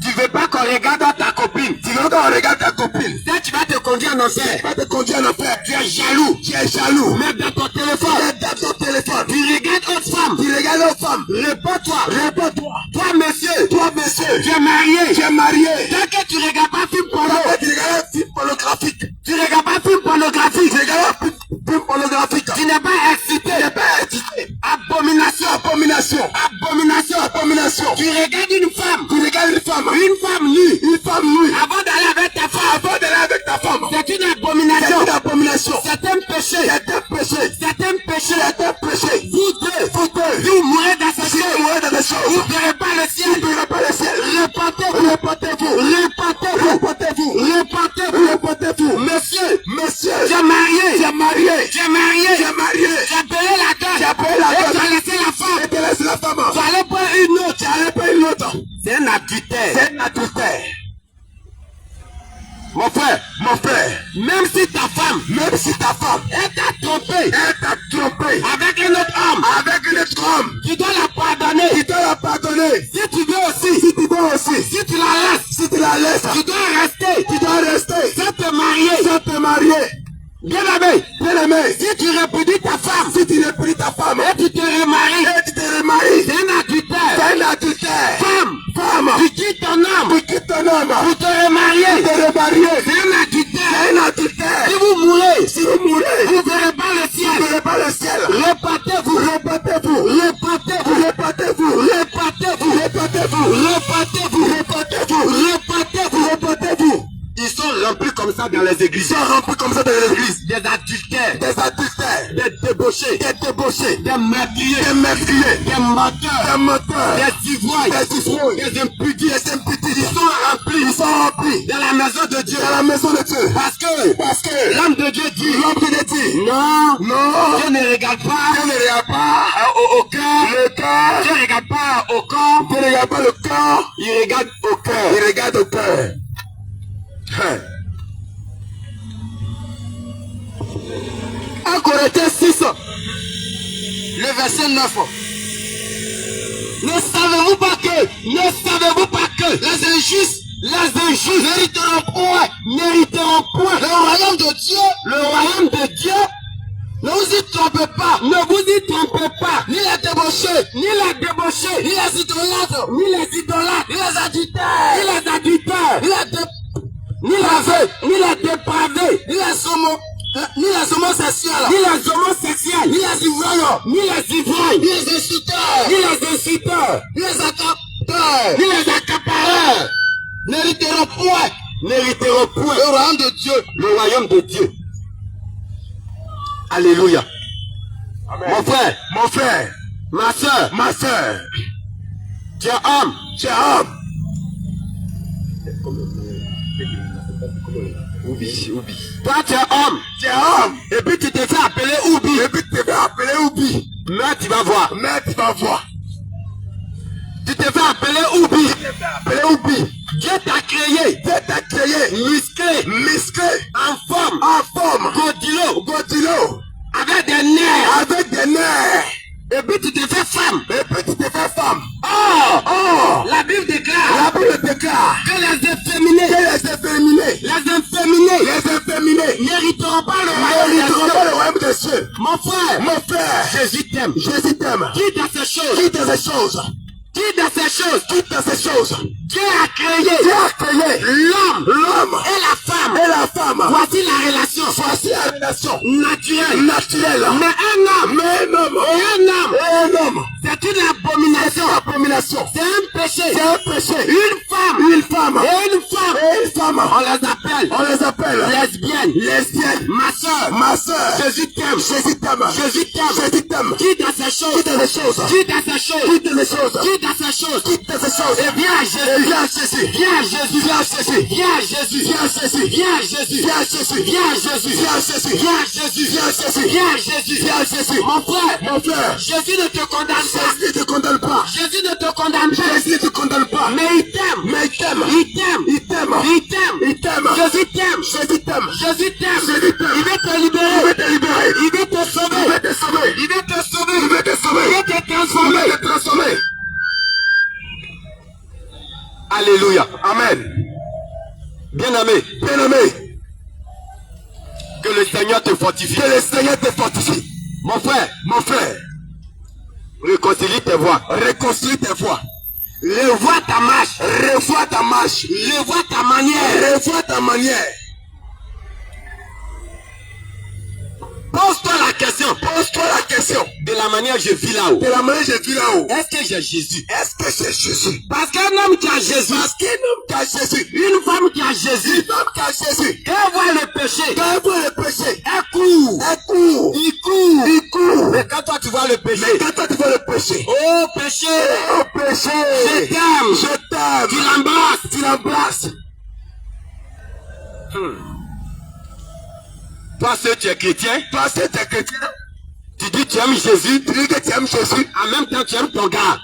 Tu veux pas qu'on regarde ta copine. Tu veux qu'on regarde ta copine. Ça, tu vas te conduire en enfer. Tu vas te conduire en affaire. Tu es jaloux. Tu es jaloux. Même dans ton téléphone. Mets dans ton téléphone. Tu regardes autre femme. Tu regardes aux femmes. Réponds-toi. Réponds-toi. Toi, monsieur. Toi, monsieur, Tu es marié. tu es marié. Tant que tu regardes pas film porno. Tu regardes un film pornographique. Tu regardes pas film pornographique. Tu regardes un film pornographique. Tu n'es pas excité. Tu n'es pas excité. Abomination. Abomination. Abomination. Abomination. Tu regardes une femme. Tu regardes une femme nue. Une femme nue. Avant d'aller avec ta femme. Avant d'aller avec ta femme. C'est une C'est abomination. une abomination. C'est un péché. C'est un péché. C'est un péché. C'est un péché. Vous deux. Vous deux. Si vous mourrez dans ce Si ciel, vous mourrez dans les vous choses, ne verrez pas le vous ciel. ne verrez pas le ciel. Répétez-vous. Répétez-vous. Répétez-vous. Répétez-vous. Répétez-vous. Répétez-vous. Monsieur, Monsieur, tu es marié. tu es marié. Tu es marié. Tu es marié. Tu as payé la dot. Tu as payé la Et dot. tu as laissé la Et femme. tu laisses la femme. Tu allais prendre une autre. Tu allais pas une autre. C'est un adultère. C'est un adultère. Mon frère, même si ta femme, Même si ta femme, elle t'a trompé elle t'a trompé avec un autre homme, avec un autre homme, tu dois la pardonner. tu dois la pardonner. Si tu veux aussi, Si tu dois aussi, si tu la laisses, si tu la laisses, tu dois rester. tu dois rester Sans te marier. sans te marier. Bien-aimé, Bien-aimé, si tu répudies ta femme si tu répudies ta femme et tu te remaries, et tu te remaries, c'est un adultère. c'est un adultère. Femme, Femme, tu quittes ton homme tu quittes ton homme pour te remarier. te remarier. C'est un adultère. C'est un adultère. Si vous mourrez, Si vous mourrez, vous ne verrez pas le vous ne ciel. verrez pas le ciel. Répétez-vous. Répétez-vous. Répétez-vous. Répétez-vous. Répétez-vous. Répétez-vous. Répétez-vous. Répétez-vous. Répétez-vous. Répétez-vous. Ils sont remplis comme ça dans les Ils églises. sont remplis comme ça dans l'église. Des adultères, Des adultères, des débauchés, des débauchés, des meurtriers, des meurtriers, des menteurs, des menteurs, des ivrognes, des ivrognes, des impudiques. des impudiques. Ils sont remplis Ils sont remplis dans la maison de Dieu. dans la maison de Dieu. Parce que L'homme de Dieu dit, de Dieu. non, Non, Dieu ne regarde pas Dieu ne regarde pas au cœur. le cœur. Dieu ne regarde pas au corps. Dieu ne regarde pas le corps. Il regarde au cœur. Il regarde au cœur. Hein. 1 Corinthiens 6, le verset 9. Ne savez-vous pas que Les injustes mériteront point le royaume de Dieu. le royaume de Dieu? Ne vous y trompez pas. Ne vous y trompez pas. Ni les débauchés, Ni les débauchés, ni les idolâtres, ni les idolâtres, ni les adultères, ni les adultères, ni les ni les ni les homosexuels, ni les homosexuels, ni les ivrognes, ni les ivrognes, ni les insulteurs, ni les inciteurs, ni les accapareurs, ni les accapareurs n'hériteront point le royaume de Dieu. Le royaume de Dieu. Alléluia. Amen. Mon frère, ma soeur, tu es homme, Toi tu es homme, et puis tu te fais appeler Oubi, mais tu vas voir, tu te fais appeler Oubi, Dieu t'a créé, musclé, en forme, godilo, avec des nerfs, et puis tu te fais femme, Oh, la Bible déclare que les efféminés n'hériteront pas le royaume des cieux. Mon frère, Jésus t'aime. Qui dans ces choses, Dieu a créé l'homme et la femme. Voici la relation naturelle. Mais un homme, c'est une abomination. C'est un péché. Une femme et une femme. On les appelle lesbiennes. Ma soeur. Jésus t'aime. Qui dans ces choses. Et viens Jésus. Mon frère, Jésus ne te condamne pas. Jésus ne te condamne pas. Mais il t'aime. Jésus t'aime. Il veut te libérer. Il veut te sauver. Il veut te transformer. Alléluia. Amen. Bien-aimé, que le Seigneur te fortifie. Mon frère, réconcilie tes voies. Revois ta marche. Revois ta manière. Pose-toi la question. De la manière je vis là-haut. Est-ce que j'ai Jésus? Parce qu'un homme qui a Jésus. Une femme qui a Jésus. Quand voit le péché. Elle court. Il court. Mais quand toi tu vois le péché. Oh péché. Je t'aime. Tu l'embrasses. Toi, si tu es chrétien, tu dis tu aimes Jésus, en même temps tu aimes ton gars.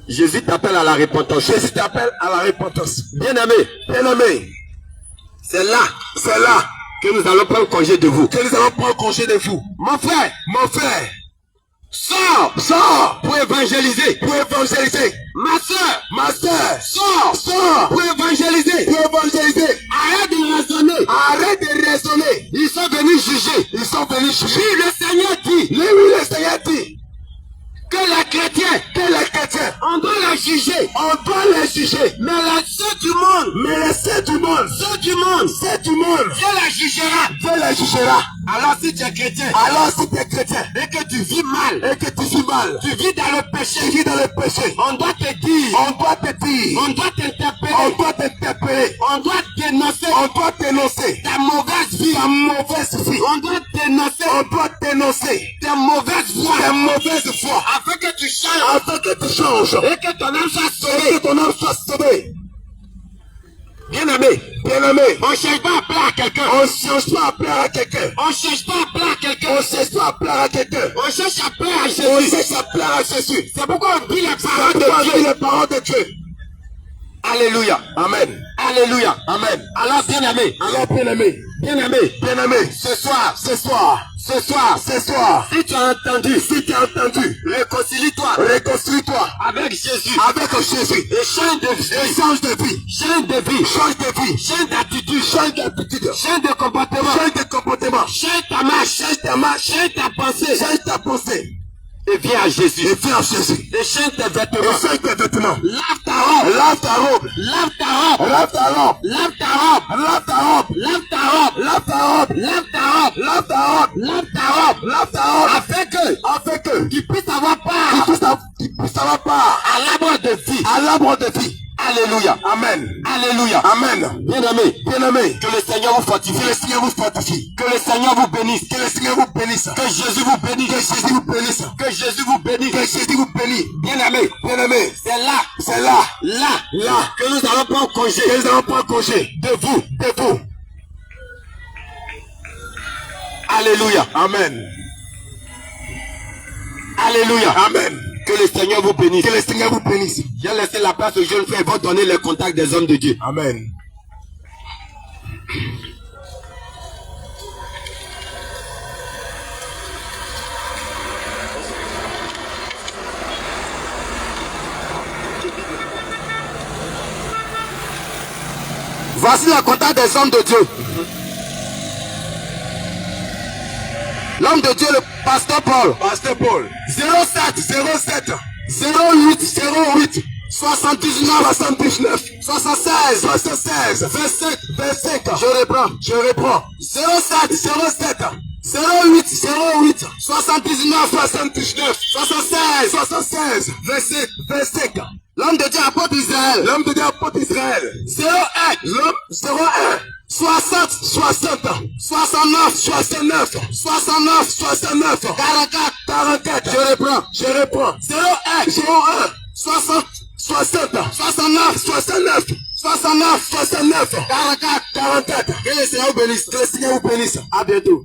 Jésus t'appelle à la repentance. Bien-aimé, c'est là que nous allons prendre congé de vous. Mon frère, sors pour évangéliser. Ma soeur, sors pour évangéliser. Arrête de raisonner. Ils sont venus juger. Oui, le Seigneur dit que les chrétiens, on doit les juger. Mais les ceux du monde, Dieu les jugera. Alors si tu es chrétien, et que tu vis mal, tu vis dans le péché, on doit te dire, on doit t'interpeller, on doit dénoncer ta mauvaise vie, on doit dénoncer ta mauvaise foi, afin que tu changes, et que ton âme soit sauvée. Bien-aimé, on ne cherche pas à plaire à quelqu'un. On cherche pas à plaire à quelqu'un. On cherche à plaire à Jésus. C'est pourquoi on dit les paroles de Dieu. Alléluia. Amen. Alléluia. Amen. Alors bien-aimé. Ce soir. Si tu as entendu. Réconcilie-toi. Avec Jésus. Et change de vie. Change d'attitude. Change de comportement. Change ta marche. Change ta pensée. Et viens à Jésus. Et viens à Jésus. Déchaîne tes vêtements. Et change tes vêtements. Lave ta robe. Lave ta robe. Lave ta robe. Lave ta robe. Lave ta robe. Lave ta robe. Lave ta robe. Lave ta robe. Lave ta robe. Lave ta robe. Lave ta robe. Lave ta robe. Afin que tu puisses avoir part puisses avoir part à l'arbre de vie. à l'arbre de vie. Alléluia. Amen. Alléluia. Amen. Bien-aimé. Bien-aimé. Que le Seigneur vous fortifie. Que le Seigneur vous fortifie. Que le Seigneur vous bénisse. Que le Seigneur vous bénisse. Que Jésus vous bénisse. Que Jésus vous bénisse. Que Jésus vous bénisse. Que Jésus vous bénisse. Bien-aimé. Bien-aimé. C'est là. C'est là. Là. Que nous allons prendre congé. Que nous allons prendre congé De vous. de vous. Alléluia. Amen. Alléluia. Amen. Que le Seigneur vous bénisse. Que le Seigneur vous bénisse. J'ai laissé la place aux jeunes frères. Ils vont donner les contacts des hommes de Dieu. Amen. Voici le contact des hommes de Dieu. L'homme de Dieu, le pasteur Paul. Pasteur Paul. 07 08 08 79 79 76 76 25. Je reprends 07 07 08 08 79 79 76 76 25 L'homme de Dieu apporte Israël. L'homme de Dieu apporte Israël. 01 L'homme 01 60 60 69 69 69 69 44 44 Je reprends 01 01 60 60 69 69 69 69 44. 44 Que le Seigneur vous bénisse. Que le Seigneur vous bénisse. À bientôt.